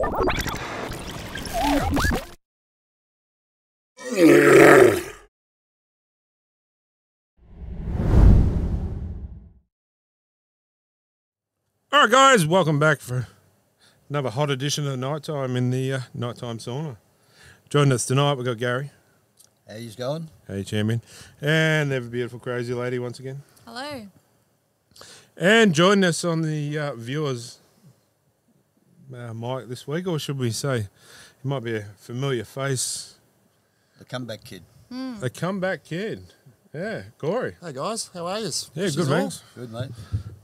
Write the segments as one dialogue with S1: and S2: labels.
S1: All right, guys, welcome back for another hot edition of Nighttime in the Nighttime Sauna. Joining us tonight, we've got Gary.
S2: How you going?
S1: Hey, champion. And the beautiful crazy lady once again.
S3: Hello.
S1: And joining us on the viewers' mic this week, or should we say, he might be a familiar face.
S2: The comeback kid.
S1: The comeback kid. Yeah, Corey.
S4: Hey guys, how are you?
S1: Yeah, good, thanks.
S2: Good, mate.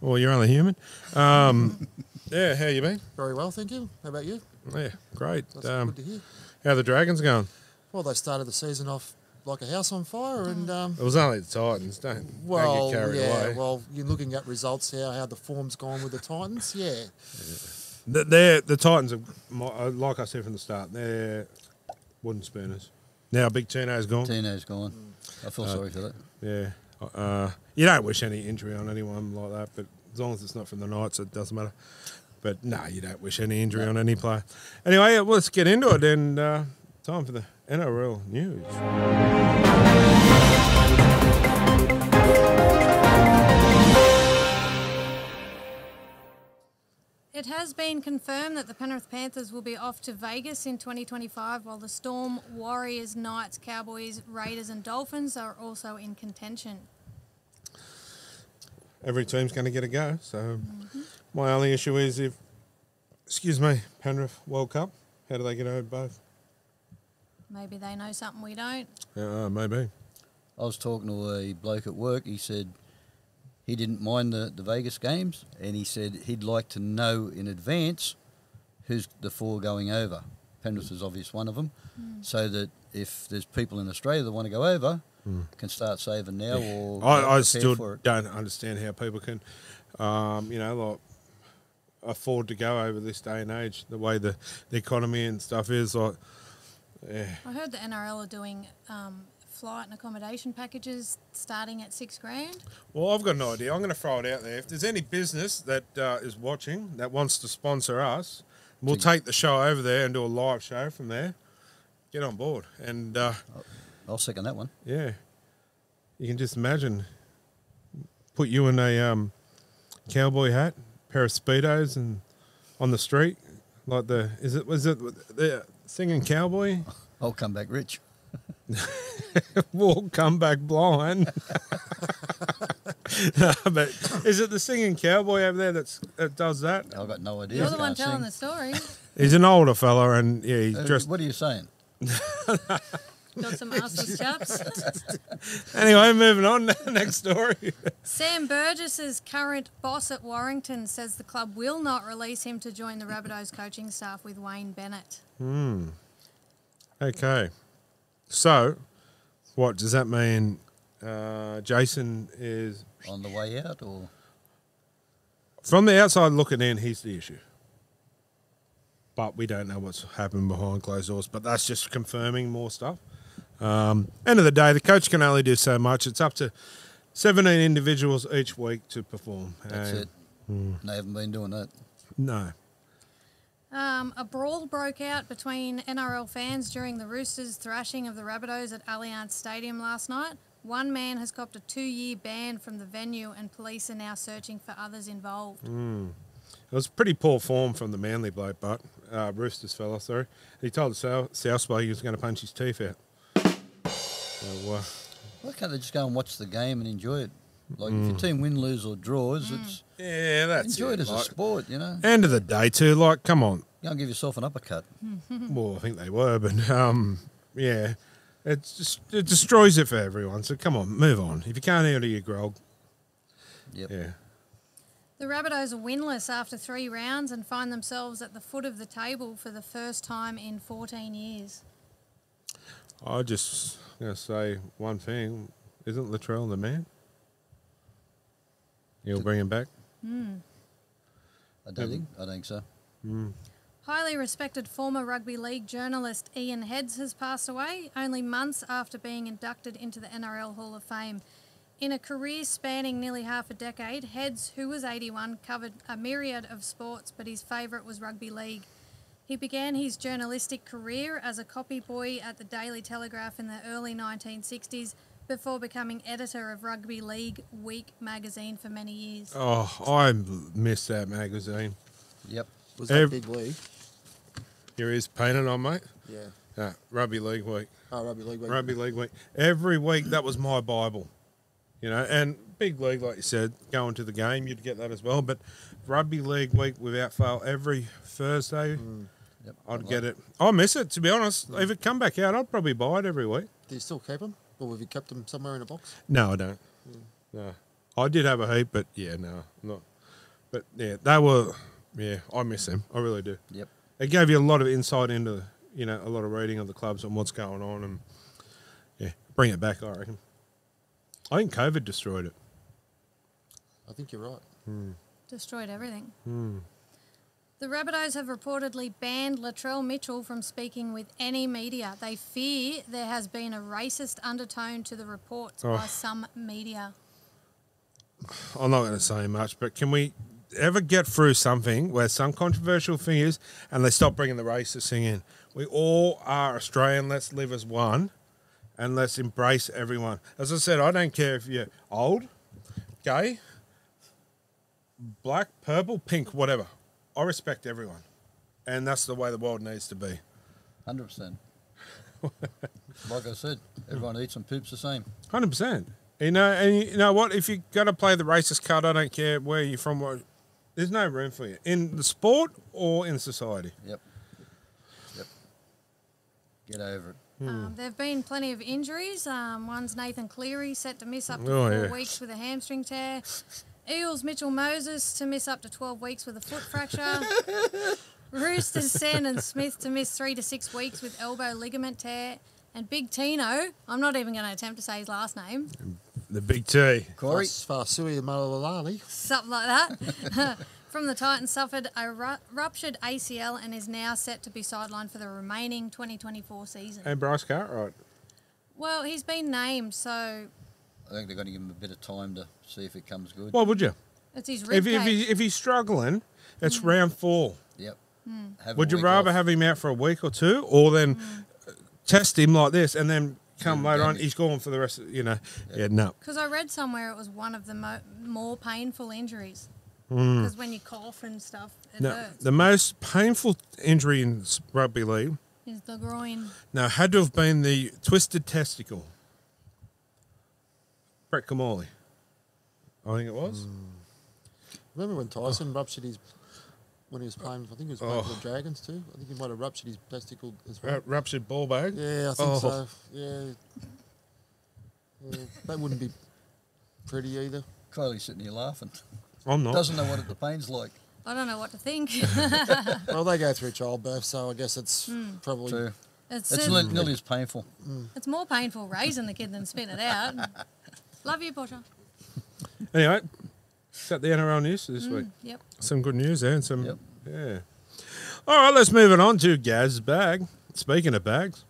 S1: Well, you're only human. Yeah, how you been?
S4: Very well, thank you. How about you?
S1: Yeah, great.
S4: That's good to hear.
S1: How are the Dragons going?
S4: Well, they started the season off like a house on fire, and
S1: It was only the Titans. Don't get carried away.
S4: Well, you're looking at results how the form's gone with the Titans. Yeah.
S1: The Titans are, like I said from the start, they're wooden spooners. Now, big Tino's gone.
S2: Tino's gone. I feel sorry for that.
S1: Yeah. You don't wish any injury on anyone like that, but as long as it's not from the Knights, it doesn't matter. But no, you don't wish any injury on any player. Anyway, let's get into it. And time for the NRL news.
S3: It has been confirmed that the Penrith Panthers will be off to Vegas in 2025, while the Storm, Warriors, Knights, Cowboys, Raiders and Dolphins are also in contention.
S1: Every team's going to get a go. So my only issue is if, Penrith World Cup, how do they get over both?
S3: Maybe they know something we don't.
S1: Yeah, maybe.
S2: I was talking to a bloke at work. He said he didn't mind the Vegas games, and he said he'd like to know in advance who's the four going over. Penrith is obvious one of them, so that if there's people in Australia that want to go over, can start saving now or
S1: I
S2: for
S1: still
S2: it.
S1: don't understand how people can, afford to go over this day and age, the way the economy and stuff is. Like, yeah.
S3: I heard the NRL are doing flight and accommodation packages starting at $6,000.
S1: Well, I've got an idea. I'm going to throw it out there. If there's any business that is watching that wants to sponsor us, we'll take the show over there and do a live show from there. Get on board. And
S2: I'll second that one.
S1: yeah, you can just imagine, put you in a cowboy hat, pair of Speedos, and on the street, like was it the singing cowboy?
S2: I'll come back rich.
S1: We'll come back blind. No, but is it the singing cowboy over there that does that?
S2: I've got no idea.
S3: You're
S2: I
S3: the one
S2: can't
S3: telling
S2: sing.
S3: the story.
S1: He's an older fella, and yeah, he's dressed.
S2: What are you saying?
S3: Got some assless chaps.
S1: Anyway, moving on. Next story.
S3: Sam Burgess's current boss at Warrington says the club will not release him to join the Rabbitohs coaching staff with Wayne Bennett.
S1: Okay. So, what does that mean? Jason is,
S2: On the way out, or
S1: from the outside looking in, he's the issue. But we don't know what's happened behind closed doors. But that's just confirming more stuff. End of the day, the coach can only do so much. It's up to 17 individuals each week to perform.
S2: that's it. They haven't been doing that.
S1: No.
S3: A brawl broke out between NRL fans during the Roosters' thrashing of the Rabbitohs at Allianz Stadium last night. One man has copped a 2-year ban from the venue, and police are now searching for others involved.
S1: It was pretty poor form from the Manly bloke, but Roosters fella, sorry. He told the South bloke he was going to punch his teeth out. So,
S2: Why can't they just go and watch the game and enjoy it? Like if your team win, lose or draws, it's
S1: yeah, that's
S2: enjoy it as a
S1: like,
S2: sport, you know.
S1: End of the day, too. Like, come on.
S2: You don't give yourself an uppercut.
S1: Well, I think they were, but yeah, it destroys it for everyone. So come on, move on. If you can't handle your grog,
S2: Yep.
S1: yeah.
S3: The Rabbitohs are winless after 3 rounds and find themselves at the foot of the table for the first time in 14 years.
S1: I just going to say one thing. Isn't Latrell the man? You'll bring him back?
S2: I don't think so.
S3: Highly respected former rugby league journalist Ian Heads has passed away only months after being inducted into the NRL Hall of Fame. In a career spanning nearly half a decade, Heads, who was 81, covered a myriad of sports, but his favourite was rugby league. He began his journalistic career as a copy boy at the Daily Telegraph in the early 1960s before becoming editor of Rugby League Week magazine for many years.
S1: Oh, I miss that magazine.
S2: Yep.
S4: Was that big league?
S1: Here he is painted on, mate.
S4: Yeah.
S1: Rugby League Week.
S4: Oh, Rugby League Week.
S1: Rugby League Week. Every week, that was my Bible. You know, and big league, like you said, going to the game, you'd get that as well. But Rugby League Week, without fail, every Thursday,
S2: Yep.
S1: I'd get it. I miss it, to be honest. If it come back out, I'd probably buy it every week.
S4: Do you still keep them? Or have you kept them somewhere in a box?
S1: No, I don't. No. I did have a heap, but yeah, no, not. But yeah, they were, yeah, I miss them. I really do.
S2: Yep.
S1: It gave you a lot of insight into, you know, a lot of reading of the clubs and what's going on, and yeah, bring it back, I reckon. I think COVID destroyed it.
S4: I think you're right.
S3: Destroyed everything. The Rabbitohs have reportedly banned Latrell Mitchell from speaking with any media. They fear there has been a racist undertone to the reports by some media.
S1: I'm not going to say much, but can we ever get through something where some controversial thing is and they stop bringing the racist thing in? We all are Australian. Let's live as one and let's embrace everyone. As I said, I don't care if you're old, gay, black, purple, pink, whatever. I respect everyone. And that's the way the world needs to be.
S2: 100%. Like I said, everyone eats and poops the same.
S1: 100%. You know, and you know what? If you're going to play the racist card, I don't care where you're from. There's no room for you. In the sport or in society.
S2: Yep. Get over it.
S3: There have been plenty of injuries. One's Nathan Cleary, set to miss up to 4 weeks with a hamstring tear. Eels Mitchell Moses to miss up to 12 weeks with a foot fracture. Roosters Sen and Smith to miss 3 to 6 weeks with elbow ligament tear. And Big Tino, I'm not even going to attempt to say his last name.
S1: The Big T.
S2: Corey?
S4: Farsui and Malalali.
S3: Something like that. From the Titans, suffered a ruptured ACL and is now set to be sidelined for the remaining 2024 season.
S1: And Bryce Cartwright.
S3: Well, he's been named, so
S2: I think they're going to give him a bit of time to see if it comes good.
S1: Why would you?
S3: it's his rib cage.
S1: If he's struggling, it's round 4.
S2: Yep.
S1: Would you rather have him out for a week or two, or then test him like this and then come later on, he's gone for the rest of, you know. Yeah, no.
S3: Because I read somewhere it was one of the more painful injuries. Because when you cough and stuff, it hurts.
S1: The most painful injury in rugby league
S3: Is the groin.
S1: had to have been the twisted testicle. Brett Kamali, I think it was.
S4: Remember when Tyson ruptured his... When he was playing, I think he was playing for the Dragons too. I think he might have ruptured his testicle as well.
S1: Ruptured ball bag?
S4: Yeah, I think so. Yeah. That wouldn't be pretty either.
S2: Kylie's sitting here laughing.
S1: I'm not.
S2: Doesn't know what the pain's like.
S3: I don't know what to think.
S4: Well, they go through childbirth, so I guess it's probably...
S2: True.
S3: It's
S2: It's nearly as painful.
S3: It's more painful raising the kid than spitting it out. Love you, Potter.
S1: Anyway, is that the NRL news this week?
S3: Yep.
S1: Some good news there and some...
S2: Yep.
S1: Yeah. All right, let's move it on to Gaz's bag. Speaking of bags.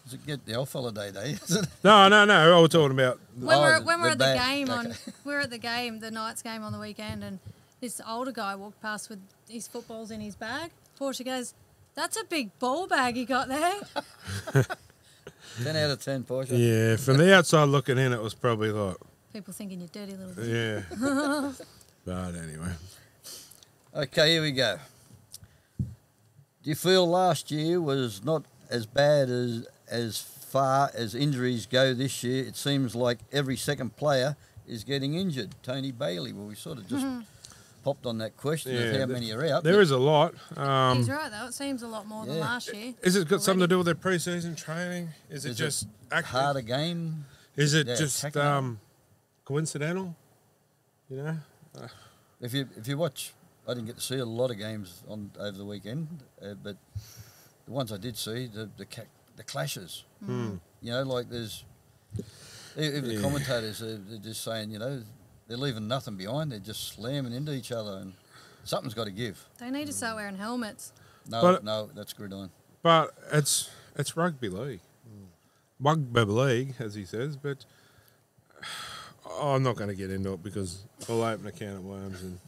S2: Does it get the off holiday day?
S1: No. I was talking about...
S3: When we're
S2: the
S3: at the
S2: bag.
S3: game
S2: Okay.
S3: we're at the game, the Knights game on the weekend, and this older guy walked past with his footballs in his bag. Portia goes, "That's a big ball bag you got there."
S2: 10 out of 10, Porsche.
S1: Yeah, from the outside looking in, it was probably like...
S3: People thinking you're dirty little bit.
S1: Yeah. But anyway.
S2: Okay, here we go. Do you feel last year was not as bad as far as injuries go this year? It seems like every second player is getting injured. Tony Bailey, well, we sort of just popped on that question of how many are out.
S1: There is a lot.
S3: He's right though. It seems a lot more than last year.
S1: Is it got something to do with their pre-season training? Is it just
S2: harder game?
S1: Is it
S2: Yeah,
S1: just
S2: attacking
S1: coincidental? You know?
S2: If you watch, I didn't get to see a lot of games over the weekend, but the ones I did see, the clashes. You know, like there's even the commentators they're just saying, you know, they're leaving nothing behind. They're just slamming into each other, and something's got to give.
S3: They need to start wearing helmets.
S2: No, that's gridiron.
S1: But it's rugby league. Rugby league, as he says, but I'm not going to get into it because we'll open a can of worms and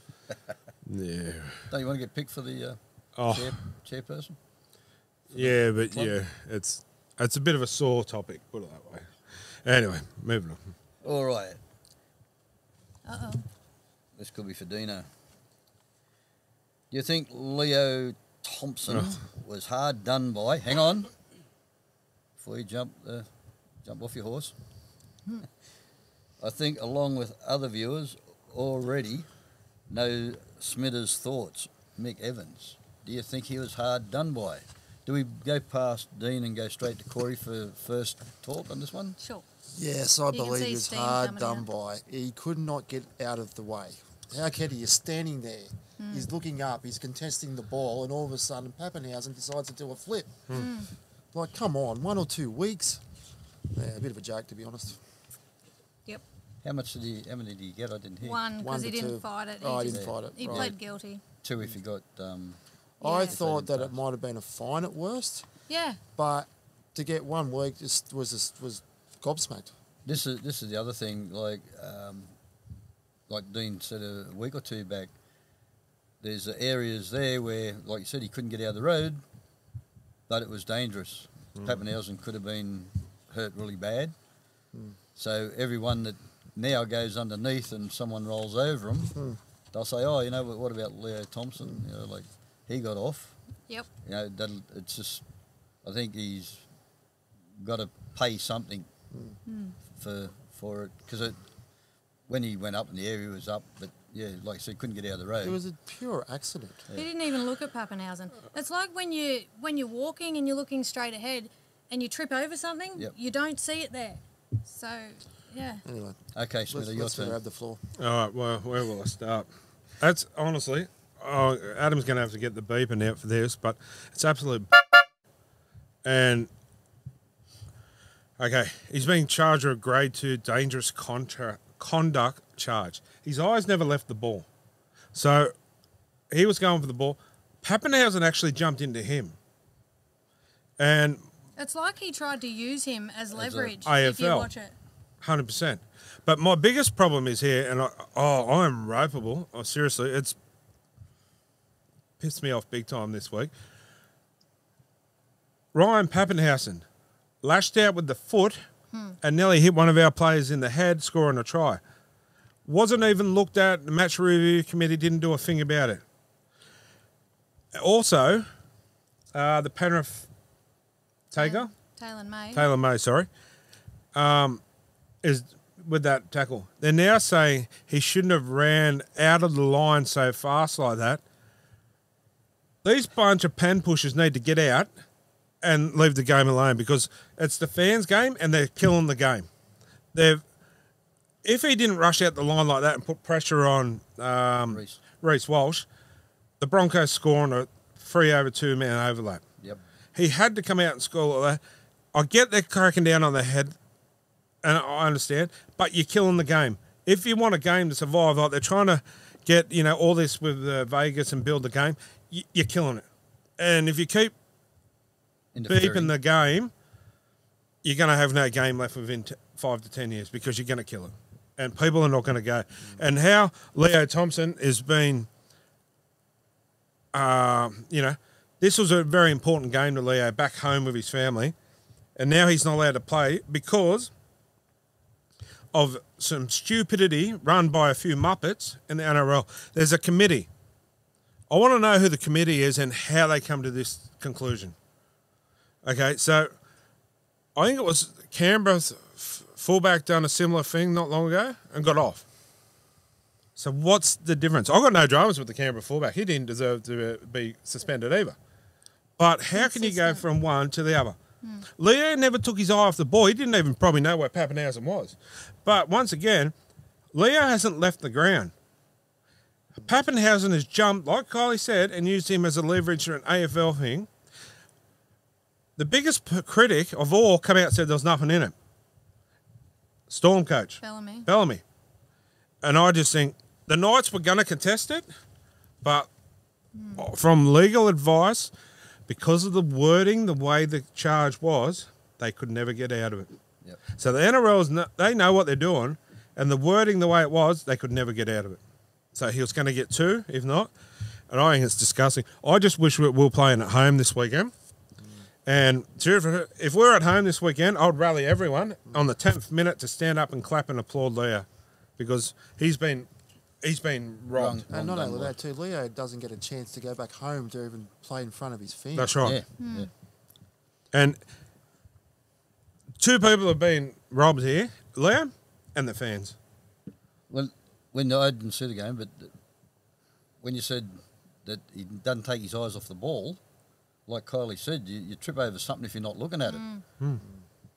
S1: yeah.
S2: Don't you want to get picked for the chairperson?
S1: Yeah, but yeah, it's a bit of a sore topic, put it that way. Anyway, moving on.
S2: All right.
S3: Uh-oh.
S2: This could be for Dino. Do you think Leo Thompson was hard done by? Hang on. Before you jump off your horse. I think, along with other viewers, already know Smita's thoughts. Mick Evans. Do you think he was hard done by? Do we go past Dean and go straight to Corey for first talk on this one?
S3: Sure.
S4: Yes, I
S3: You can
S4: believe
S3: see
S4: he was
S3: steam
S4: hard
S3: coming
S4: done
S3: out.
S4: by. He could not get out of the way. How can he? He's standing there. He's looking up. He's contesting the ball, and all of a sudden, Pappenhausen decides to do a flip. Like, come on, 1 or 2 weeks. Yeah, a bit of a joke, to be honest.
S3: Yep.
S2: How many did he get? I didn't hear.
S3: One, because he
S4: to
S3: didn't
S4: two.
S3: fight it.
S4: Oh, he
S3: just-
S4: didn't fight it.
S3: He
S4: Right.
S3: pled guilty.
S2: 2 if he got.
S4: I
S3: Yeah.
S4: thought that it might have been a fine at worst,
S3: Yeah.
S4: but to get 1 week just was gobsmacked.
S2: This is the other thing. Like Dean said a week or two back. There's areas there where, like you said, he couldn't get out of the road, but it was dangerous. Pappenhausen could have been hurt really bad. So everyone that now goes underneath and someone rolls over him, they'll say, "Oh, you know, what about Leo Thompson? You know, like he got off."
S3: Yep.
S2: You know, it's just. I think he's got to pay something for it because when he went up in the air, he was up, but yeah, like I said, couldn't get out of the road.
S4: It was a pure accident.
S3: He didn't even look at Pappenhausen. It's like when you're walking and you're looking straight ahead and you trip over something,
S2: Yep.
S3: you don't see it there. So, yeah.
S4: Anyway,
S2: Okay, Smita, your
S4: let's
S2: turn.
S4: grab the floor.
S1: All right, well, where will I start? That's honestly, Adam's going to have to get the beeping out for this, but it's absolute. And okay, he's being charged with a grade 2 dangerous conduct charge. His eyes never left the ball, so he was going for the ball. Pappenhausen actually jumped into him, and
S3: It's like he tried to use him as leverage if you
S1: AFL.
S3: watch it.
S1: 100%. But my biggest problem is here, and I'm ropeable. Oh, seriously, it's pissed me off big time this week. Ryan Pappenhausen lashed out with the foot and nearly hit one of our players in the head, scoring a try. Wasn't even looked at. The match review committee didn't do a thing about it. Also, the Penrith taker, Taylor May, sorry, is with that tackle. They're now saying he shouldn't have ran out of the line so fast like that. These bunch of pen pushers need to get out and leave the game alone because it's the fans' game and they're killing the game. If he didn't rush out the line like that and put pressure on Reece Walsh, the Broncos scoring a 3/2 man overlap.
S2: Yep.
S1: He had to come out and score like that. I get they're cracking down on the head, and I understand, but you're killing the game. If you want a game to survive, like they're trying to get, all this with Vegas and build the game, you're killing it. And if you keep beeping the game, you're going to have no game left within 5 to 10 years because you're going to kill it. And people are not going to go. And how Leo Thompson has been, this was a very important game to Leo back home with his family. And now he's not allowed to play because of some stupidity run by a few Muppets in the NRL. There's a committee. I want to know who the committee is and how they come to this conclusion. Okay, so I think it was Canberra's fullback done a similar thing not long ago and got off. So what's the difference? I've got no dramas with the Canberra fullback. He didn't deserve to be suspended either. But how can you go from one to the other? Leo never took his eye off the ball. He didn't even probably know where Pappenhausen was. But once again, Leo hasn't left the ground. Pappenhausen has jumped, like Kylie said, and used him as a leverage for an AFL thing. The biggest critic of all come out and said there was nothing in it. Storm coach. Bellamy. And I just think the Knights were going to contest it, but from legal advice, because of the wording, the way the charge was, they could never get out of it.
S2: Yep.
S1: So the NRLs, they know what they're doing, And the wording, the way it was, they could never get out of it. So he was going to get 2, if not. And I think it's disgusting. I just wish we were playing at home this weekend. And if we're at home this weekend, I'd rally everyone on the 10th minute to stand up and clap and applaud Leo, because he's been robbed.
S4: And not only that, too, Leo doesn't get a chance to go back home to even play in front of his family.
S1: That's right.
S2: Yeah.
S1: And 2 people have been robbed here, Leo and the fans.
S2: Well, when I didn't see the game, but when you said that he doesn't take his eyes off the ball, like Kylie said, you trip over something if you're not looking at it.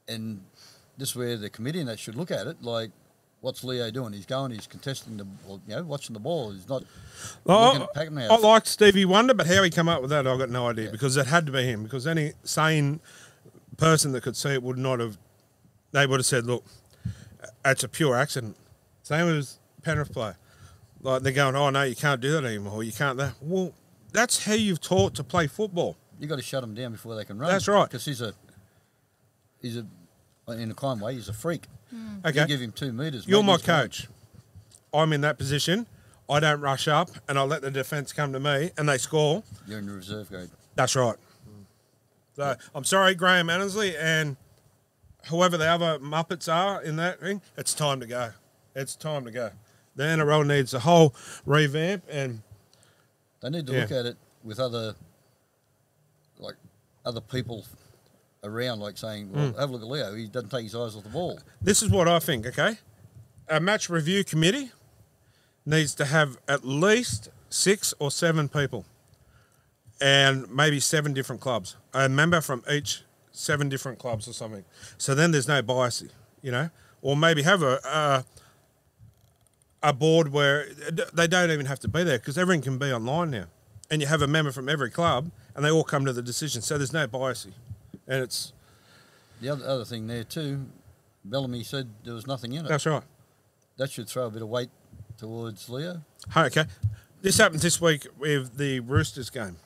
S2: And this is where the committee and that should look at it, like, what's Leo doing? He's contesting watching the ball. He's not looking at packing
S1: I like Stevie Wonder, but how he come up with that, I've got no idea, because it had to be him, because any sane person that could see it would not have, they would have said, look, it's a pure accident. Same as Penrith player. Like, they're going, oh, no, you can't do that anymore. You can't that. Well, that's how you've taught to play football.
S2: You've got to shut him down before they can run.
S1: That's right.
S2: Because he's a, in a kind way, he's a freak.
S1: Okay.
S2: You give him 2 metres.
S1: You're
S2: maybe
S1: my
S2: he's gone.
S1: coach. I'm in that position. I don't rush up and I let the defence come to me and they score.
S2: You're in the reserve grade.
S1: That's right. So I'm sorry, Graham Annesley and whoever the other Muppets are in that thing, it's time to go. It's time to go. The NRL needs a whole revamp, and
S2: They need to look at it with other people around, like saying, well, have a look at Leo. He doesn't take his eyes off the ball.
S1: this is what I think, okay? A match review committee needs to have at least 6 or 7 people and maybe 7 different clubs. A member from each 7 different clubs or something. So then there's no bias, or maybe have a board where they don't even have to be there, because everything can be online now. And you have a member from every club and they all come to the decision. So there's no bias. And it's...
S2: The other thing there too, Bellamy said there was nothing in it.
S1: That's right.
S2: That should throw a bit of weight towards Leo.
S1: Okay. This happens this week with the Roosters game.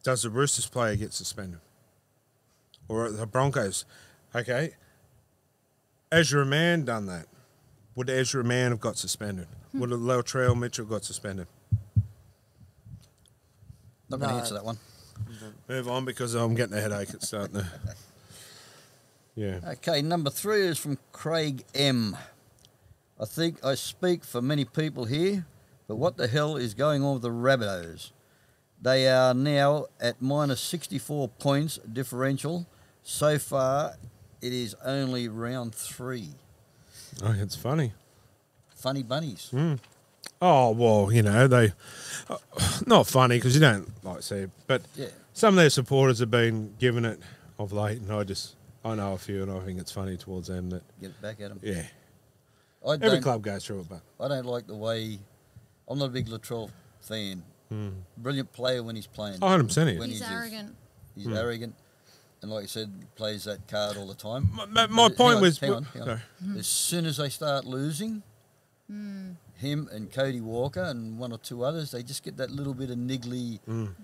S1: Does the Roosters player get suspended? Or the Broncos? Okay. Ezra Mann done that. Would Ezra Mann have got suspended? Would Latrell Mitchell got suspended?
S2: Not going to
S4: No.
S2: answer that one.
S1: Move on, because I'm getting a headache. It's starting to... Yeah.
S2: Okay, number 3 is from Craig M. I think I speak for many people here, but what the hell is going on with the Rabbitohs? They are now at minus 64 points differential. So far, it is only round 3.
S1: Oh, it's funny.
S2: Funny bunnies.
S1: Oh, well, they... not funny, because you don't like to see it, but
S2: Yeah.
S1: some of their supporters have been giving it of late, and I know a few, and I think it's funny towards them that...
S2: Get it back at them.
S1: Yeah.
S2: I
S1: Every
S2: don't,
S1: club goes through it, but...
S2: I don't like the way... I'm not a big Latrell fan. Brilliant player when he's playing.
S1: 100% he is.
S2: When
S3: He's
S2: just-
S3: arrogant.
S2: He's arrogant. And like I said, plays that card all the time.
S1: My
S2: But
S1: point was...
S2: hang on.
S1: Sorry.
S2: As soon as they start losing, him and Cody Walker and 1 or 2 others, they just get that little bit of niggly,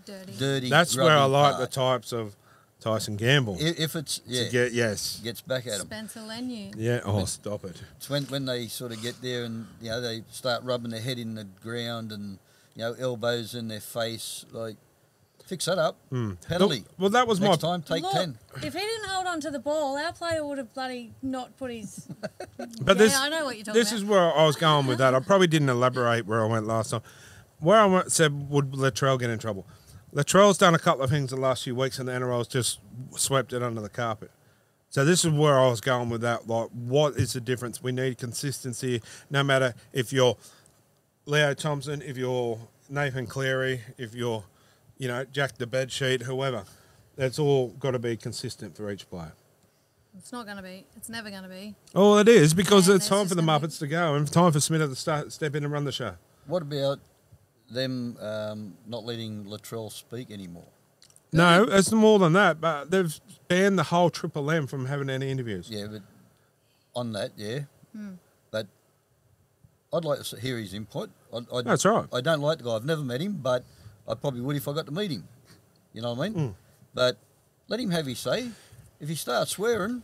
S2: dirty.
S1: That's where I
S2: grubby
S1: like the
S2: part.
S1: types of Tyson Gamble.
S2: If it's
S1: To get, yes.
S2: gets back at them.
S3: Spencer Lenu.
S1: Yeah, oh, stop it.
S2: It's when they sort of get there and they start rubbing their head in the ground and elbows in their face, like fix that up. Penalty.
S1: Well, that was
S2: Next
S1: my...
S2: time, take
S3: Look,
S2: 10.
S3: if he didn't hold on to the ball, our player would have bloody not put his...
S1: But
S3: I know what you're talking
S1: This
S3: about.
S1: is where I was going with that. I probably didn't elaborate where I went last time. Where I said, would Latrell get in trouble? Latrell's done a couple of things the last few weeks, and the NRL's just swept it under the carpet. So this is where I was going with that. Like, what is the difference? We need consistency, no matter if you're Leo Thompson, if you're Nathan Cleary, if you're, Jack the Bedsheet, whoever. That's all got to be consistent for each player.
S3: It's not going to be. It's never going to be.
S1: Oh, it is, because
S3: Yeah,
S1: it's
S3: there's
S1: time for the
S3: just gonna be-
S1: Muppets to go and time for Smita to step in and run the show.
S2: What about them not letting Latrell speak anymore?
S1: No, it's more than that, but they've banned the whole Triple M from having any interviews.
S2: Yeah, but on that, But I'd like to hear his input.
S1: That's right.
S2: I don't like the guy. I've never met him, but I probably would if I got to meet him. You know what I mean? But let him have his say. If he starts swearing,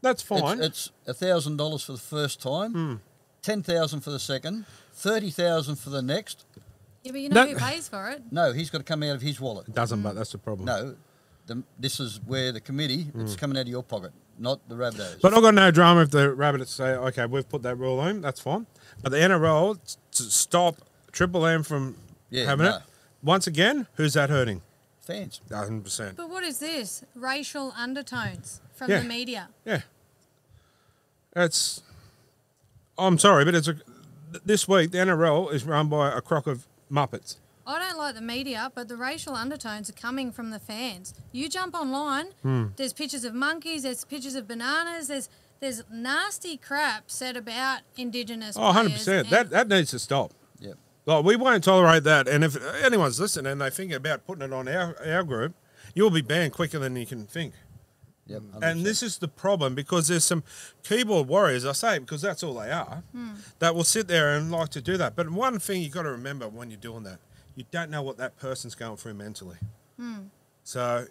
S1: That's fine.
S2: it's $1,000 for the first time, 10,000 for the second, 30,000 for the next.
S3: Yeah, but you know
S1: That-
S3: who pays for it?
S2: No, he's got to come out of his wallet.
S1: It doesn't, but that's the problem.
S2: No, this is where the committee, it's coming out of your pocket, not the Rabbitohs.
S1: But I've got no drama if the Rabbits say, okay, we've put that rule on, that's fine. But the NRL, to stop Triple M from having
S2: no.
S1: it, once again, who's that hurting?
S2: Fans.
S1: 100%.
S3: But what is this? Racial undertones from
S1: Yeah.
S3: the media.
S1: Yeah. I'm sorry, but this week the NRL is run by a crock of Muppets.
S3: I don't like the media, but the racial undertones are coming from the fans. You jump online, there's pictures of monkeys, there's pictures of bananas, there's nasty crap said about Indigenous
S1: Oh,
S3: players.
S1: 100%. That needs to stop.
S2: Yep.
S1: Like, we won't tolerate that. And if anyone's listening and they think about putting it on our group, you'll be banned quicker than you can think.
S2: Yep.
S1: And this is the problem, because there's some keyboard warriors, I say, because that's all they are, that will sit there and like to do that. But one thing you've got to remember when you're doing that, you don't know what that person's going through mentally. So,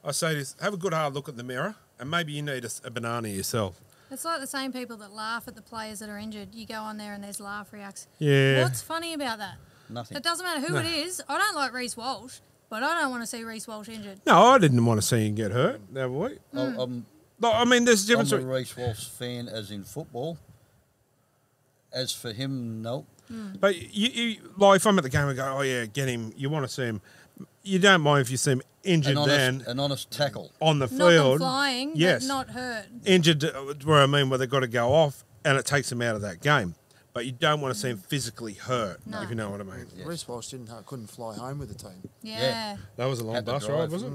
S1: I say this, have a good hard look at the mirror, and maybe you need a banana yourself.
S3: It's like the same people that laugh at the players that are injured. You go on there and there's laugh reacts.
S1: Yeah.
S3: What's funny about that?
S2: Nothing.
S3: It doesn't matter who it is. I don't like Reece Walsh, but I don't want to see Reece Walsh injured.
S1: No, I didn't want to see him get hurt that week.
S2: I'm
S1: No, I mean, there's a difference.
S2: a Reece Walsh fan as in football. As for him, no.
S1: But you like, if I'm at the game and go, oh yeah, get him. You want to see him. You don't mind if you see him injured
S2: An honest tackle.
S1: on the
S3: Not them
S1: field.
S3: flying,
S1: Yes.
S3: but not hurt.
S1: Injured, where I mean, where they've got to go off, and it takes them out of that game. But you don't want to see him physically hurt,
S3: No.
S1: if you know what I mean.
S2: Yes.
S4: Reece Walsh couldn't fly home with the team.
S3: Yeah.
S1: That was a long
S2: Had to
S1: bus
S2: drive.
S1: ride, was it?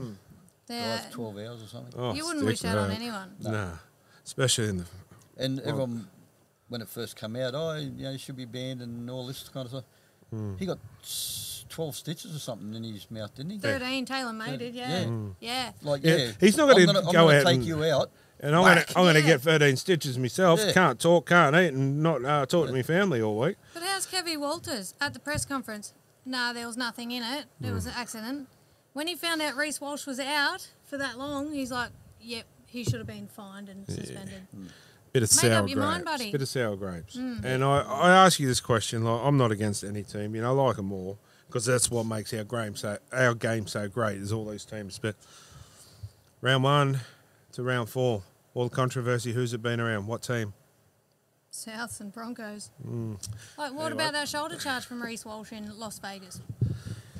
S3: Yeah.
S2: Drive 12 hours or something.
S1: Oh,
S3: You wouldn't
S1: stick
S3: wish that on
S1: with
S3: anyone.
S1: Nah, especially in the.
S2: And everyone, when it first came out, you should be banned and all this kind of stuff. He got 12 stitches or something in his mouth, didn't he?
S3: 13, Taylor made it, yeah. Yeah.
S2: Like,
S1: Yeah,
S2: yeah.
S1: he's not gonna
S2: I'm
S1: go
S2: gonna
S1: out
S2: take
S1: and-
S2: you out.
S1: And I'm
S2: Whack.
S1: gonna
S3: Yeah.
S1: get 13 stitches myself.
S2: Yeah.
S1: Can't talk, can't eat, and not talk to my family all week.
S3: But how's Kevy Walters at the press conference? Nah, there was nothing in it. It was an accident. When he found out Reece Walsh was out for that long, he's like, yep, he should have been fined and suspended.
S1: Bit of
S3: Make
S1: sour
S3: up your
S1: grapes.
S3: mind, buddy.
S1: Bit of sour grapes. And I ask you this question. Like, I'm not against any team. I like them all, because that's what makes our game so great. Is all these teams. But round 1 to round 4, all the controversy. Who's it been around? What team?
S3: Souths and Broncos. Like, what about that shoulder charge from Reece Walsh in Las Vegas?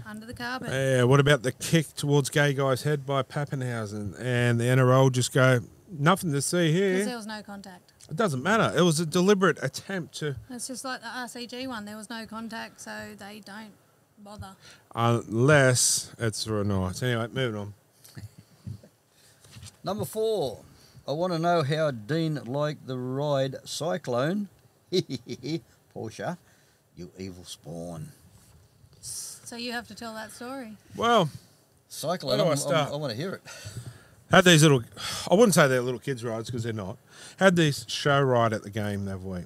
S3: Under the carpet.
S1: Yeah. What about the kick towards Gay Guy's head by Pappenhausen? And the NRL just go, nothing to see
S3: Because
S1: here.
S3: there was no contact.
S1: It doesn't matter. It was a deliberate attempt to,
S3: It's just like the RCG one. There was no contact, so they don't bother.
S1: unless it's for a night. Anyway, moving on.
S2: Number 4. I want to know how Dean liked the ride Cyclone. Porsche, you evil spawn.
S3: So you have to tell that story.
S1: Well,
S2: Cyclone,
S1: Where do I start?
S2: I want to hear it.
S1: had these little, I wouldn't say they're little kids' rides because they're not. Had this show ride at the game the other week.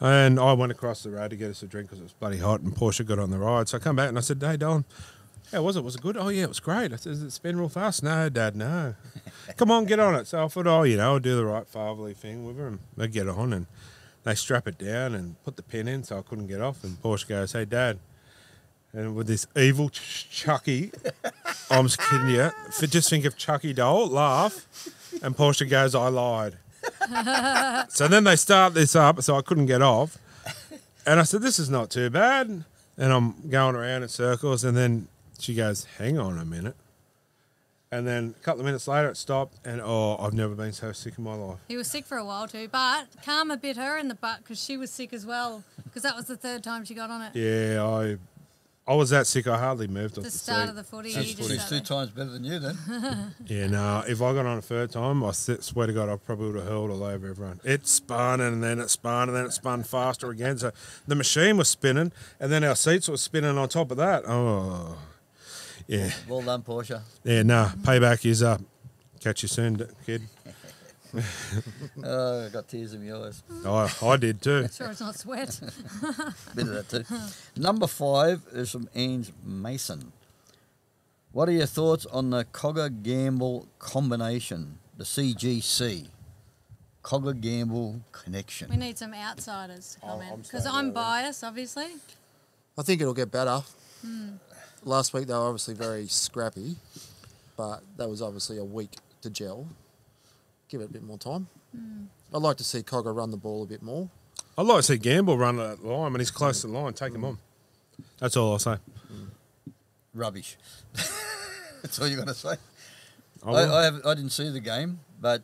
S1: And I went across the road to get us a drink because it was bloody hot, and Porsche got on the ride. So I come back and I said, hey, Don, how was it? Was it good? Oh, yeah, it was great. I said, does it spin real fast? No, Dad, no. Come on, get on it. So I thought, I'll do the right fatherly thing with her. And they get on and they strap it down and put the pin in so I couldn't get off. And Porsche goes, hey, Dad. And with this evil Chucky, I'm just kidding you. Just think of Chucky doll, laugh. And Porsche goes, I lied. So then they start this up, so I couldn't get off. And I said, this is not too bad. And I'm going around in circles, and then she goes, hang on a minute. And then a couple of minutes later, it stopped, and I've never been so sick in my life.
S3: He was sick for a while too, but Karma bit her in the butt because she was sick as well, because that was the 3rd time she got on it.
S1: Yeah, I was that sick, I hardly moved off
S3: The
S1: the
S3: start
S1: seat.
S3: of the footy.
S1: That's
S3: he
S1: footy.
S3: just
S2: She's
S3: sat
S2: 2
S3: there.
S2: times better than you then.
S1: Yeah, no, if I got on a 3rd time, I swear to God, I probably would have hurled all over everyone. It spun, and then it spun, and then it spun faster again. So the machine was spinning, and then our seats were spinning on top of that. Oh, yeah.
S2: Well done, Porsche.
S1: Yeah, no, payback is up. Catch you soon, kid.
S2: I got tears in my eyes.
S1: I did too.
S3: Sure, it's not sweat.
S2: Bit of that too. Number 5 is from Ange Mason. What are your thoughts on the Cogger Gamble combination, the CGC? Cogger Gamble connection.
S3: We need some outsiders to come in.
S1: I'm
S3: Because
S1: staying
S3: I'm
S1: all right.
S3: biased, obviously.
S4: I think it'll get better. Last week they were obviously very scrappy, but that was obviously a week to gel. Give it a bit more time. I'd like to see Cogger run the ball a bit more.
S1: I'd like to see Gamble run that line when he's close to the line. Take him on. That's all I'll say.
S2: Rubbish. That's all you got to say.
S1: I will.
S2: I didn't see the game, but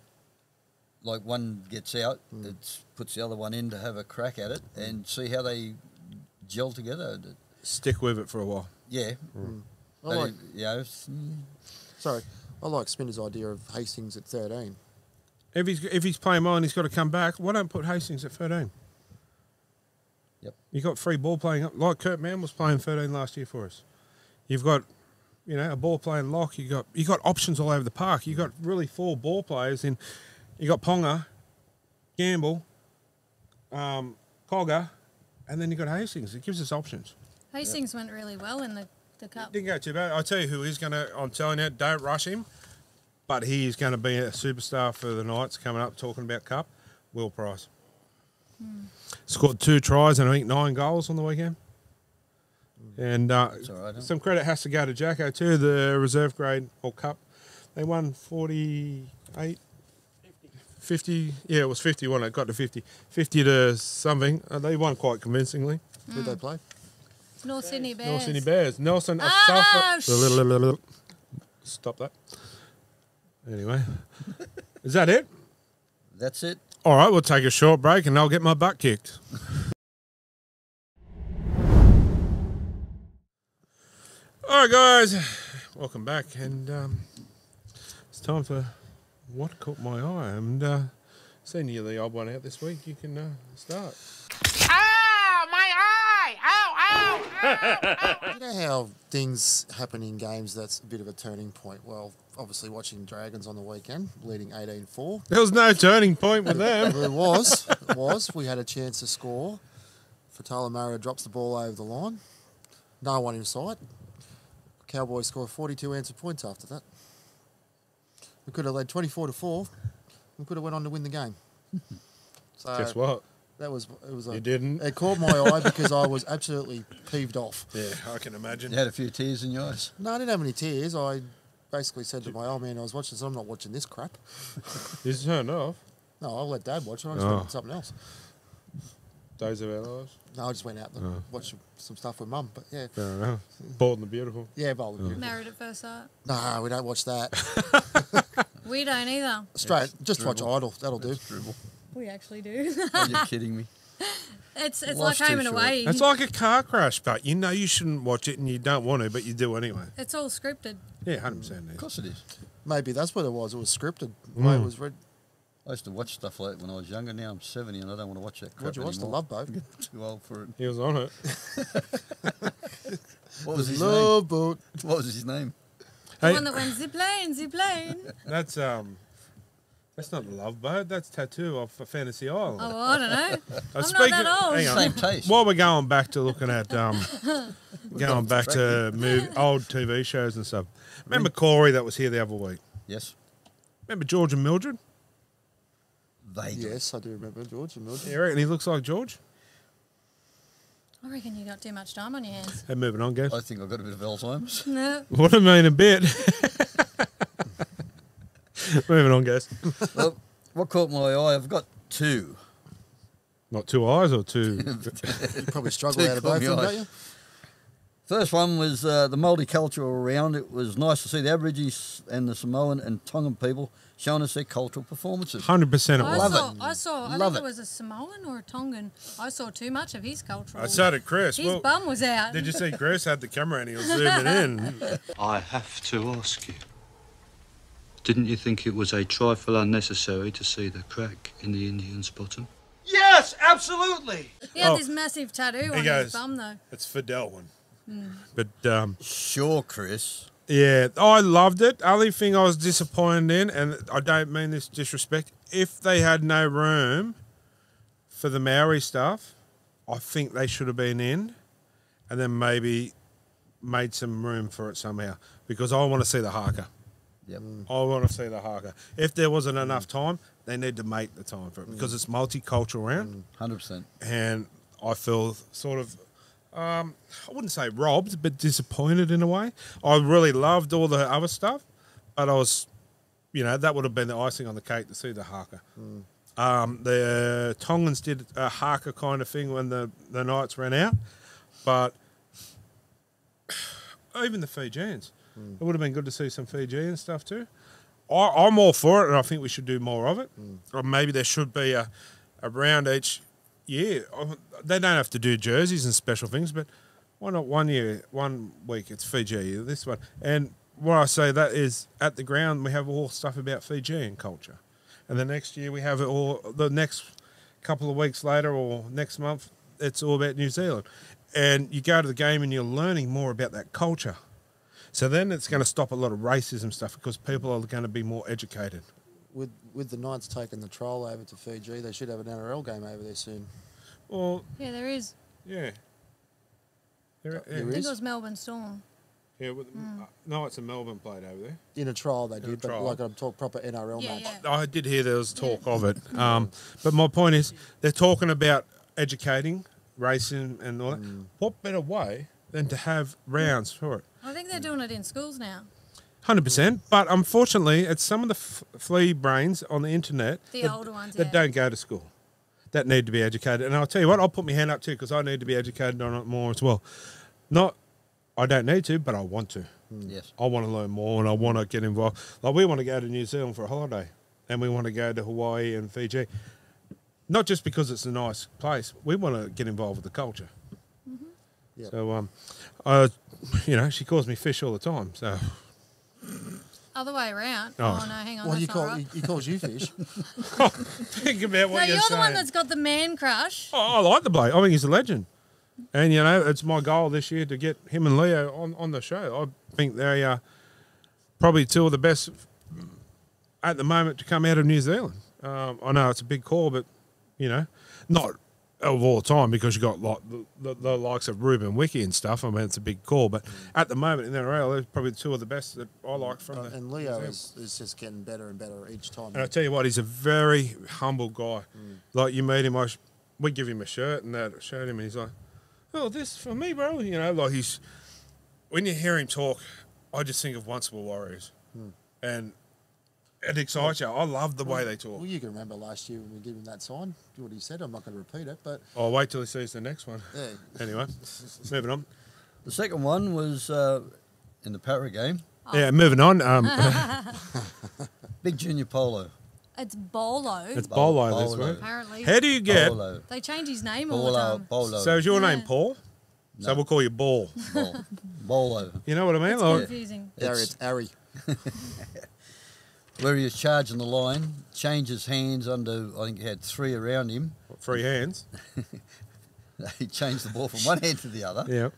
S2: like one gets out, it puts the other one in to have a crack at it and see how they gel together.
S1: Stick with it for a while.
S2: Yeah.
S4: I like,
S2: Sorry.
S4: I like Spinner's idea of Hastings at 13.
S1: If he's playing well and he's got to come back, why don't put Hastings at 13?
S2: Yep.
S1: You got free ball playing up like Kurt Mann was playing 13 last year for us. You've got, a ball playing lock. You got options all over the park. You got really 4 ball players in. You got Ponga, Gamble, Cogger, and then you got Hastings. It gives us options.
S3: Hastings went really well in the cup.
S1: Didn't go too bad. I'll tell you who is going to. I'm telling you, don't rush him. But he is going to be a superstar for the Knights coming up. Talking about Cup, Will Price. Scored 2 tries and I think 9 goals on the weekend. And
S2: all right, huh?
S1: some credit has to go to Jacko too, the reserve grade or Cup. They won 48, 50. Yeah, it was 50 when it got to 50. 50 to something. They won quite convincingly.
S4: Who'd they play?
S3: North Sydney Bears.
S1: North Sydney Bears. Nelson
S3: Oh,
S1: Asafa. Stop that. Anyway, is that it?
S2: That's it.
S1: All right, we'll take a short break and I'll get my butt kicked. All right, guys, welcome back. And it's time for What Caught My Eye. And seeing you're the odd one out this week, you can start.
S5: Ow! My eye! Ow! Ow! Ow!
S4: You know how things happen in games that's a bit of a turning point? Well, obviously watching Dragons on the weekend, leading 18-4.
S1: There was no turning point with them.
S4: It was. We had a chance to score. Fatala Mario drops the ball over the line. No one in sight. Cowboys score 42 answer points after that. We could have led 24-4. We could have went on to win the game. So
S1: Guess what?
S4: It was.
S1: You didn't.
S4: It caught my eye because I was absolutely peeved off.
S1: Yeah, I can imagine.
S2: You had a few tears in your eyes.
S4: No, I didn't have any tears. I basically said to my old man I was watching this, I'm not watching this crap.
S1: You turned off.
S4: No, I'll let Dad watch it. I just went on something else.
S1: Days of Our Lives.
S4: No, I just went out and watched some stuff with Mum. But yeah,
S1: Fair enough. Bold and the Beautiful.
S4: yeah, Bold and Beautiful.
S3: Married at First Sight.
S4: No, we don't watch that.
S3: We don't either.
S4: Straight, just watch
S2: dribble.
S4: Idol. That'll do.
S2: Dribble.
S3: We actually do.
S2: Are you kidding me?
S3: It's
S2: Life's
S3: like Home
S2: too
S3: and
S2: short.
S3: Away.
S1: It's like a car crash, but you know you shouldn't watch it and you don't want to, but you do anyway.
S3: It's all scripted.
S1: Yeah, 100%.
S2: Of course it is.
S4: Maybe that's what it was. It was scripted. The way it was read.
S2: I used to watch stuff like that when I was younger. Now I'm 70 and I don't want to watch that crap
S4: What'd you watch? The
S2: anymore.
S4: Love Boat.
S2: Too old for it.
S1: He was on it.
S2: What was his
S4: Love
S2: name?
S4: Boat.
S2: What was his name?
S3: The
S1: Hey,
S3: one that went zip-lane, zip-lane.
S1: that's not the Love Boat. That's Tattoo off a Fantasy Island.
S3: Oh, I don't know. I'm
S1: Speaking-
S3: not that old.
S1: hang on.
S2: Same taste.
S1: While we're going back to looking at going back to old TV shows and stuff. Remember Corey that was here the other week?
S2: Yes.
S1: Remember George and Mildred?
S2: Vaguely.
S4: Yes, I do remember George and Mildred.
S1: You reckon he looks like George?
S3: I reckon you got too much time on your hands.
S1: Hey, moving on, guys.
S2: I think I've got a bit of Alzheimer's.
S3: No.
S1: What I mean a bit. Moving on, guys.
S2: Well, what caught my eye? I've got 2.
S1: Not 2 eyes or 2.
S4: You probably struggle
S2: Two
S4: out of both of them,
S2: caught my
S4: don't you?
S2: First one was the multicultural round. It was nice to see the Aborigines and the Samoan and Tongan people showing us their cultural performances.
S1: 100% it
S3: I
S1: was.
S3: saw. I
S2: Love
S3: think
S2: it.
S3: it was a Samoan or a Tongan. I saw too much of his cultural.
S1: I said it, Chris.
S3: His
S1: Well,
S3: bum was out.
S1: did you see Chris had the camera and he was zooming in?
S6: I have to ask you, didn't you think it was a trifle unnecessary to see the crack in the Indian's bottom?
S5: Yes, absolutely.
S3: He had
S1: Oh.
S3: this massive tattoo on
S1: goes-
S3: his bum, though.
S1: It's Fidel one. But
S2: Sure, Chris.
S1: yeah, I loved it. Only thing I was disappointed in, and I don't mean this disrespect, if they had no room for the Maori stuff, I think they should have been in, and then maybe made some room for it somehow. Because I want to see the haka.
S2: Yep.
S1: I want to see the haka. If there wasn't enough time, they need to make the time for it because it's multicultural round.
S2: 100%.
S1: And I feel sort of, I wouldn't say robbed, but disappointed in a way. I really loved all the other stuff, but I was, that would have been the icing on the cake to see the haka. The Tongans did a haka kind of thing when the nights ran out, but even the Fijians, it would have been good to see some Fijian stuff too. I'm all for it, and I think we should do more of it. Or maybe there should be a round each year. They don't have to do jerseys and special things, but why not 1 week it's Fiji, this one. And what I say that is at the ground we have all stuff about Fijian culture. And the next year we have it all, the next couple of weeks later or next month, it's all about New Zealand. And you go to the game and you're learning more about that culture. So then it's going to stop a lot of racism stuff because people are going to be more educated.
S4: With the Knights taking the trial over to Fiji, they should have an NRL game over there soon.
S1: Well,
S3: Yeah, there is.
S1: yeah.
S4: There
S3: I think
S4: is?
S3: it was Melbourne Storm.
S1: Yeah, no, it's a Melbourne played over there.
S4: In a trial they
S1: a
S4: did, but
S1: trial.
S4: like I'm talking proper NRL
S3: Yeah,
S4: match.
S3: yeah.
S1: I did hear there was talk of it. But my point is they're talking about educating racism and all that. What better way than to have rounds for it?
S3: I think they're doing it in schools now.
S1: 100%. But unfortunately, it's some of the flea brains on the internet
S3: The
S1: that,
S3: older ones,
S1: that
S3: yeah.
S1: don't go to school, that need to be educated. And I'll tell you what, I'll put my hand up too because I need to be educated on it more as well. I don't need to, but I want to.
S2: Yes.
S1: I want to learn more and I want to get involved. Like we want to go to New Zealand for a holiday and we want to go to Hawaii and Fiji. Not just because it's a nice place. We want to get involved with the culture.
S4: Yep.
S1: So, she calls me fish all the time. So,
S3: Other way around.
S1: Oh.
S3: Oh, no, hang on.
S4: Well,
S3: that's not right.
S4: he calls you fish.
S1: think about what
S3: No,
S1: you're
S3: you're the
S1: saying.
S3: one that's got the man crush.
S1: I like the bloke. I think he's a legend. And, it's my goal this year to get him and Leo on the show. I think they are probably two of the best at the moment to come out of New Zealand. I know it's a big call, but, not of all time because you got like the likes of Ruben Wiki and stuff. I mean, it's a big call. But at the moment in the NRL, they're probably two of the best that I like from the
S4: And Leo is just getting better and better each time.
S1: And I tell you what, he's a very humble guy. Like you meet him, we give him a shirt and that, showed him, and he's like, "Oh, this for me, bro." Like when you hear him talk, I just think of Once Were Warriors, and it excites you. I love the way they talk.
S4: Well, you can remember last year when we gave him that sign. What he said. I'm not going to repeat it, but
S1: I'll wait till he sees the next one.
S4: yeah.
S1: Anyway, moving on.
S2: The second one was in the Para game,
S1: Yeah, moving on.
S2: Big Junior Polo.
S3: It's Bolo.
S1: It's Bolo this
S2: Bolo.
S1: week.
S3: apparently.
S1: How do you get?
S2: Polo.
S3: They change his name all the
S2: Bolo.
S3: time.
S2: Bolo.
S1: So is your name
S3: Yeah.
S1: Paul? So we'll call you Ball.
S2: Bolo.
S1: You know what I mean?
S3: It's
S1: Like,
S3: confusing.
S4: Gary, it's Ari.
S2: Where he was charging the line, changes hands under, I think he had three around him.
S1: free hands.
S2: He changed the ball from one hand to the other.
S1: Yeah.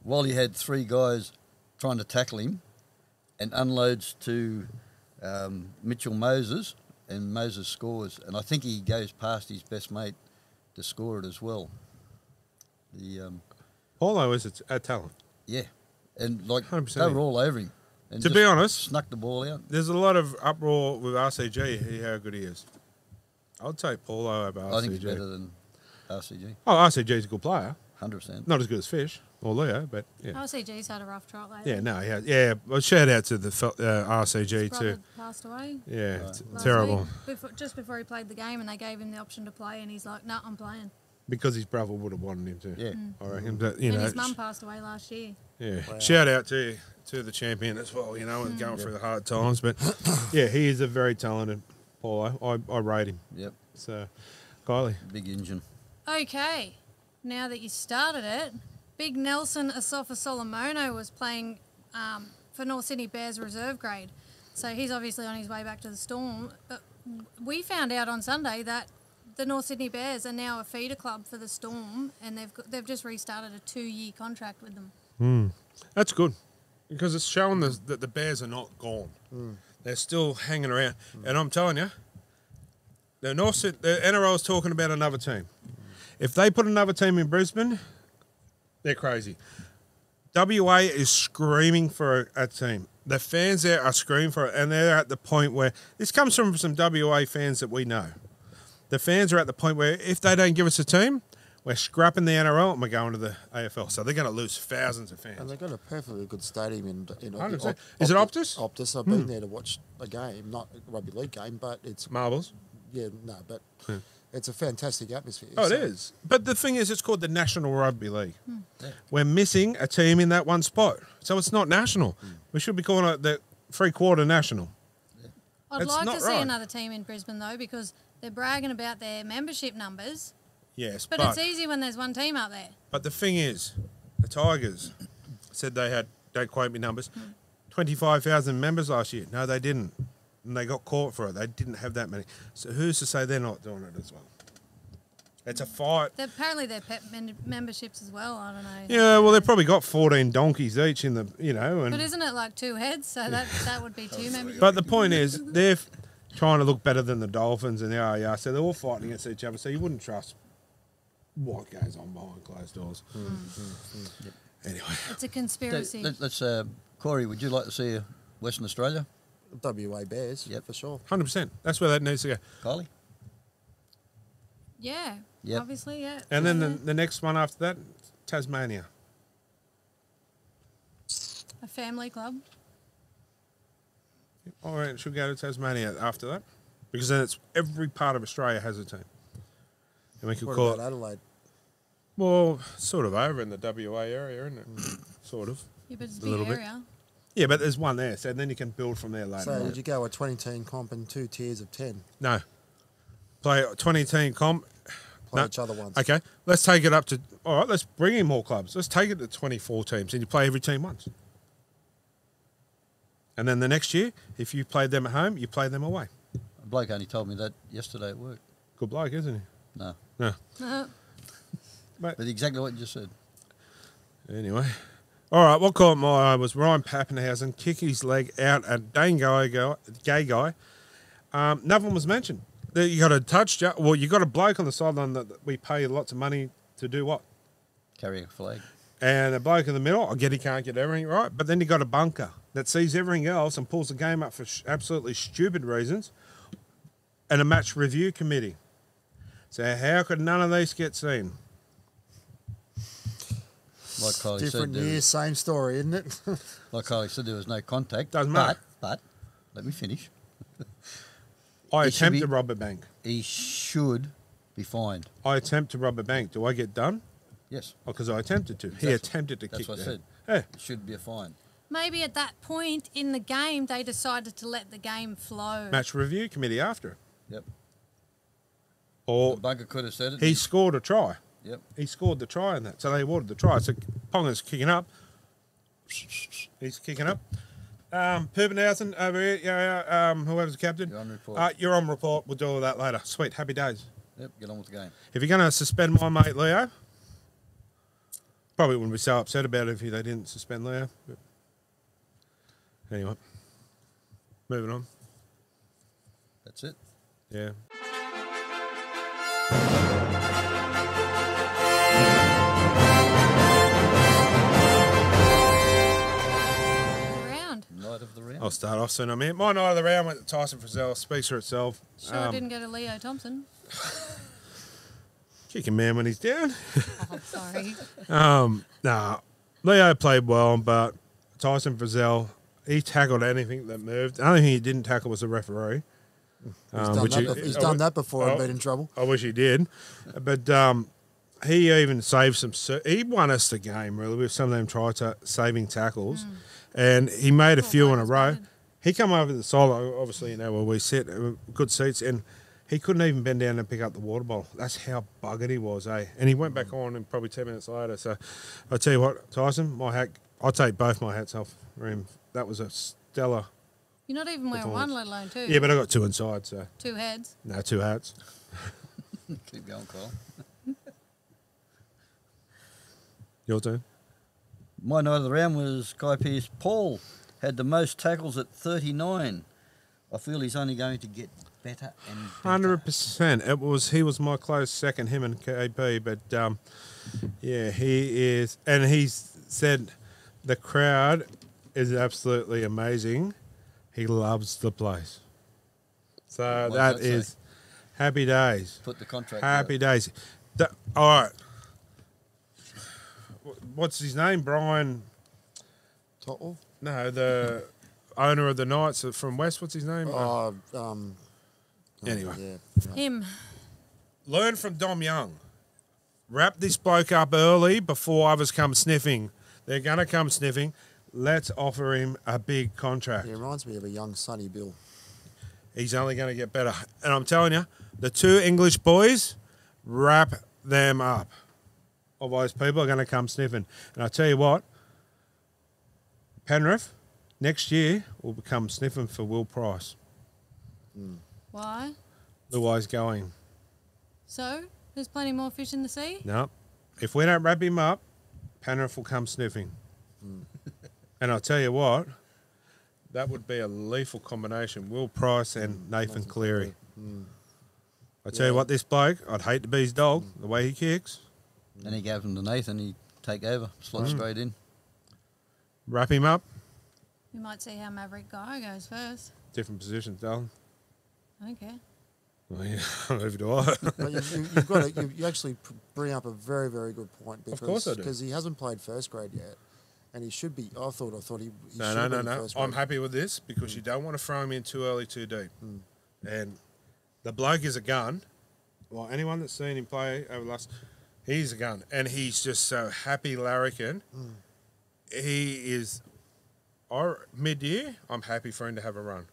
S2: While he had three guys trying to tackle him, and unloads to Mitchell Moses, and Moses scores. And I think he goes past his best mate to score it as well.
S1: Paulo is a talent.
S2: Yeah, and like
S1: 100%.
S2: they were all over him. And
S1: To
S2: just
S1: be honest,
S2: snuck the ball out.
S1: there's a lot of uproar with RCG, how good he is. I'll take Paulo over RCG.
S2: I think it's better than RCG,
S1: Oh, RCG's a good player.
S2: 100%.
S1: Not as good as Fish or Leo, but yeah.
S3: RCG's had a rough trot lately.
S1: Yeah, no, he has. Yeah, well, shout out to the RCG
S3: His brother
S1: too.
S3: passed away
S1: Yeah, it's
S3: last
S1: terrible.
S3: week, just before he played the game, and they gave him the option to play, and he's like, "No, I'm playing."
S1: Because his brother would have wanted him to.
S2: Yeah.
S1: I reckon. But,
S3: And his mum passed away last year.
S1: yeah. Shout out to the champion as well, and going through the hard times. But yeah, he is a very talented Paulo. I rate him.
S2: Yep,
S1: So, Kylie.
S2: big engine.
S3: Okay, now that you started it, Big Nelson Asafa Solomono was playing for North Sydney Bears reserve grade. So he's obviously on his way back to the Storm. But we found out on Sunday that the North Sydney Bears are now a feeder club for the Storm, and they've just restarted a 2-year contract with them.
S1: That's good because it's showing that the Bears are not gone. They're still hanging around. And I'm telling you, the NRL is talking about another team. If they put another team in Brisbane, they're crazy. WA is screaming for a team. The fans there are screaming for it, and they're at the point where this comes from some WA fans that we know. The fans are at the point where if they don't give us a team, we're scrapping the NRL and we're going to the AFL. So they're going to lose thousands of fans.
S4: And they've got a perfectly good stadium in
S1: 100%. Is it Optus?
S4: Optus. I've been there to watch a game, not a rugby league game, but it's
S1: Marbles.
S4: yeah, no, but it's a fantastic atmosphere.
S1: Oh, it
S4: So-
S1: is. But the thing is, it's called the National Rugby League. We're missing a team in that one spot. So it's not national. We should be calling it the three-quarter national.
S3: I'd
S1: It's
S3: like
S1: not
S3: to see
S1: right.
S3: another team in Brisbane, though, because they're bragging about their membership numbers.
S1: Yes,
S3: But it's easy when there's one team out there.
S1: But the thing is, the Tigers said they had, don't quote me numbers, 25,000 members last year. No, they didn't. And they got caught for it. They didn't have that many. So who's to say they're not doing it as well? It's a fight.
S3: Apparently they're pet memberships as well. I don't know.
S1: Yeah, well, they've probably got 14 donkeys each in the, and
S3: But isn't it like 2 heads? So that would be 2 memberships.
S1: But the point is, they're trying to look better than the Dolphins and the RAR, so they're all fighting against each other. So you wouldn't trust what goes on behind closed doors. Anyway,
S3: It's a conspiracy.
S2: Let's Corey, would you like to see Western Australia?
S4: WA Bears,
S2: Yep.
S4: for sure.
S1: 100%. That's where that needs to go.
S2: Kylie?
S3: Yeah.
S2: Yep.
S3: Obviously, yeah.
S1: And then the next one after that, Tasmania.
S3: A family club.
S1: All right, it should go to Tasmania after that, because then it's every part of Australia has a team, and we could
S4: What
S1: call
S4: about
S1: it.
S4: Adelaide?
S1: Well, sort of over in the WA area, isn't it? Sort of.
S3: Yeah, but it's a
S1: A little
S3: big
S1: bit.
S3: area.
S1: Yeah, but there's one there, so then you can build from there later.
S4: So
S1: on.
S4: would you go a 20-team comp and 2 tiers of 10?
S1: No, play 20-team comp.
S4: Play
S1: No.
S4: each other once.
S1: Okay, let's take it up to. All right, let's bring in more clubs. Let's take it to 24 teams, and you play every team once. And then the next year, if you played them at home, you play them away.
S2: A bloke only told me that yesterday at work.
S1: Good bloke, isn't he?
S2: No.
S1: No.
S2: But exactly what you just said.
S1: Anyway. All right, what caught my eye was Ryan Pappenhausen kick his leg out at Dane Gay Guy. Nothing was mentioned. You got a touchdown. Well, you got a bloke on the sideline that we pay lots of money to do what?
S2: Carrying a flag.
S1: And a bloke in the middle, I get he can't get everything right, but then you got a bunker that sees everything else and pulls the game up for absolutely stupid reasons, and a match review committee. So how could none of these get seen?
S2: Like Kylie
S4: Different
S2: said,
S4: year, same story, isn't it?
S2: like Kylie said, there was no contact.
S1: Doesn't matter.
S2: But let me finish.
S1: I
S2: It should
S1: attempt
S2: be-
S1: to rob a bank.
S2: He should be fined.
S1: I attempt to rob a bank. Do I get done?
S2: Yes.
S1: Because I attempted to. He
S2: That's-
S1: attempted to
S2: That's
S1: kick
S2: what I
S1: down.
S2: said.
S1: Yeah.
S2: It should be a fine.
S3: Maybe at that point in the game, they decided to let the game flow.
S1: Match review committee after it.
S2: Yep.
S1: Or
S2: The bunker could have said it.
S1: he scored a try.
S2: Yep.
S1: He scored the try in that. So they awarded the try. So Ponga's kicking up. He's kicking up. Pappenhausen over here. Yeah, whoever's the captain.
S2: You're on report.
S1: You're on report. We'll do all that later. Sweet. Happy days.
S2: Yep. Get on with the game.
S1: If you're going to suspend my mate Leo, probably wouldn't be so upset about it if they didn't suspend Leo. But anyway, moving on.
S2: That's it.
S1: Yeah.
S3: Round.
S2: Night of the round.
S1: I'll start off soon. I'm here. My night of the round went to Tyson Frizzell. Speaks for itself.
S3: Sure, I didn't go to Leo Thompson.
S1: Kick a man when he's down.
S3: Oh, sorry.
S1: Nah, Leo played well, but Tyson Frizzell, he tackled anything that moved. The only thing he didn't tackle was the referee.
S4: He's done that before and been in trouble.
S1: I wish he did. But he even saved some... He won us the game, really, with some of them saving tackles. And he made a few in a row. He come over the solo, obviously, where we sit, good seats, and he couldn't even bend down and pick up the water bottle. That's how buggered he was, eh? And he went back on and probably 10 minutes later. So I'll tell you what, Tyson, I'll take both my hats off for him. That was a stellar...
S3: You're not even wearing one, let alone 2.
S1: Yeah, but I got 2 inside, so...
S3: 2 heads.
S1: No, 2 hats.
S2: Keep going, Kyle.
S1: Your turn.
S2: My night of the round was Guy Pearce. Paul had the most tackles at 39. I feel he's only going to get better and better.
S1: 100%. He was my close second, him and KP. But yeah, he is, and he's said The crowd is absolutely amazing. He loves the place. So
S2: What
S1: that
S2: does that say?
S1: is happy days.
S2: Put the contract.
S1: Happy days. All right. What's his name? Brian.
S4: Tottle?
S1: No, the owner of the Knights from West. What's his name? Anyway.
S4: Yeah.
S3: Him.
S1: Learn from Dom Young. Wrap this bloke up early before others come sniffing. They're going to come sniffing. Let's offer him a big contract.
S4: He reminds me of a young Sonny Bill.
S1: He's only going to get better. And I'm telling you, the two English boys, wrap them up. Otherwise, people are going to come sniffing. And I tell you what, Penrith, next year, will become sniffing for Will Price.
S3: Why?
S1: The way's going.
S3: So, there's plenty more fish in the sea?
S1: No. If we don't wrap him up, Penrith will come sniffing. And I'll tell you what, that would be a lethal combination. Will Price and Nathan Cleary. I tell you what, this bloke, I'd hate to be his dog, the way he kicks.
S2: And he gave them to Nathan. He take over, slot straight in.
S1: Wrap him up.
S3: We might see how Maverick Guy goes first.
S1: Different positions, darling.
S3: I don't care.
S1: Well, yeah, neither do I.
S4: But you've got to, you actually bring up a very, very good point. Because,
S1: Of course I do.
S4: Because he hasn't played first grade yet. And he should be. I thought he should
S1: No.
S4: be in first grade.
S1: I'm happy with this because you don't want to throw him in too early, too deep. And the bloke is a gun. Well, anyone that's seen him play over the last, he's a gun. And he's just so happy larrikin. He is, mid-year, I'm happy for him to have a run.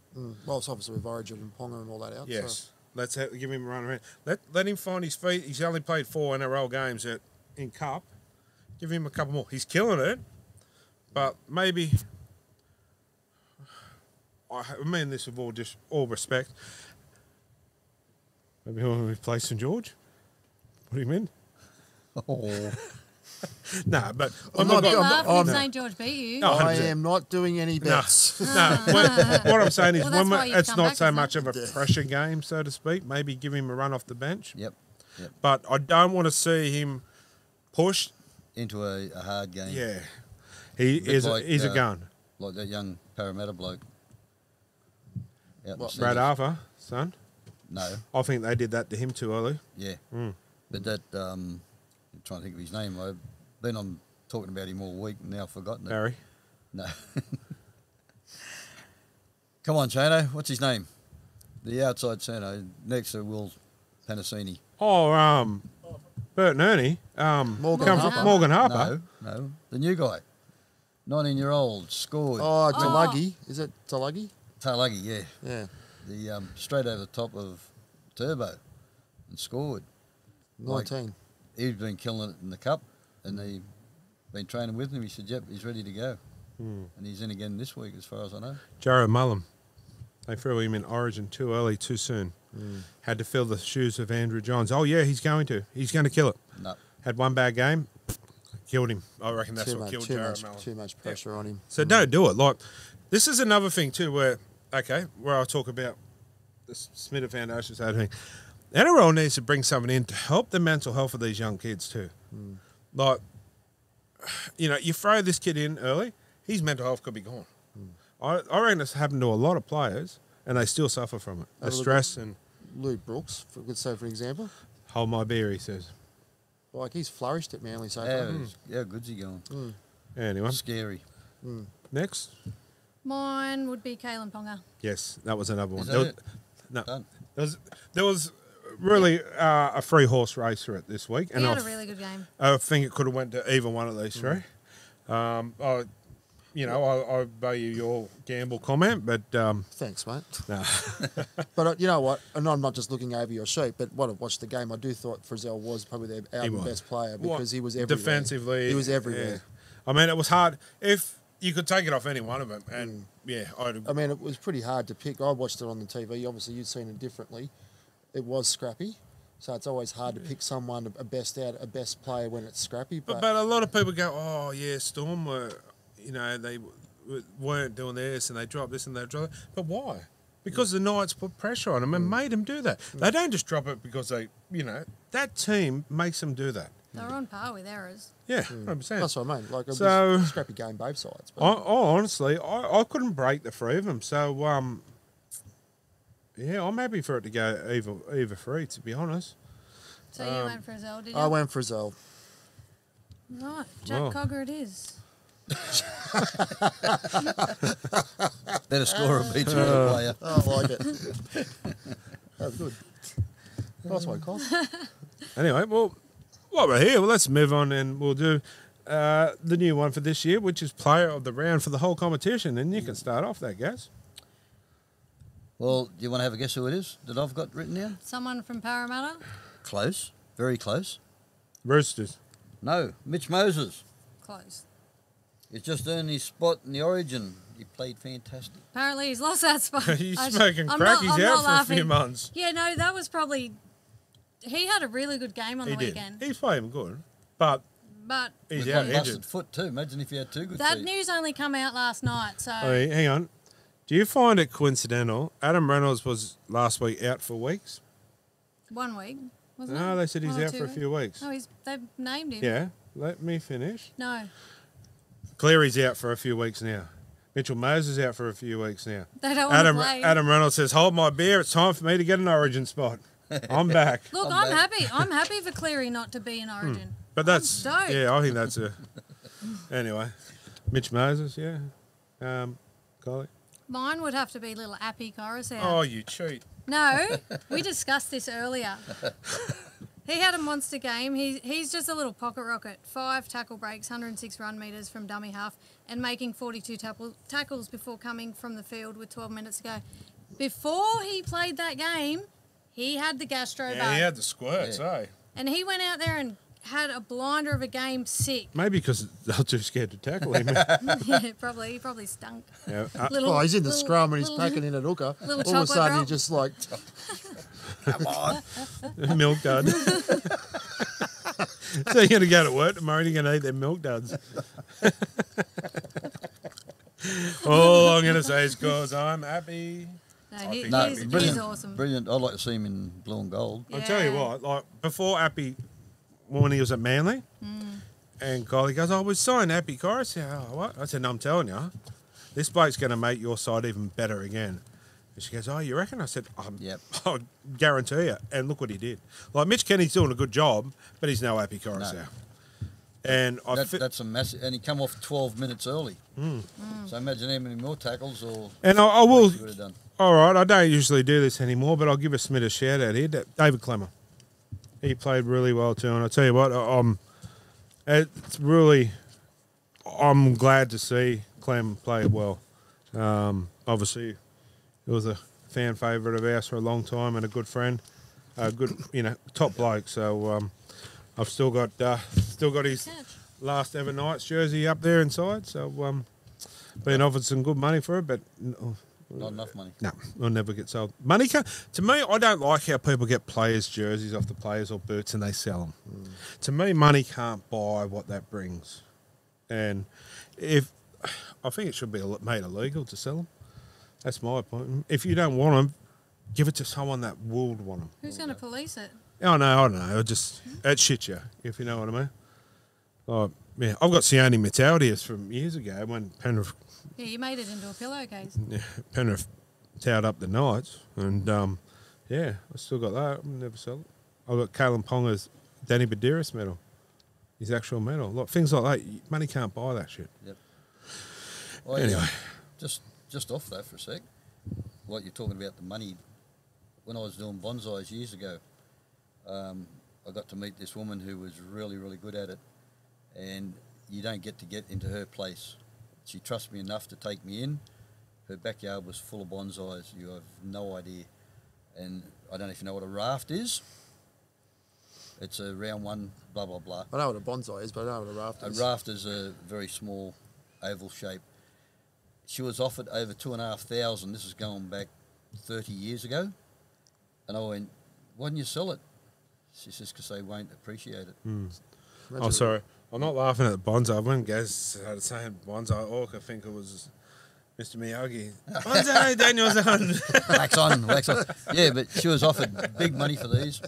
S4: Well, it's obviously with Origin and Ponga and all that out.
S1: Yes.
S4: So.
S1: Let's give him a run around. Let him find his feet. He's only played 4 NRL games in Cup. Give him a couple more. He's killing it. But maybe, I mean this with all respect, maybe when we play St George, put him in.
S2: Oh.
S1: No, but
S4: I'm
S3: You'd
S4: not-
S3: be
S4: I'm-
S3: laughing
S4: I'm-
S3: if St George beat you.
S1: No.
S4: I
S1: 100%.
S4: am not doing any bets.
S1: No, what I'm saying is
S3: Well, that's why you've
S1: it's
S3: come
S1: not
S3: back,
S1: so
S3: isn't
S1: much
S3: it?
S1: of a pressure game, so to speak. Maybe give him a run off the bench.
S2: Yep.
S1: But I don't want to see him pushed.
S2: Into a hard game.
S1: Yeah. He
S2: Bit
S1: is
S2: like,
S1: he's a gun.
S2: Like that young Parramatta bloke. Out in
S4: What,
S2: the
S1: Brad
S2: cities.
S1: Arthur, son.
S2: No.
S1: I think they did that to him too early.
S2: Yeah. But that, I'm trying to think of his name. I've been on talking about him all week and now I've forgotten it.
S1: Barry.
S2: No. Come on, Shano. What's his name? The outside centre next to Will Panasini.
S1: Oh, Bert and Ernie.
S4: Morgan
S1: come
S3: Harper.
S1: from Morgan Harper.
S2: No. The new guy. 19-year-old, scored.
S4: Oh, Talagi. Is it Talagi?
S2: Tarlagi, yeah.
S4: Yeah.
S2: The straight over the top of Turbo and scored.
S4: 19.
S2: He's been killing it in the cup and they've been training with him. He said, yep, he's ready to go. And he's in again this week as far as I know.
S1: Jared Mullum. They threw him in Origin too early, too soon. Had to fill the shoes of Andrew Johns. Oh, yeah, he's going to. He's going to kill it.
S2: No.
S1: Had one bad game, killed him. I reckon that's what killed Jared Mullum.
S4: Too much pressure on him.
S1: So don't do it. Like, this is another thing too where I talk about the Smita Foundation side of thing. NRL needs to bring something in to help the mental health of these young kids too. Like, you throw this kid in early, his mental health could be gone. I reckon it's happened to a lot of players and they still suffer from it. The
S4: Have a look
S1: stress and
S4: Luke Brooks, for example.
S1: hold my beer, he says.
S4: Like, he's flourished at Manly so
S2: How,
S4: far.
S2: how good's he going?
S1: Anyway,
S2: Scary.
S1: next.
S3: Mine would be Kalen Ponga.
S1: Yes, that was another one.
S2: Is that
S1: There was-
S2: it?
S1: No,
S2: Done.
S1: there was really a 3-horse race for it this week,
S3: He
S1: and
S3: had a really good game.
S1: I think it could have went to either one of these three. I value your gamble comment, but
S4: Thanks, mate.
S1: no.
S4: But you know what? And I'm not just looking over your sheet, but when I watched the game, I do thought Frizzell was probably their
S1: He
S4: out
S1: was.
S4: best player
S1: Well,
S4: because he was everywhere.
S1: defensively.
S4: He was everywhere.
S1: yeah. I mean, it was hard. If you could take it off any one of them, and
S4: I mean, it was pretty hard to pick. I watched it on the TV. Obviously, you'd seen it differently. It was scrappy, so it's always hard to pick someone a best player when it's scrappy.
S1: but a lot of people go, oh yeah, Storm were, they weren't doing this and they dropped this and they dropped that. But why? Because the Knights put pressure on them and made them do that. They don't just drop it because they, that team makes them do that.
S3: They were on par with errors.
S1: Yeah, 100%.
S4: That's what I mean. Like, it was
S1: So-
S4: a scrappy game both sides. But
S1: Honestly, I couldn't break the three of them. So, yeah, I'm happy for it to go either three, to be honest.
S3: So you went for a Zell, did you?
S4: I went for Zell.
S3: Right, Jack
S1: Well.
S3: Cogger it is.
S2: Better scorer beats another player.
S4: Oh, I like it. That was good. Nice one, Col.
S1: Anyway, well, while we're here, let's move on and we'll do the new one for this year, which is player of the round for the whole competition. And you can start off that, Gaz.
S2: Well, do you want to have a guess who it is that I've got written down?
S3: Someone from Parramatta?
S2: Close. Very close.
S1: Roosters.
S2: No, Mitch Moses.
S3: Close.
S2: He's just earned his spot in the Origin. He played fantastic.
S3: Apparently he's lost that spot.
S1: He's
S3: I-
S1: smoking
S3: I'm
S1: crack.
S3: not-
S1: He's
S3: I'm
S1: out
S3: not
S1: for a few
S3: laughing.
S1: months.
S3: Yeah, no, that was probably... He had a really good game on
S1: He
S3: the
S1: did.
S3: weekend.
S1: He's playing good, but
S3: But
S1: he's
S2: With
S1: out
S2: one busted
S1: injured.
S2: foot too. Imagine if you had two good
S3: that
S2: feet.
S3: news only come out last night, so...
S1: Hey, hang on. Do you find it coincidental? Adam Reynolds was last week out for weeks.
S3: 1 week, wasn't it?
S1: No, they said he's
S3: 1 or
S1: out
S3: 2
S1: for a
S3: weeks?
S1: few weeks.
S3: No, they've named him.
S1: Yeah, let me finish.
S3: No,
S1: Cleary's out for a few weeks now. Mitchell Moses out for a few weeks now.
S3: they don't want to play.
S1: Adam Reynolds says, "Hold my beer. It's time for me to get an Origin spot. I'm back."
S3: Look,
S2: I'm
S3: I'm
S2: back.
S3: happy. I'm happy for Cleary not to be in Origin.
S1: But that's
S3: stoked.
S1: yeah. I think that's a anyway. Mitch Moses, yeah. Collie.
S3: Mine would have to be little Appy Coruscant.
S1: Oh, you cheat.
S3: No, we discussed this earlier. He had a monster game. He's just a little pocket rocket. 5 tackle breaks, 106 run metres from dummy half, and making 42 tackles before coming from the field with 12 minutes to go. Before he played that game, he had the gastro
S1: Yeah,
S3: bug.
S1: he had the squirts, eh?
S3: And he went out there and had a blinder of a game sick.
S1: Maybe because they're too scared to tackle him.
S3: Yeah, probably. He probly stunk.
S1: Yeah,
S3: Little-
S4: Oh, he's in the
S3: little-
S4: scrum and he's
S3: little-
S4: packing in at hooker.
S3: little
S4: All of a
S3: chocolate
S4: sudden,
S3: drop.
S4: he just like,
S2: Come on.
S1: milk dud. So you're going to go to work tomorrow and you're going to eat them milk duds. All I'm going to say is because I'm happy.
S3: No,
S1: think
S2: No,
S3: he's
S2: brilliant.
S3: awesome.
S2: Brilliant. I'd like to see him in blue and gold.
S1: I'll tell you
S3: Yeah.
S1: what, like before Appy, when he was at Manly, and Kylie goes, "Oh, we signed Appy Corus." I said, "Oh, what?" I said, "No, I'm telling you, this bloke's going to make your side even better again." And she goes, "Oh, you reckon?" I said,
S2: Yep.
S1: I guarantee you. And look what he did. Like Mitch Kenny's doing a good job, but he's no Appy Corus
S2: No.
S1: now. And
S2: That's a massive. And he come off 12 minutes early. So imagine how many more tackles or
S1: and I will.
S2: he would have done.
S1: All right, I don't usually do this anymore, but I'll give a Smith a shout out here. David Clemmer. He played really well too, and I tell you what, it's really, I'm glad to see Clem play well. Obviously, he was a fan favourite of ours for a long time and a good friend, a good, top bloke. So I've still got his last ever Knights jersey up there inside. So been offered some good money for it, but.
S2: Not enough money.
S1: No, it'll never get sold. Money can't. To me, I don't like how people get players' jerseys off the players or boots and they sell them. To me, money can't buy what that brings. And I think it should be made illegal to sell them. That's my point. If you don't want them, give it to someone that would want them.
S3: Who's going to police it?
S1: I know. It shit you, if you know what I mean. Like, yeah, I've got Sione Metaldius from years ago when Penrith
S3: Yeah, you made it into a pillowcase.
S1: Penrith towed up the Knights, and I still got that. I'll never sell it. I've got Kalen Ponga's Danny Badiris medal, his actual medal. Like things like that, money can't buy that shit.
S2: Yep.
S1: Anyway.
S2: Just off that for a sec. What you're talking about the money. When I was doing bonsais years ago, I got to meet this woman who was really, really good at it, and you don't get into her place. She trusted me enough to take me in. Her backyard was full of bonsais. You have no idea. And I don't know if you know what a raft is. It's a round one, blah, blah, blah.
S4: I know what a bonsai is, but I don't know what a raft
S2: A
S4: is.
S2: raft is a very small oval shape. She was offered over 2,500. This is going back 30 years ago. And I went, why didn't you sell it? She says, because they won't appreciate it.
S1: Oh, sorry. I'm not laughing at the bonsai. When Gaz started saying bonsai, all I could think of was Mr. Miyagi. Bonsai, Danielson.
S2: Wax on, wax on. Yeah, but she was offered big money for these.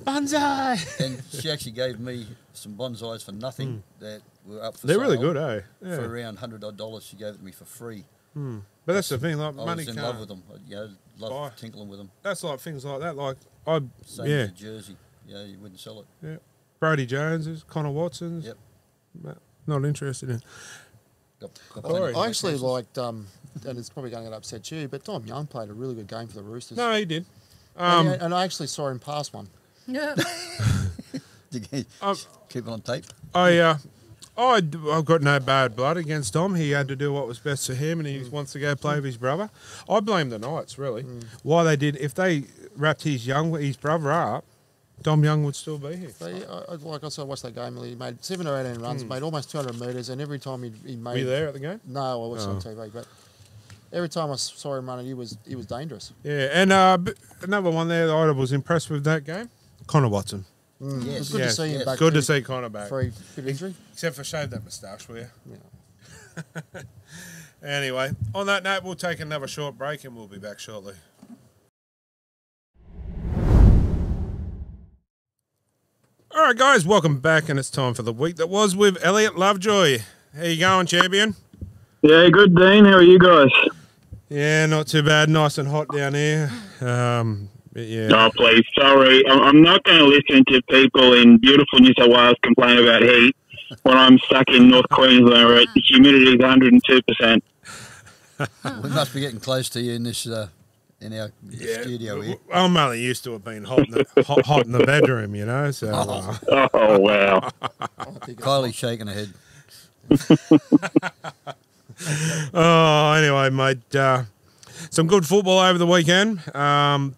S1: Bonsai.
S2: And she actually gave me some bonsais for nothing that were up for
S1: They're
S2: sale.
S1: really good, eh? Yeah.
S2: For around $100 she gave it to me for free.
S1: But that's the thing, like
S2: I
S1: money
S2: was in
S1: can't.
S2: love with them. Love
S1: buy.
S2: tinkling with them.
S1: That's like things like that. Like
S2: Same
S1: yeah,
S2: as a jersey. Yeah, you wouldn't sell it.
S1: yeah. Brody Joneses, Connor Watsons.
S2: Yep.
S1: Not interested in.
S2: Got
S1: Sorry.
S4: I actually liked, and it's probably going to upset you, but Dom Young played a really good game for the Roosters.
S1: No, he did.
S4: And I actually saw him pass one.
S3: Yeah.
S2: Keep it on tape.
S1: I've got no bad blood against Dom. He had to do what was best for him, and he wants to go play with his brother. I blame the Knights, really. Why they did. If they wrapped his brother up, Dom Young would still be here.
S4: I watched that game. He made 7 or 18 runs, made almost 200 metres, and every time he made...
S1: Were you there at the game?
S4: No, I watched it on TV, but every time I saw him running, he was dangerous.
S1: Yeah, and another one there that I was impressed with that game, Connor Watson.
S2: Yes.
S4: It was good to see him back.
S1: Good to see Connor back.
S4: For a bit of injury.
S1: Except for shave that moustache, will you?
S4: Yeah.
S1: Anyway, on that note, we'll take another short break and we'll be back shortly. All right, guys, welcome back, and it's time for the week that was with Elliot Lovejoy. How you going, champion?
S7: Yeah, good, Dean. How are you guys?
S1: Yeah, not too bad. Nice and hot down here. Yeah.
S7: Oh, please, sorry. I'm not going to listen to people in beautiful New South Wales complain about heat when I'm stuck in North Queensland where the humidity is 102%.
S2: We must be getting close to you in this in our studio here.
S1: I'm only used to it being hot in the bedroom, you know. So.
S7: Oh, wow.
S2: Kylie's shaking her head.
S1: Oh, anyway, mate. Some good football over the weekend.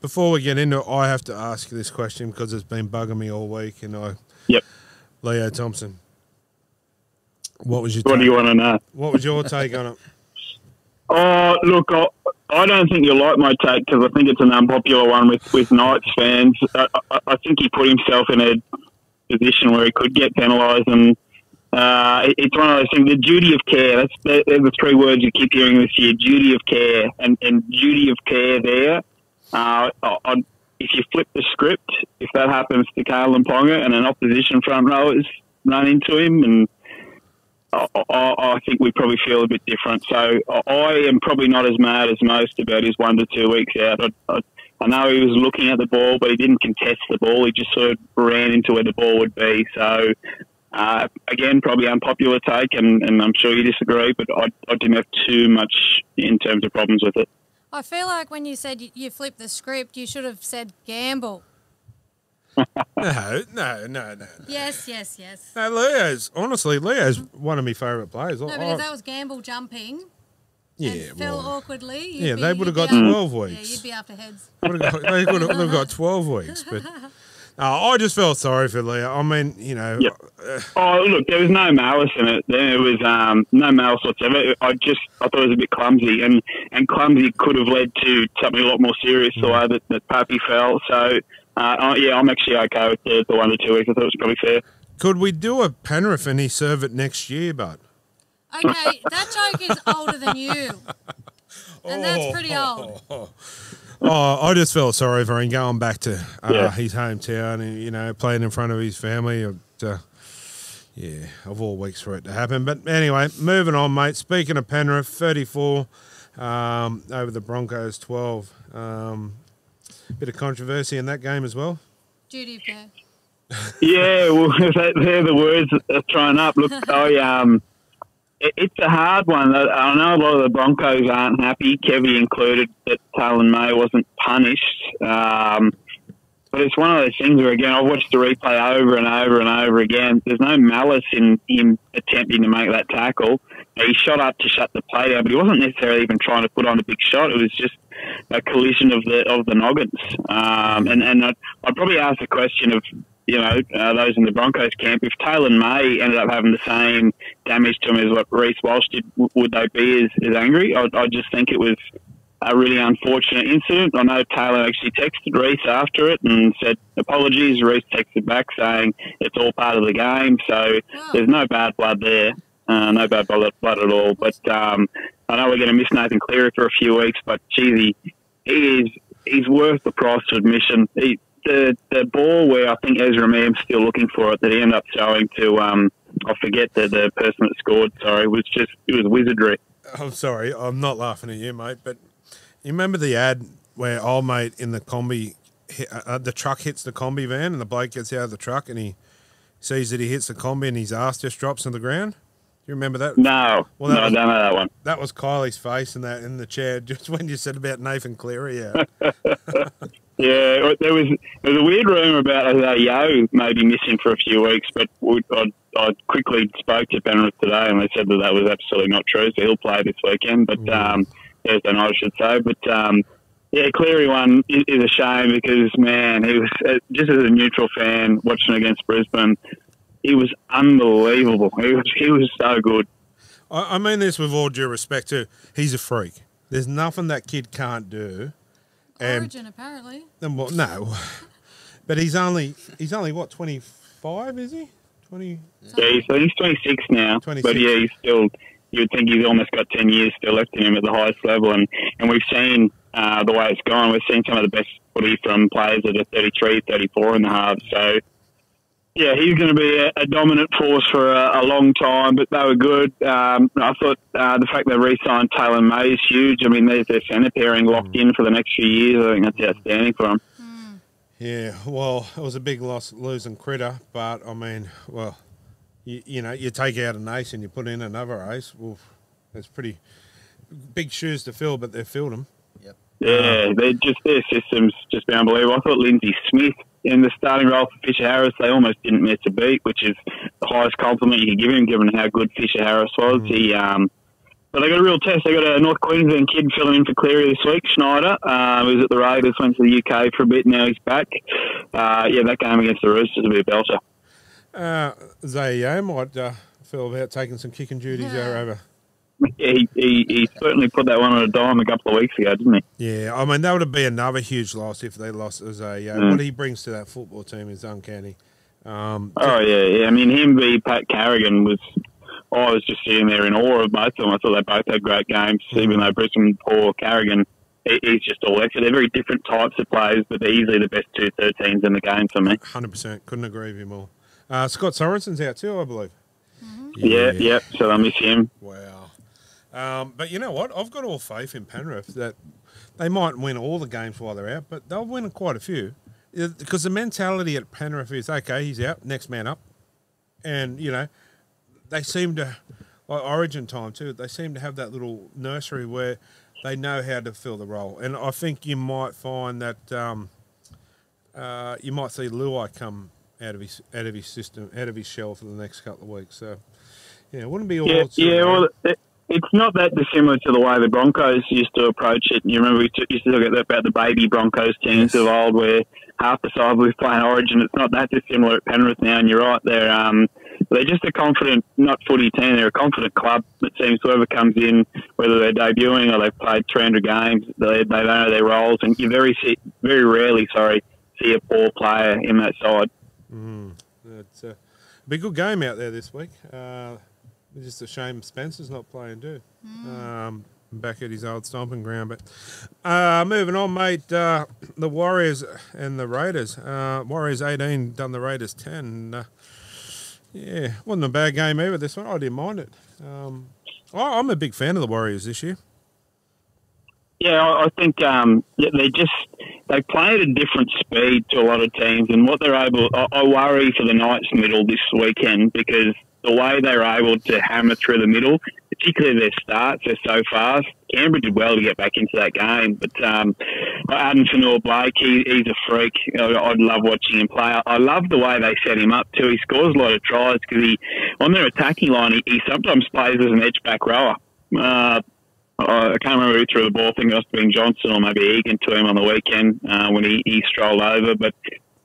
S1: Before we get into it, I have to ask you this question because it's been bugging me all week. And Leo Thompson, what was your?
S7: What do you want to know?
S1: What was your take on it?
S7: Oh, look, I don't think you'll like my take because I think it's an unpopular one with Knights fans. I think he put himself in a position where he could get penalised, and it's one of those things. The duty of care. They're the 3 words you keep hearing this year. Duty of care, and duty of care. There, if you flip the script, if that happens to Kalen Ponga and an opposition front rowers run into him, and I think we probably feel a bit different. So I am probably not as mad as most about his 1 to 2 weeks out. I know he was looking at the ball, but he didn't contest the ball. He just sort of ran into where the ball would be. So. Again, probably unpopular take, and I'm sure you disagree, but I didn't have too much in terms of problems with it.
S3: I feel like when you said you flipped the script, you should have said gamble.
S1: No.
S3: Yes.
S1: No, Leo's one of my favourite players.
S3: No, but if that was gamble jumping and fell awkwardly,
S1: they would have got 12 weeks.
S3: Yeah, you'd be after heads.
S1: They would have got 12 weeks, but... I just felt sorry for Leo. I mean, you know...
S7: Yep. Look, there was no malice in it. There was no malice whatsoever. I thought it was a bit clumsy, and clumsy could have led to something a lot more serious the way that Pappy fell. So, I'm actually okay with the 1 to 2 weeks. I thought it was probably fair.
S1: Could we do a Penrith and he serve it next year, bud?
S3: Okay, that joke is older than you. And that's pretty old.
S1: I just felt sorry for him going back to his hometown and, you know, playing in front of his family. Of all weeks for it to happen. But anyway, moving on, mate. Speaking of Penrith, 34 over the Broncos, 12. Bit of controversy in that game as well.
S3: Duty of care.
S7: Yeah, well, they're the words that are thrown up. Look, it's a hard one. I know a lot of the Broncos aren't happy, Kevy included, that Talon May wasn't punished. But it's one of those things where, again, I've watched the replay over and over and over again. There's no malice in him attempting to make that tackle. He shot up to shut the play down, but he wasn't necessarily even trying to put on a big shot. It was just a collision of the noggins. And I'd probably ask the question of, those in the Broncos camp, if Talon May ended up having the same damage to him as what Reece Walsh did, would they be as angry? I just think it was a really unfortunate incident. I know Taylor actually texted Reece after it and said apologies. Reece texted back saying it's all part of the game. So there's no bad blood there. No bad blood at all. But I know we're going to miss Nathan Cleary for a few weeks, but geez, he's worth the price of admission. The ball where I think Ezra Mam's still looking for it that he ended up throwing to I forget the person that scored. Sorry, it was wizardry.
S1: I'm sorry, I'm not laughing at you, mate. But you remember the ad where old mate in the combi, the truck hits the combi van, and the bloke gets out of the truck and he sees that he hits the combi and his ass just drops on the ground. Do you remember that?
S7: No, no, I don't know that one.
S1: That was Kylie's face in the chair just when you said about Nathan Cleary. Yeah.
S7: Yeah, there was a weird rumour about Yo maybe missing for a few weeks, but I quickly spoke to Penrith today and they said that was absolutely not true. So he'll play this weekend, but Thursday night I should say. But yeah, Cleary one is a shame because man, he was just as a neutral fan watching against Brisbane, he was unbelievable. He was so good.
S1: I mean this with all due respect too. He's a freak. There's nothing that kid can't do.
S3: Origin, apparently.
S1: Well, no, but he's only what 25, is he? 20.
S7: Yeah, he's 26 now.
S1: 26.
S7: But yeah, he's still. You'd think he's almost got 10 years still left in him at the highest level, and we've seen the way it's gone. We've seen some of the best footy from players that are 33, 34 in the halves. So yeah, he's going to be a dominant force for a long time, but they were good. I thought the fact they re-signed Taylor May is huge. I mean, there's their centre pairing locked in for the next few years. I think that's outstanding for them.
S1: Yeah, well, it was a big loss losing Critter, but, I mean, well, you know, you take out an ace and you put in another ace. Well, it's pretty big shoes to fill, but they've filled them.
S2: Yep.
S7: Yeah, their system's just been unbelievable. I thought Lindsay Smith in the starting role for Fisher Harris, they almost didn't miss a beat, which is the highest compliment you could give him, given how good Fisher Harris was. But they got a real test. They got a North Queensland kid filling in for Cleary this week, Schneider, who was at the Raiders, went to the UK for a bit, now he's back. Yeah, that game against the Roosters will be a belter.
S1: Zayo might feel about taking some kicking duties there over.
S7: He certainly put that one on a dime a couple of weeks ago, didn't he?
S1: Yeah, I mean, that would be another huge loss if they lost Zayo. What he brings to that football team is uncanny.
S7: Yeah. I mean, him v Pat Carrigan was... I was just sitting there in awe of both of them. I thought they both had great games, even though Brisbane, poor Carrigan, he's just all extra. They're very different types of players, but they're easily the best 2-13s in the game for me.
S1: 100%. Couldn't agree with you more. Scott Sorensen's out too, I believe.
S7: Yeah. So I miss him.
S1: Wow. But you know what? I've got all faith in Penrith that they might win all the games while they're out, but they'll win quite a few. Because the mentality at Penrith is, okay, he's out, next man up. And, you know, they seem to, like Origin time too, they seem to have that little nursery where they know how to fill the role. And I think you might find that you might see Luai come out of his system, out of his shell for the next couple of weeks. So, yeah, it wouldn't be all...
S7: Well, it's not that dissimilar to the way the Broncos used to approach it. You remember we used to talk about the baby Broncos teams of old where half the side was playing Origin. It's not that dissimilar at Penrith now, and you're right, they're just a confident, not footy team, they're a confident club. It seems whoever comes in, whether they're debuting or they've played 300 games, they know their roles, and you very rarely see a poor player in that side.
S1: It's a big good game out there this week. It's just a shame Spencer's not playing too. Back at his old stomping ground. But moving on, mate, the Warriors and the Raiders. Warriors 18, done the Raiders 10. Yeah, wasn't a bad game either, this one. I didn't mind it. I'm a big fan of the Warriors this year.
S7: Yeah, I think they play at a different speed to a lot of teams, and what they're able... I worry for the Knights middle this weekend because the way they were able to hammer through the middle, particularly their starts, they're so fast. Canberra did well to get back into that game, but Adam Fanua-Blake, he's a freak. I'd love watching him play. I love the way they set him up too. He scores a lot of tries because on their attacking line, he sometimes plays as an edge-back rower. I can't remember who threw the ball. I think it must have been Johnson or maybe Egan to him on the weekend when he strolled over, but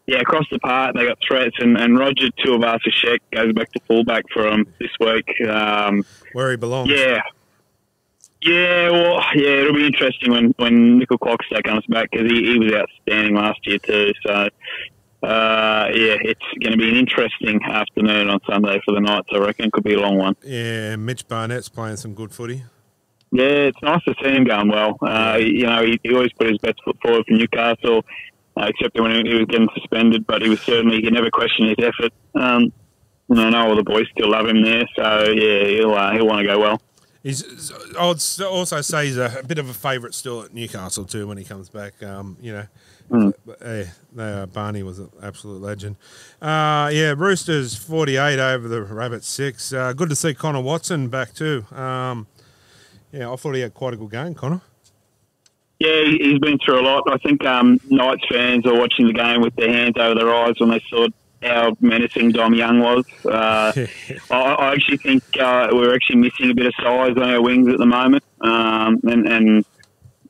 S7: yeah, across the park, they got threats, and Roger Tuivasa-Sheck goes back to fullback for him this week.
S1: Where he belongs.
S7: Yeah, it'll be interesting when Nickel Clockstack comes back because he was outstanding last year too. So, it's going to be an interesting afternoon on Sunday for the Knights, I reckon. Could be a long one.
S1: Yeah, Mitch Barnett's playing some good footy.
S7: Yeah, it's nice to see him going well. You know, he always put his best foot forward for Newcastle, except when he was getting suspended. But he you never question his effort. You know, I know all the boys still love him there, so yeah, he'll want to go well.
S1: I would also say he's a bit of a favourite still at Newcastle too when he comes back. You know, Barney was an absolute legend. Yeah, Roosters 48 over the Rabbits 6. Good to see Connor Watson back too. Yeah, I thought he had quite a good game, Connor.
S7: Yeah, he's been through a lot. I think Knights fans are watching the game with their hands over their eyes when they saw how menacing Dom Young was. I actually think we're actually missing a bit of size on our wings at the moment. And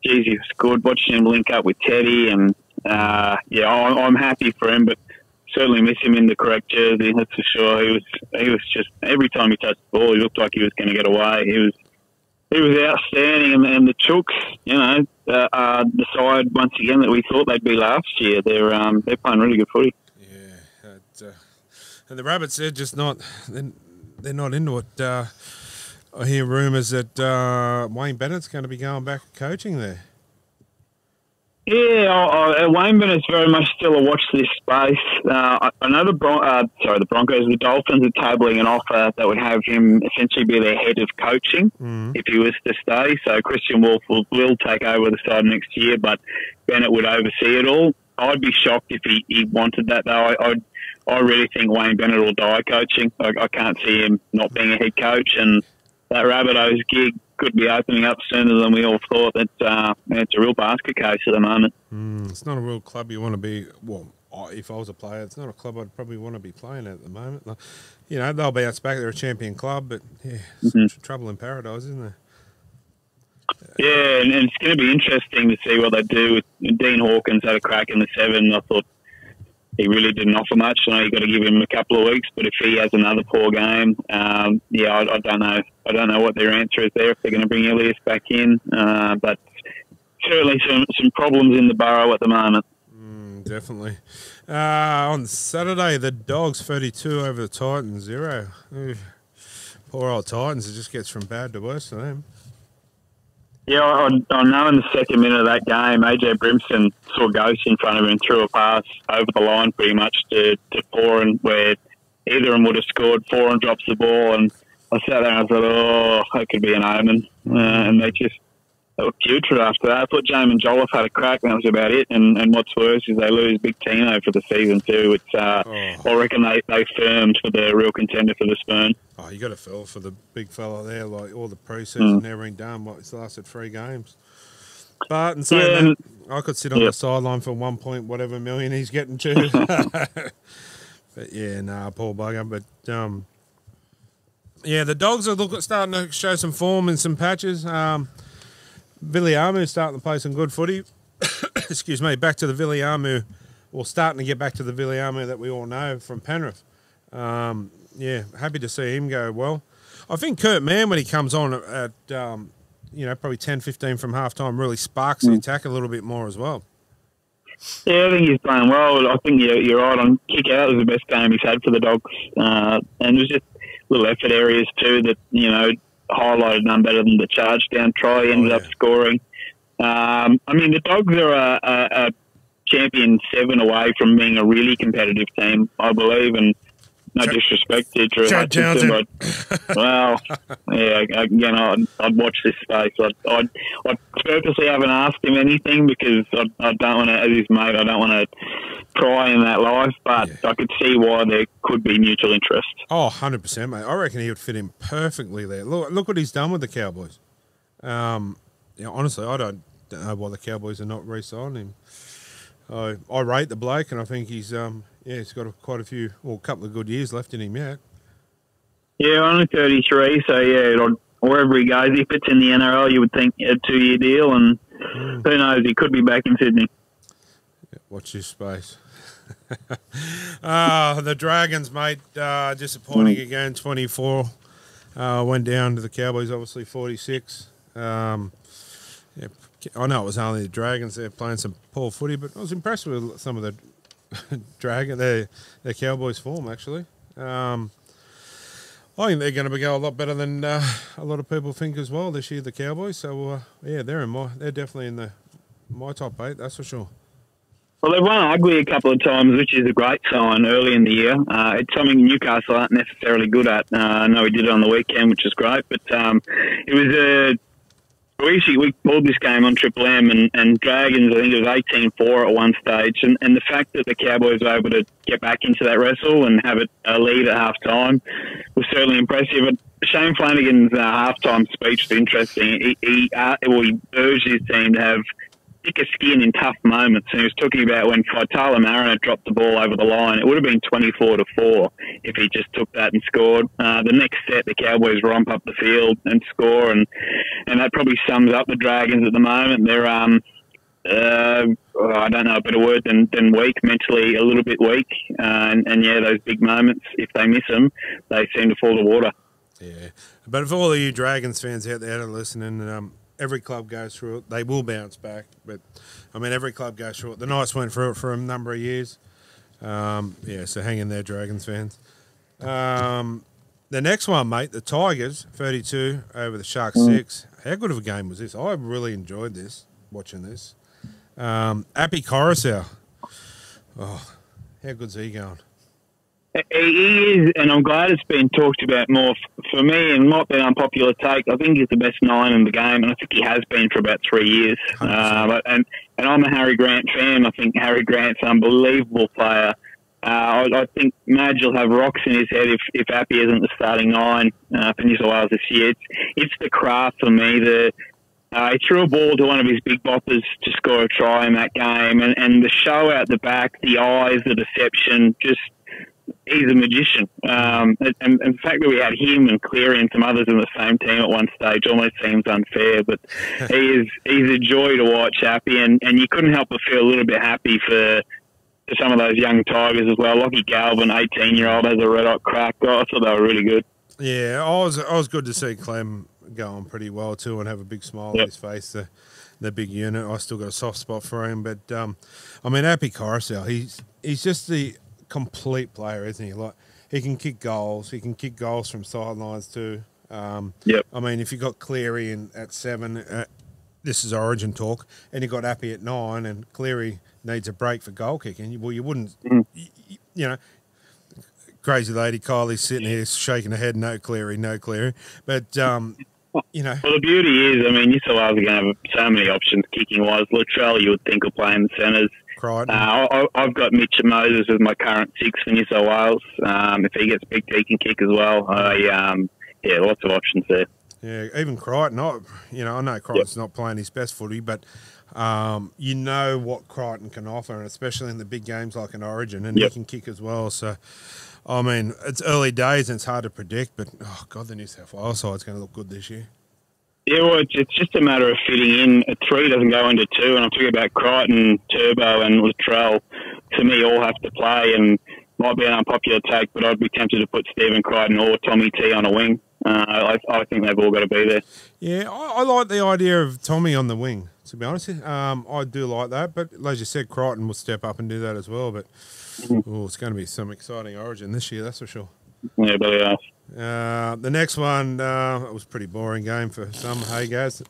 S7: geez, he was good watching him link up with Teddy. And yeah, I'm happy for him, but certainly miss him in the correct jersey. That's for sure. He was just every time he touched the ball, he looked like he was going to get away. He was outstanding, and the Chooks, you know, the side once again that we thought they'd be last year. They're playing really good footy.
S1: Yeah, and the Rabbits, they're just not. They're not into it. I hear rumours that Wayne Bennett's going to be going back coaching there.
S7: Yeah, Wayne Bennett's very much still a watch this space. I know the Broncos, the Dolphins are tabling an offer that would have him essentially be their head of coaching if he was to stay. So Christian Wolf will take over the side next year, but Bennett would oversee it all. I'd be shocked if he wanted that, though. I really think Wayne Bennett will die coaching. I can't see him not being a head coach, and that Rabbitohs gig could be opening up sooner than we all thought. It's a real basket case at the moment.
S1: It's not a real club you want to be. Well, if I was a player, it's not a club I'd probably want to be playing at the moment. Like, you know, they'll bounce back. They're a champion club, but yeah, it's trouble in paradise, isn't there?
S7: Yeah, and it's going to be interesting to see what they do. Dean Hawkins had a crack in the 7. I thought he really didn't offer much. I know you've got to give him a couple of weeks, but if he has another poor game, yeah, I don't know. I don't know what their answer is there if they're going to bring Elias back in. But certainly some problems in the Burrow at the moment.
S1: Definitely. On Saturday, the Dogs 32 over the Titans 0. Ooh, poor old Titans. It just gets from bad to worse for them.
S7: Yeah, I know in the second minute of that game, AJ Brimson saw Ghost in front of him and threw a pass over the line pretty much to Foran, where either of them would have scored. Foran drops the ball, and I sat there and I thought, oh, that could be an omen. And they were putrid after that. I thought Jamin Jolliffe had a crack, and that was about it. And what's worse is they lose Big Tino for the season too. It's I reckon they firmed for the real contender for the Spoon.
S1: Oh, you got to feel for the big fella there, like all the pre-season everything done. Like, it's lasted 3 games. But in saying that, I could sit on the sideline for 1 point whatever million he's getting to. But yeah, nah, poor bugger. But yeah, the Dogs are starting to show some form in some patches. Viliamu's starting to play some good footy. Excuse me, back to the Viliamu, or starting to get back to the Viliamu that we all know from Penrith. Yeah, happy to see him go well. I think Kurt Mann, when he comes on at you know, probably 10-15 from halftime, really sparks the attack a little bit more as well.
S7: Yeah, I think he's playing well. I think you're right on. Kick out was the best game he's had for the Dogs. And there's just little effort areas too that, you know, highlighted none better than the charge down try he ended up scoring. I mean, the Dogs are a champion 7 away from being a really competitive team, I believe, and no disrespect to Drew Hutchinson, but well, yeah, again, I'd watch this space. I purposely haven't asked him anything because I don't want to, as his mate, I don't want to pry in that life, but I could see why there could be mutual interest.
S1: Oh, 100%, mate. I reckon he would fit in perfectly there. Look what he's done with the Cowboys. Yeah, honestly, I don't know why the Cowboys are not re-signing him. I rate the bloke, and I think he's he's got quite a couple of good years left in him yet.
S7: Yeah, only 33, so yeah, wherever he goes, if it's in the NRL, you would think a 2-year deal, and who knows, he could be back in Sydney.
S1: Yeah, watch this space. The Dragons, mate, disappointing again, 24. Went down to the Cowboys, obviously 46. Yeah, I know it was only the Dragons. They're playing some poor footy, but I was impressed with some of the their Cowboys form, actually. I think they're going to go a lot better than a lot of people think as well this year, the Cowboys. So, yeah, they're definitely in my top 8, that's for sure.
S7: Well, they've won ugly a couple of times, which is a great sign early in the year. It's something Newcastle aren't necessarily good at. I know we did it on the weekend, which is great, but it was we pulled this game on Triple M and Dragons, I think it was 18-4 at one stage, and the fact that the Cowboys were able to get back into that wrestle and have it a lead at half-time was certainly impressive. But Shane Flanagan's half-time speech was interesting. He urged his team to have thicker skin in tough moments, and he was talking about when Tyler Mariner dropped the ball over the line, it would have been 24-4 if he just took that and scored. The next set, the Cowboys romp up the field and score, and that probably sums up the Dragons at the moment. They're I don't know a better word than weak, mentally a little bit weak, and yeah, those big moments, if they miss them, they seem to fall to water.
S1: Yeah, but for all of you Dragons fans out there that are listening, every club goes through it. They will bounce back, but I mean, every club goes through it. The Knights went through it for a number of years. Yeah, so hang in there, Dragons fans. The next one, mate, the Tigers, 32 over the Sharks 6. How good of a game was this? I really enjoyed this, watching this. Appy Coruscant. Oh, how good's he going?
S7: He is, and I'm glad it's been talked about more. For me, and might be an unpopular take, I think he's the best 9 in the game, and I think he has been for about 3 years. And I'm a Harry Grant fan. I think Harry Grant's an unbelievable player. I think Madge will have rocks in his head if Appy isn't the starting 9 for New South Wales this year. It's the craft for me. He threw a ball to one of his big boppers to score a try in that game, and the show out the back, the eyes, the deception, just... He's a magician. And the fact that we had him and Cleary and some others in the same team at one stage almost seems unfair, but he's a joy to watch, Appy, and you couldn't help but feel a little bit happy for some of those young Tigers as well. Lockie Galvin, 18-year-old, has a red-hot crack. I thought they were really good.
S1: Yeah, I was good to see Clem going pretty well too and have a big smile on his face. The big unit. I still got a soft spot for him, but I mean, Appy Coruscant, he's just the complete player, isn't he? Like, he can kick goals. He can kick goals from sidelines too. I mean, if you got Cleary at 7, this is Origin talk, and you got Appy at 9, and Cleary needs a break for goal kicking. Well, you wouldn't, you know. Crazy lady Kylie's sitting here shaking her head. No Cleary, no Cleary. But you know. Well,
S7: the beauty is, I mean, New South Wales are going to have so many options kicking wise. Latrell, you would think, will play in the centres. I've got Mitch Moses as my current 6 for New South Wales. If he gets picked, he can kick as well. Yeah, lots of options there.
S1: Yeah, even Crichton. I know Crichton's not playing his best footy, but you know what Crichton can offer, and especially in the big games like an Origin, and he can kick as well. So, I mean, it's early days and it's hard to predict, but oh god, the New South Wales side's going to look good this year.
S7: Yeah, well, it's just a matter of fitting in. A 3 doesn't go into 2, and I'm talking about Crichton, Turbo, and Latrell. To me, all have to play, and might be an unpopular take, but I'd be tempted to put Stephen Crichton or Tommy T on a wing. I think they've all got to be there. Yeah,
S1: I like the idea of Tommy on the wing, to be honest. I do like that, but as you said, Crichton will step up and do that as well. But it's going to be some exciting Origin this year, that's for sure.
S7: Yeah, but yeah.
S1: The next one, it was a pretty boring game for some. Hey, guys.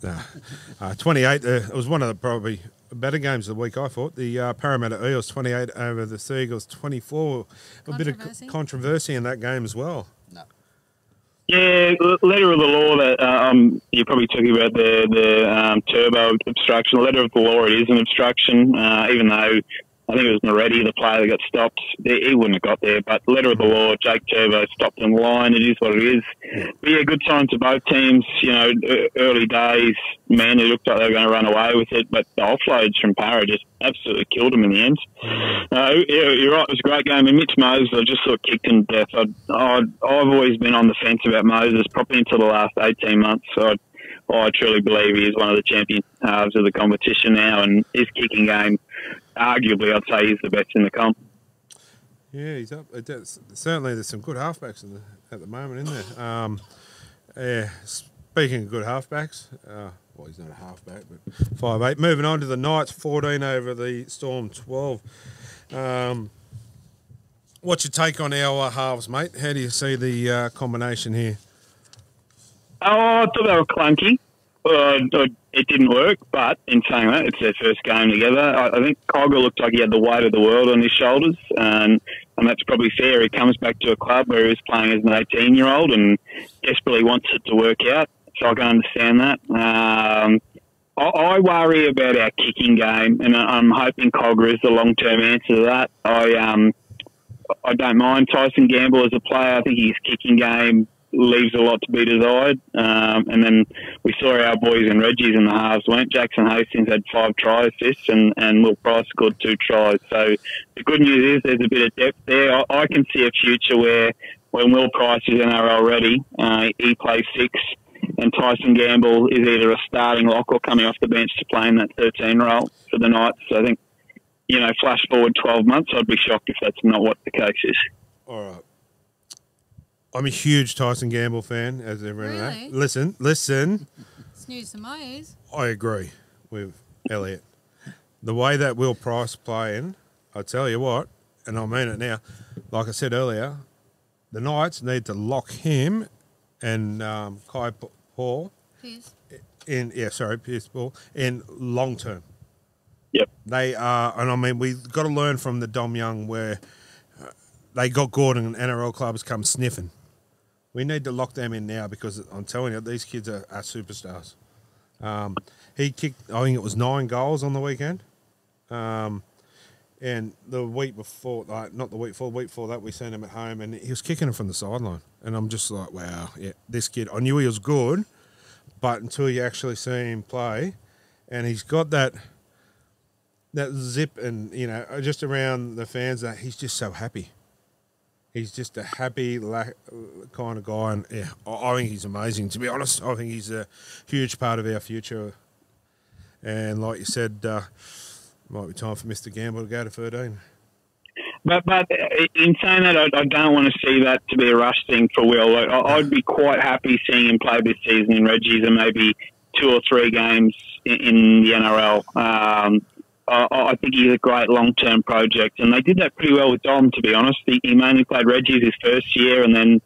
S1: 28, it was one of the probably better games of the week, I thought. The Parramatta Eels, 28 over the Seagulls, 24. A bit of controversy in that game as well.
S2: No.
S7: Yeah, letter of the law that you're probably talking about the turbo obstruction. Letter of the law, it is an obstruction, even though I think it was Moretti, the player that got stopped. He wouldn't have got there, but letter of the law, Jake Turbo stopped in line. It is what it is. But yeah, good sign to both teams. You know, early days, Manly looked like they were going to run away with it, but the offloads from Parra just absolutely killed them in the end. You're right, it was a great game. And Mitch Moses, I just sort of kicked him to death. I've always been on the fence about Moses, probably until the last 18 months. So I truly believe he is one of the champion halves of the competition now, and his kicking game, arguably, I'd say he's the best in the comp.
S1: Yeah, he's up. Certainly, there's some good halfbacks at the moment, isn't there? Speaking of good halfbacks, well, he's not a halfback, but 5'8". Moving on to the Knights, 14 over the Storm, 12. What's your take on our halves, mate? How do you see the combination here?
S7: Oh, I thought they were clunky. It didn't work, but in saying that, it's their first game together. I think Cogger looked like he had the weight of the world on his shoulders, and that's probably fair. He comes back to a club where he was playing as an 18-year-old and desperately wants it to work out, so I can understand that. I worry about our kicking game, and I'm hoping Cogger is the long-term answer to that. I don't mind Tyson Gamble as a player. I think his kicking game leaves a lot to be desired. And then we saw our boys in Reggie's in the halves went. Jackson Hastings had 5 try assists and Will Price scored 2 tries. So the good news is there's a bit of depth there. I can see a future where when Will Price is NRL ready, he plays 6 and Tyson Gamble is either a starting lock or coming off the bench to play in that 13 role for the Knights. So I think, flash forward 12 months, I'd be shocked if that's not what the case is.
S1: All right. I'm a huge Tyson Gamble fan, as everyone
S3: Really?
S1: knows. Listen.
S3: It's news to my ears.
S1: I agree with Elliot. The way that Will Price playing, I tell you what, and I mean it now, like I said earlier, the Knights need to lock him and Kai Paul
S3: Pierce.
S1: Pierce Paul in long term.
S7: Yep.
S1: They are, and I mean, we've got to learn from the Dom Young where they got Gordon and NRL clubs come sniffing. We need to lock them in now because I'm telling you, these kids are superstars. He kicked, I think it was 9 goals on the weekend. And the week before, not the week before that, we seen him at home and he was kicking them from the sideline. And I'm just like, wow, yeah, this kid, I knew he was good, but until you actually see him play, and he's got that zip and, just around the fans, that he's just so happy. He's just a happy kind of guy, and yeah, I think he's amazing. To be honest, I think he's a huge part of our future. And like you said, might be time for Mr. Gamble to go to 13.
S7: But in saying that, I don't want to see that to be a rush thing for Will. I'd be quite happy seeing him play this season in Reggie's and maybe 2 or 3 games in the NRL. I think he's a great long-term project, and they did that pretty well with Dom, to be honest. He mainly played Reggie's his first year, and then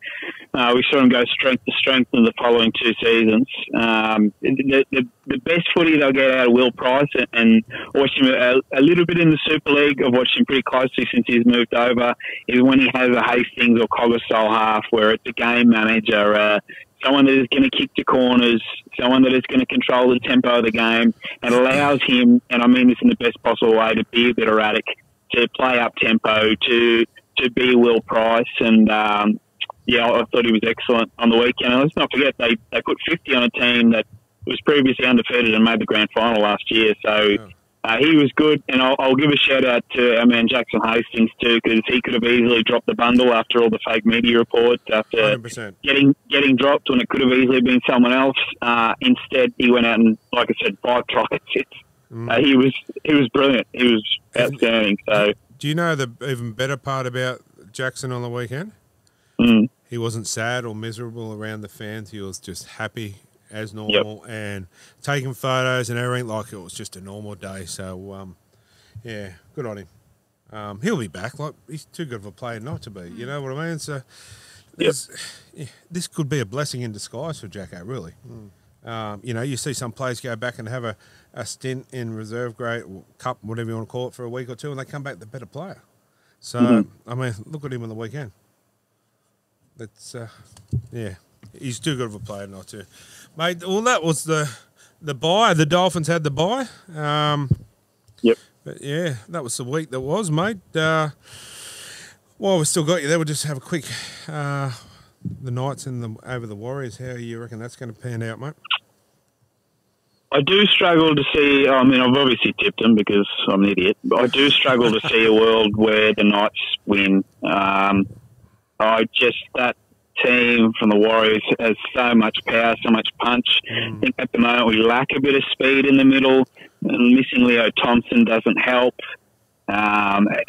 S7: we saw him go strength to strength in the following 2 seasons. The best footy they'll get out of Will Price, and watched him a little bit in the Super League. I've watched him pretty closely since he's moved over, is when he has a Hastings or Cogger-style half where it's a game manager, someone that is going to kick the corners, someone that is going to control the tempo of the game, and allows him, and I mean this in the best possible way, to be a bit erratic, to play up tempo, to be Will Price. And, I thought he was excellent on the weekend. And let's not forget, they put 50 on a team that was previously undefeated and made the grand final last year. So he was good, and I'll give a shout-out to our man Jackson Hastings too, because he could have easily dropped the bundle after all the fake media reports, after
S1: 100%.
S7: getting dropped when it could have easily been someone else. Instead, he went out and, like I said, 5 try assists. He was brilliant. He was outstanding. So,
S1: do you know the even better part about Jackson on the weekend? He wasn't sad or miserable around the fans. He was just happy as normal and taking photos and everything like it was just a normal day. So, good on him. He'll be back. Like, he's too good of a player not to be. You know what I mean? So, this could be a blessing in disguise for Jacko, really. You see some players go back and have a stint in reserve grade, or cup, whatever you want to call it, for a week or 2, and they come back the better player. So, I mean, look at him on the weekend. That's, he's too good of a player not to. Mate, well, that was the bye. The Dolphins had the bye. But, yeah, that was the week that was, mate. While we still got you there, we'll just have a quick the Knights and over the Warriors. How you reckon that's going to pan out, mate?
S7: I do struggle to see, I mean, I've obviously tipped them because I'm an idiot, but I do struggle to see a world where the Knights win. That team from the Warriors has so much power, so much punch. I think at the moment we lack a bit of speed in the middle. Missing Leo Thompson doesn't help. The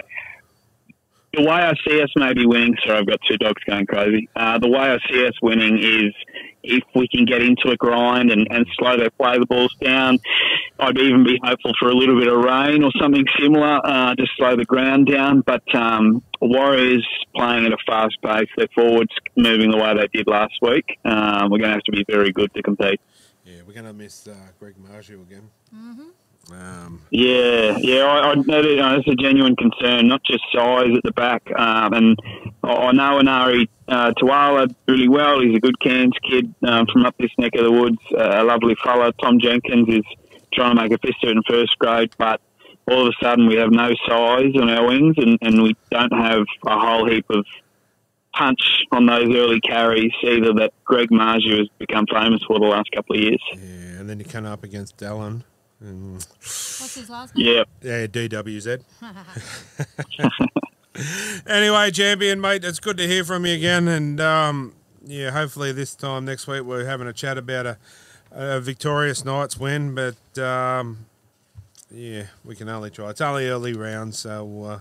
S7: way I see us maybe winning, sorry, I've got 2 dogs going crazy. The way I see us winning is if we can get into a grind and slowly play the balls down, I'd even be hopeful for a little bit of rain or something similar to slow the ground down. But Warriors playing at a fast pace, their forwards moving the way they did last week. We're going to have to be very good to compete.
S1: Yeah, we're going to miss Greg Marshall again.
S7: I know that it's a genuine concern, not just size at the back. And I know Anari Tuala really well. He's a good Cairns kid from up this neck of the woods, a lovely fella. Tom Jenkins is trying to make a fist of it in first grade, but all of a sudden we have no size on our wings and we don't have a whole heap of punch on those early carries either that Greg Marju has become famous for the last couple of years.
S1: Yeah, and then you come up against Dallin.
S3: What's his last name?
S1: Yeah, DWZ. Anyway, champion, mate, it's good to hear from you again. And, hopefully this time next week we're having a chat about a victorious Knights win. But, we can only try. It's only early round, so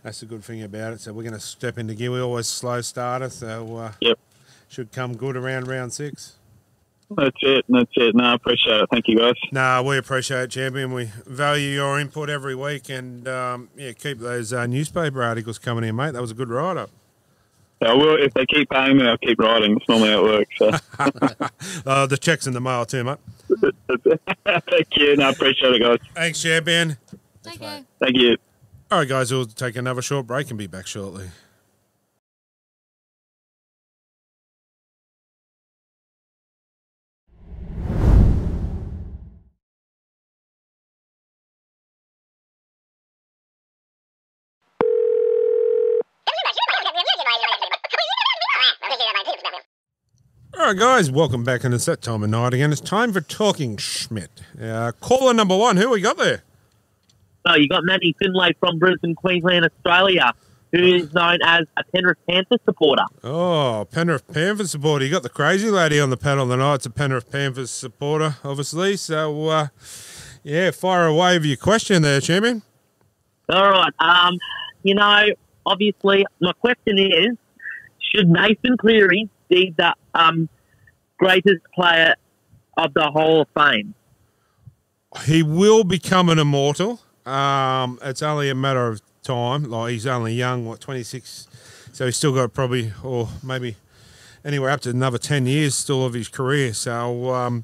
S1: that's the good thing about it. So we're going to step into gear. We always slow starter, so should come good around round 6.
S7: That's it. No, I appreciate it. Thank you, guys.
S1: No, we appreciate it, champion. We value your input every week, and keep those newspaper articles coming in, mate. That was a good write-up.
S7: I will. If they keep paying me, I'll keep writing. It's normally how it works. So.
S1: The check's in the mail too, mate.
S7: Thank you. No, I appreciate it, guys.
S1: Thanks, champion.
S3: Take care.
S7: Thank you.
S1: All right, guys, we'll take another short break and be back shortly. All right, guys, welcome back, and it's that time of night again. It's time for Talking Schmidt. Caller number 1, who we got there?
S8: So you got Matty Finlay from Brisbane, Queensland, Australia, who is known as a Penrith Panthers supporter.
S1: Oh, Penrith Panthers supporter. You got the crazy lady on the panel tonight. It's a Penrith Panthers supporter, obviously. So, fire away with your question there, champion.
S8: All right. Obviously, my question is, should Nathan Cleary be the greatest player of the Hall of Fame?
S1: He will become an immortal. It's only a matter of time. Like, he's only young, 26, so he's still got probably, or maybe anywhere up to another 10 years still of his career. So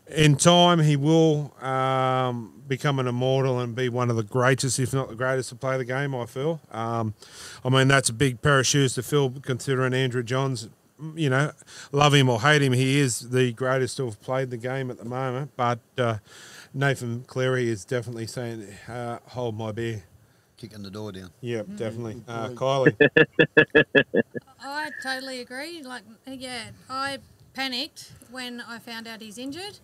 S1: in time, he will become an immortal and be one of the greatest, if not the greatest, to play the game, I feel. That's a big pair of shoes to fill, considering Andrew Johns, love him or hate him, he is the greatest to have played the game at the moment. But Nathan Cleary is definitely saying, hold my beer.
S2: Kicking the door down.
S1: Yeah, definitely. Kylie.
S3: I totally agree. I panicked when I found out he's injured.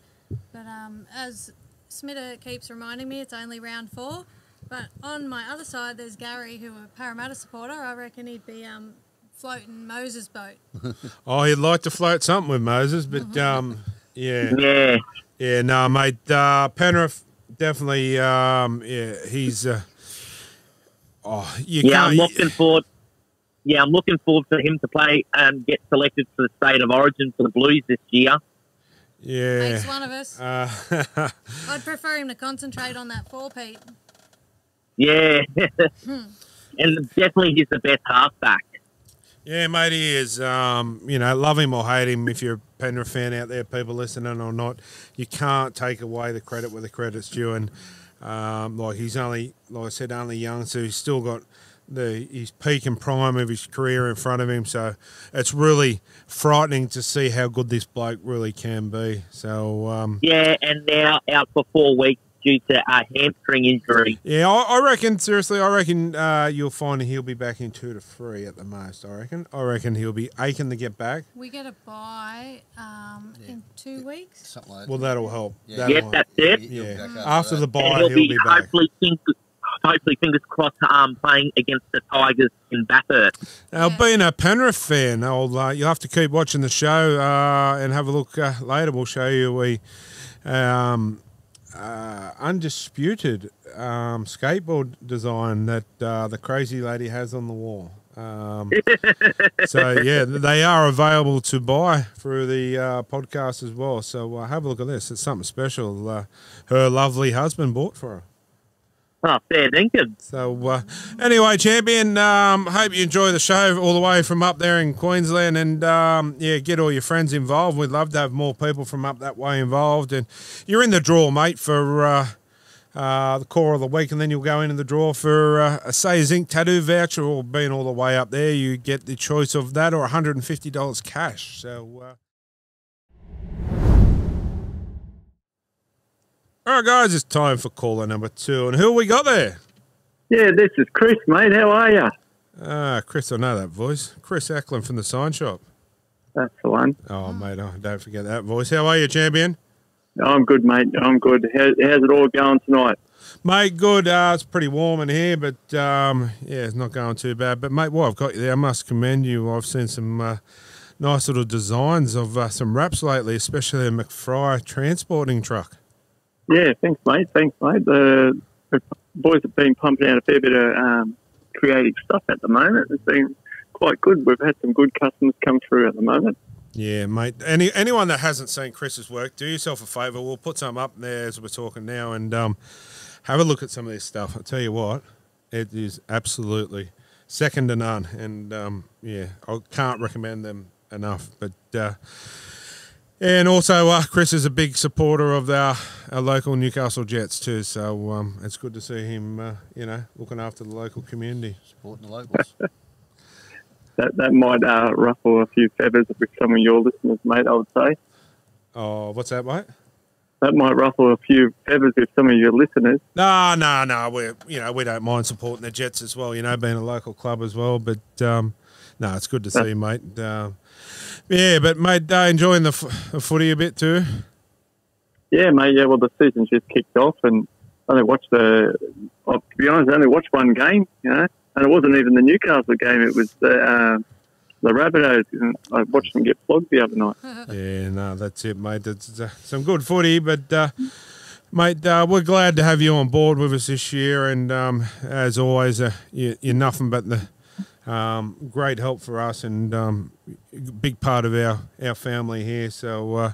S3: But as Smita keeps reminding me, it's only round 4. But on my other side, there's Gary, who a Parramatta supporter. I reckon he'd be floating Moses' boat.
S1: Oh, he'd like to float something with Moses, but
S8: Yeah,
S1: no, mate. Penrith definitely. He's.
S8: I'm looking forward. Yeah, I'm looking forward for him to play and get selected for the State of Origin for the Blues this year.
S1: Yeah,
S3: Makes one of us. I'd prefer him to concentrate on that 4-peat.
S8: Yeah, and definitely he's the best halfback.
S1: Yeah, mate, he is. Love him or hate him, if you're a Penrith fan out there, people listening or not, you can't take away the credit where the credit's due. And he's only, like I said, only young, so he's still got his peak and prime of his career in front of him. So it's really frightening to see how good this bloke really can be. So
S8: and now out for 4 weeks due to a hamstring injury.
S1: Yeah, I reckon, seriously, you'll find he'll be back in 2 to 3 at the most, I reckon he'll be aching to get back.
S3: We get a bye in 2 weeks.
S2: Something like that.
S1: Well, that'll help.
S8: That's it.
S1: Yeah, after the bye,
S8: and he'll
S1: be back.
S8: Hopefully, fingers crossed, playing against the Tigers in Bathurst.
S1: Now, being a Penrith fan, you'll have to keep watching the show and have a look later. We'll show you undisputed skateboard design that the crazy lady has on the wall. So, yeah, they are available to buy through the podcast as well. So have a look at this. It's something special her lovely husband bought for her.
S8: Oh, fair dinkum.
S1: So, anyway, champion, hope you enjoy the show all the way from up there in Queensland, and yeah, get all your friends involved. We'd love to have more people from up that way involved. And you're in the draw, mate, for the core of the week, and then you'll go into the draw for a Say Zinc tattoo voucher, or being all the way up there, you get the choice of that or $150 cash. So, all right, guys, it's time for caller number 2. And who we got there?
S9: Yeah, this is Chris, mate. How are you?
S1: Chris, I know that voice. Chris Ackland from the Sign Shop.
S9: That's the one.
S1: Oh, mate, don't forget that voice. How are you, champion?
S9: I'm good, mate. I'm good. How's it all going tonight?
S1: Mate, good. It's pretty warm in here, but, yeah, it's not going too bad. But, mate, while I've got you there, I must commend you. I've seen some nice little designs of some wraps lately, especially a McFry transporting truck.
S9: Yeah, thanks, mate. The boys have been pumping out a fair bit of creative stuff at the moment. It's been quite good. We've had some good customers come through at the moment.
S1: Yeah, mate. Anyone that hasn't seen Chris's work, do yourself a favour. We'll put some up there as we're talking now, and have a look at some of this stuff. I'll tell you what, it is absolutely second to none. And, yeah, I can't recommend them enough. But... and also, Chris is a big supporter of our local Newcastle Jets too, so it's good to see him, looking after the local community.
S2: Supporting the locals.
S9: That might ruffle a few feathers with some of your listeners, mate, I would say.
S1: Oh, what's that, mate?
S9: That might ruffle a few feathers with some of your listeners.
S1: No. We don't mind supporting the Jets as well, being a local club as well. But, no, it's good to see you, mate. Yeah, but, mate, enjoying the footy a bit too?
S9: Yeah, mate, yeah, well, the season's just kicked off, and I only watched to be honest, I only watched one game, and it wasn't even the Newcastle game, it was the Rabbitohs, and I watched them get flogged the other night.
S1: Yeah, no, that's it, mate. That's some good footy, but, mate, we're glad to have you on board with us this year, and as always, you're nothing but the great help for us, and big part of our family here. So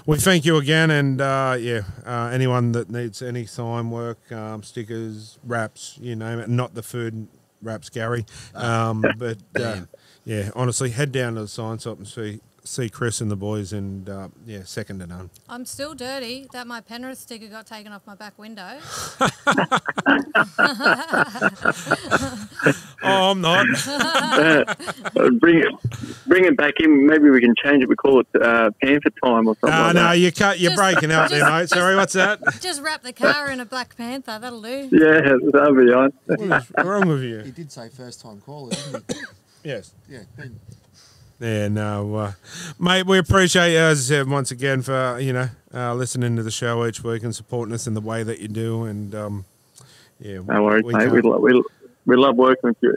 S1: we thank you again, and anyone that needs any sign work, stickers, wraps, you name it, not the food wraps, Gary. But yeah, honestly, head down to the sign shop and see Chris and the boys, and second to none.
S3: I'm still dirty that my Penrith sticker got taken off my back window.
S1: Oh, I'm not.
S9: Bring it back in. Maybe we can change it. We call it Panther time or something.
S1: No, you're breaking out there, mate. Sorry, what's that?
S3: Just wrap the car in a Black Panther. That'll do.
S9: Yeah, that'll be on.
S1: What's wrong with you?
S4: He did say first time caller, didn't he?
S1: Yes.
S4: Yeah.
S1: Yeah, no, mate, we appreciate you, as I said, once again for, listening to the show each week and supporting us in the way that you do. And, yeah.
S9: No worries, mate. We love working with you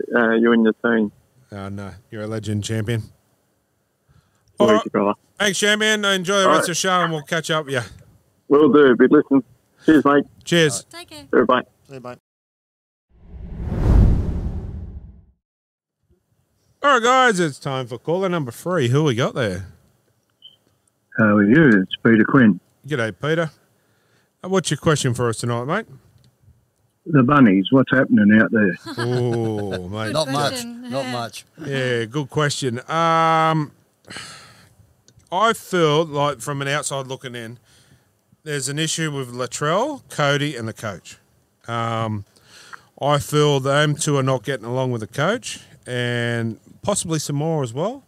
S9: and your team.
S1: No, you're a legend, champion.
S9: Thank you, brother.
S1: Thanks, champion. Enjoy the rest of the show, and we'll catch up with you.
S9: Will do. Good listen. Cheers, mate.
S1: Cheers.
S3: Take care.
S9: Everybody.
S4: Yeah, mate.
S1: All right, guys, it's time for caller number 3. Who we got there?
S10: How are you? It's Peter Quinn.
S1: G'day, Peter. What's your question for us tonight, mate?
S10: The bunnies, what's happening out there?
S1: Oh, mate.
S2: Not much.
S3: question,
S2: Not
S3: yeah.
S2: much.
S1: Yeah, good question. I feel like from an outside looking in, there's an issue with Latrell, Cody, and the coach. I feel them two are not getting along with the coach, and possibly some more as well.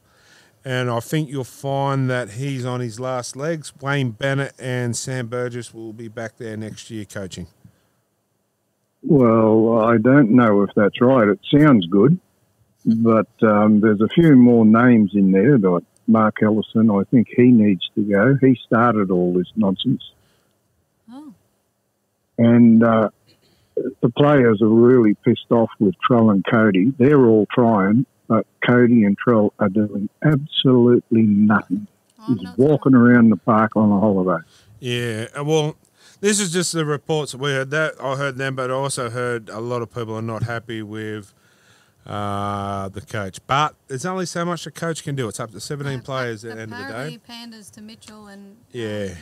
S1: And I think you'll find that he's on his last legs. Wayne Bennett and Sam Burgess will be back there next year coaching.
S10: Well, I don't know if that's right. It sounds good, but there's a few more names in there. Like Mark Ellison, I think he needs to go. He started all this nonsense.
S3: Oh.
S10: And the players are really pissed off with Trell and Cody. They're all trying, but Cody and Trell are doing absolutely nothing. He's walking around the park on a holiday.
S1: Yeah, well, this is just the reports that we heard. That I heard them, but I also heard a lot of people are not happy with the coach. But there's only so much the coach can do. It's up to 17 players at the end of the
S3: Apparently
S1: day.
S3: panders to Mitchell and
S1: Yeah.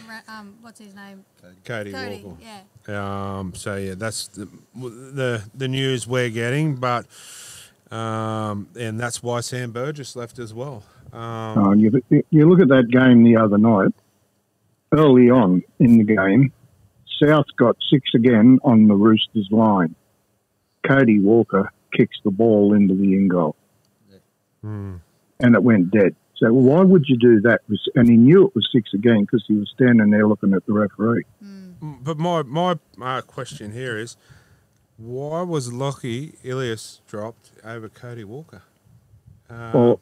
S3: What's his name?
S1: Cody Walker.
S3: Yeah.
S1: So yeah, that's the news we're getting, but and that's why Sam Burgess left as well.
S10: You look at that game the other night. Early on in the game, South got 6 again on the Roosters line. Cody Walker kicks the ball into the in goal, and it went dead. So why would you do that? And he knew it was 6 again because he was standing there looking at the referee.
S1: But my question here is, why was Lockie Ilias dropped over Cody Walker?
S10: Well,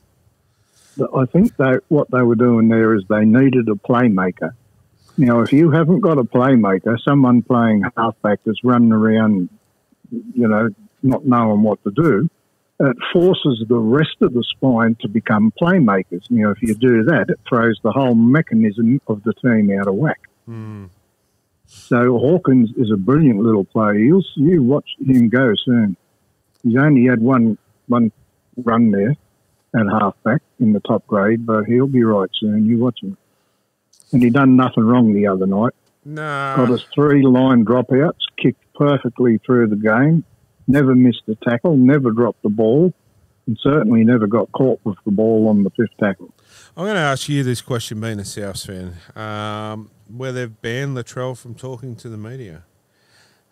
S10: I think what they were doing there is they needed a playmaker. Now, if you haven't got a playmaker, someone playing halfback that's running around, not knowing what to do, it forces the rest of the spine to become playmakers. If you do that, it throws the whole mechanism of the team out of whack. So Hawkins is a brilliant little player. You watch him go soon. He's only had one run there at halfback in the top grade, but he'll be right soon. You watch him. And he done nothing wrong the other night. Got us 3 line dropouts, kicked perfectly through the game, never missed a tackle, never dropped the ball, and certainly never got caught with the ball on the 5th tackle.
S1: I'm going to ask you this question, being a Souths fan, where they've banned Latrell from talking to the media.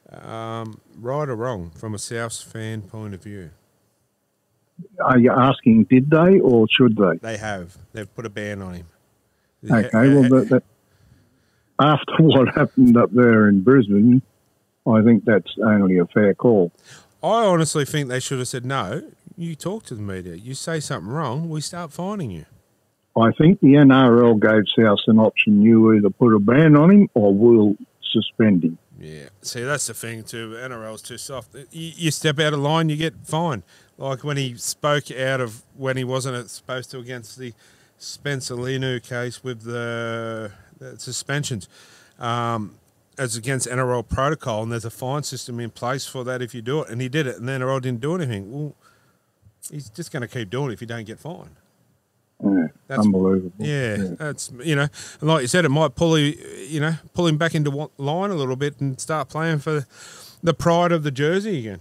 S1: Right or wrong, from a Souths fan point of view?
S10: Are you asking, did they or should they?
S1: They have. They've put a ban on him.
S10: Okay, well, after what happened up there in Brisbane, I think that's only a fair call.
S1: I honestly think they should have said, no, you talk to the media. You say something wrong, we start fining you.
S10: I think the NRL gave South an option. You either put a ban on him or we'll suspend him.
S1: Yeah. See, that's the thing too. NRL's too soft. You step out of line, you get fined. Like when he spoke out of when he wasn't supposed to against the Spencer Linu case with the suspensions. As against NRL protocol, and there's a fine system in place for that if you do it. And he did it, and the NRL didn't do anything. Well, he's just going to keep doing it if you don't get fined.
S10: Yeah, that's unbelievable.
S1: Yeah, that's, and like you said, it might pull him back into line a little bit and start playing for the pride of the jersey again.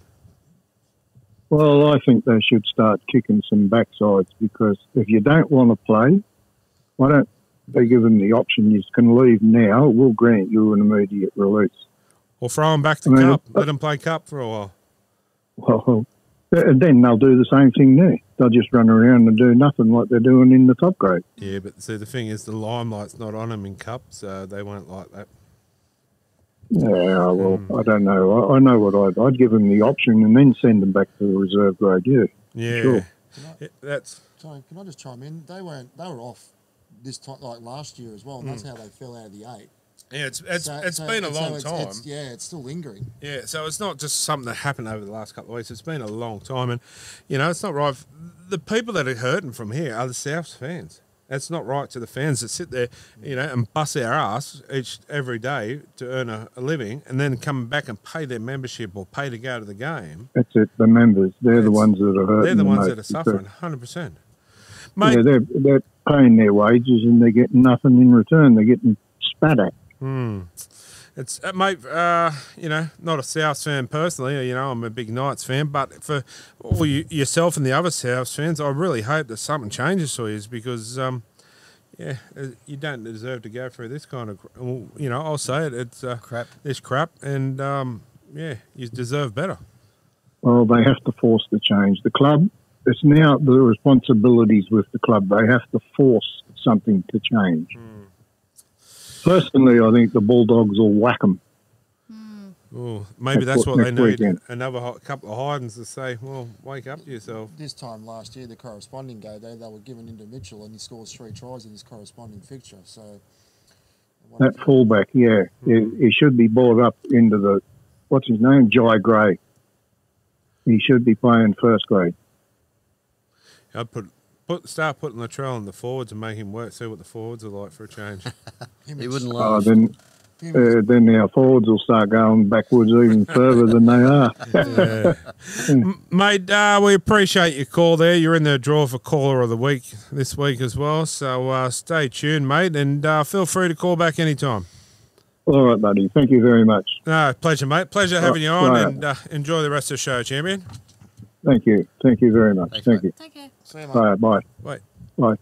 S10: Well, I think they should start kicking some backsides, because if you don't want to play, why don't they give them the option? You can leave now. We'll grant you an immediate release.
S1: Or throw them back to Cup. Let them play Cup for a while.
S10: Well, then they'll do the same thing there. They'll just run around and do nothing like they're doing in the top grade.
S1: Yeah, but see, the thing is, the limelight's not on them in Cup, so they won't like that.
S10: Yeah, well, I don't know. I know what I'd give them the option and then send them back to the reserve grade.
S1: Yeah,
S10: sure.
S4: Sorry, can I just chime in? They were off this time, like last year as well, and that's how they fell out of the 8.
S1: Yeah, it's been a long time.
S4: It's still lingering.
S1: Yeah, so it's not just something that happened over the last couple of weeks. It's been a long time, and it's not right. The people that are hurting from here are the Souths fans. It's not right to the fans that sit there, and bust their ass every day to earn a living, and then come back and pay their membership or pay to go to the game.
S10: That's it. The members, they're the ones that are hurting.
S1: They're the ones that are suffering, 100%. Mate,
S10: yeah, they're paying their wages and they're getting nothing in return. They're getting spat at.
S1: It's mate, not a Souths fan personally. I'm a big Knights fan, but for all yourself and the other Souths fans, I really hope that something changes for you, because you don't deserve to go through this kind of. I'll say it. It's
S2: crap.
S1: It's crap, and you deserve better.
S10: Well, they have to force the change. The club. It's now the responsibilities with the club. They have to force something to change. Personally, I think the Bulldogs will whack them.
S1: Oh, maybe that's what they need.
S10: Weekend.
S1: Another couple of hidings to say, well, wake up to yourself.
S4: This time last year, the corresponding game, they were given into Mitchell, and he scores 3 tries in his corresponding fixture. So
S10: that fullback, he should be brought up into the, what's his name, Jai Gray. He should be playing first grade.
S1: I'd start putting Latrell in the forwards and make him work. See what the forwards are like for a change.
S2: He wouldn't laugh.
S10: then our forwards will start going backwards even further than they are.
S1: Mate, we appreciate your call there. You're in the draw for Caller of the Week this week as well. So stay tuned, mate, and feel free to call back anytime.
S10: All right, buddy. Thank you very much.
S1: No, pleasure, mate. Pleasure having you on,
S10: right.
S1: and enjoy the rest of the show, champion.
S10: Thank you. Thank you very much.
S2: Thanks,
S10: Thank
S2: mate.
S10: you.
S3: Take care.
S4: See you, mate.
S10: All right, bye.
S1: Bye.
S10: Bye.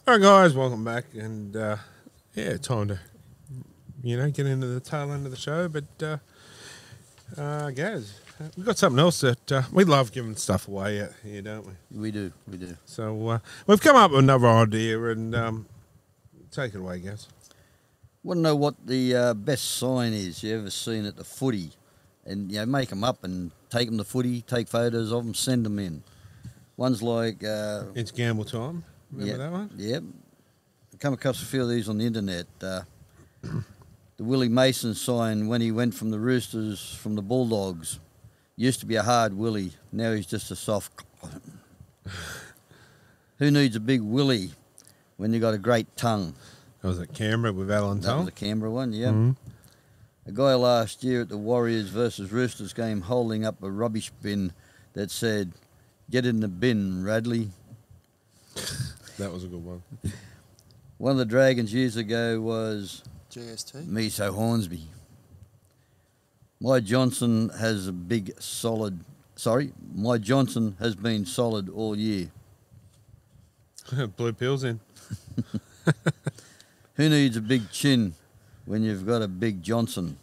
S1: All right, guys, welcome back, and yeah, time to get into the tail end of the show. But guys, we've got something else that we love giving stuff away out here, don't we?
S2: We do, we do.
S1: So we've come up with another idea, and take it away, guys.
S2: Want to know what the best sign is you ever seen at the footy? And make them up and take them to footy, take photos of them, send them in. One's like
S1: it's gamble time. Remember that one?
S2: Yep. I come across a few of these on the internet. The Willie Mason sign when he went from the Roosters, from the Bulldogs. Used to be a hard willy. Now he's just a soft. Who needs a big willy when you got a great tongue?
S1: That was at Canberra with Alan
S2: That was
S1: Tull.
S2: a Canberra one, yeah.
S1: Mhm.
S2: A guy last year at the Warriors versus Roosters game holding up a rubbish bin that said, "Get in the bin, Radley."
S1: That was a good one.
S2: One of the Dragons years ago was
S4: GST.
S2: Miso Hornsby. My Johnson has a big solid. Sorry, my Johnson has been solid all year.
S1: Blue pills in.
S2: Who needs a big chin when you've got a big Johnson?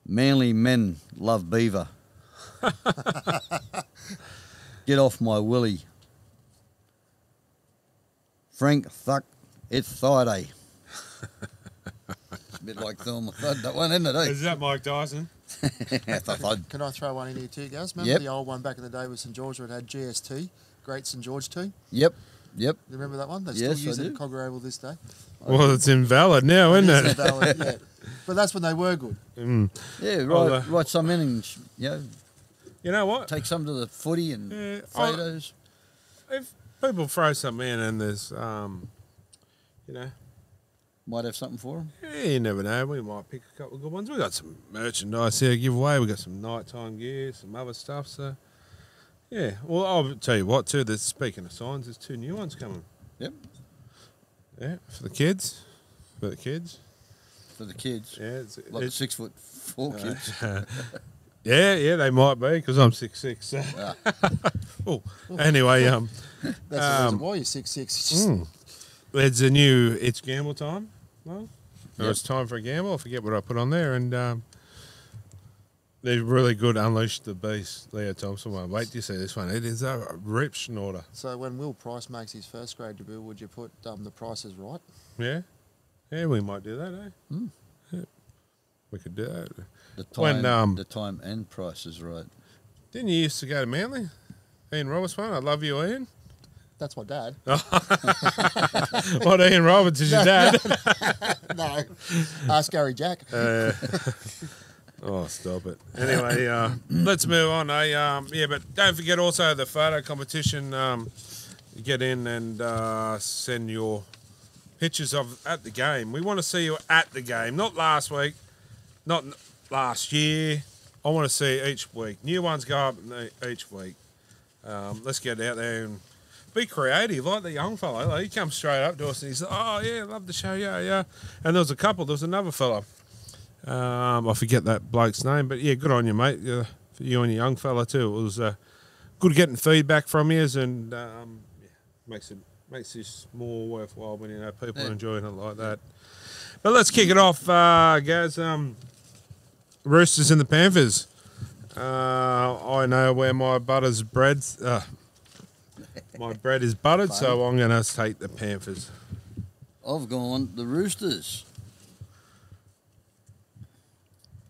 S2: Manly men love beaver. Get off my willy. Frank Thuck, it's Friday. It's a bit like Thelma Thud, that one, isn't it? Eh?
S1: Is that Mike Dyson?
S2: Thud.
S4: Can I throw one in here too, guys? Remember
S2: Yep.
S4: the old one back in the day with St George where it had GST, Great St George Tea?
S2: Yep.
S4: You remember that one? They
S2: Yes,
S4: still use
S2: I
S4: it at
S2: do.
S4: Cogger Oval this day.
S1: Well, it's invalid now, isn't
S4: It is
S1: it?
S4: invalid, yeah. But that's when they were good.
S1: Mm.
S2: Yeah,
S1: Well,
S2: write some in and,
S1: You know what?
S2: take some to the footy and
S1: Yeah,
S2: photos.
S1: If people throw something in and there's, you know,
S2: Might have something for them.
S1: yeah, you never know. We might pick a couple of good ones. We got some merchandise here to give away. We got some nighttime gear, some other stuff. So, yeah. Well, I'll tell you what too. There's, speaking of signs, there's 2 new ones coming.
S2: Yep.
S1: Yeah, for the kids. For the kids.
S2: For the kids.
S1: Yeah,
S2: Like the 6'4" kids.
S1: yeah, they might be because I'm 6'6". So. Oh, anyway,
S4: That's the reason why you're 6'6".
S1: There's a new It's Gamble Time. Well, it's time for a gamble. I forget what I put on there, and they're really good. Unleash the Beast, Leo Thompson one. Wait till you see this one. It is a rip schnorter.
S4: So when Will Price makes his first grade debut, would you put the prices right?
S1: Yeah, yeah, we might do that, eh?
S2: Mm.
S1: Yeah. We could do that.
S2: The
S1: When,
S2: time, the time and price is right.
S1: Didn't you used to go to Manly? Ian Roberts one. I love you, Ian.
S4: That's my dad.
S1: What, Ian Roberts is your dad?
S4: No. Ask Gary Jack.
S1: Oh, stop it. Anyway, let's move on. Yeah, but don't forget also the photo competition. Get in and send your pictures of at the game. We want to see you at the game, not last week, not last year. I want to see each week. New ones go up each week. Let's get out there and be creative, like the young fellow. Like, he comes straight up to us and he's like, "Oh yeah, love the show, yeah." And there was a couple. There was another fella. I forget that bloke's name, but yeah, good on you, mate. For you and your young fella too. It was good getting feedback from you, and makes this more worthwhile when you know people are enjoying it like that. But let's kick it off, guys. Roosters and the Panthers. I know where my butter's bread. My bread is buttered, so I'm going to take the Panthers.
S2: I've gone the Roosters.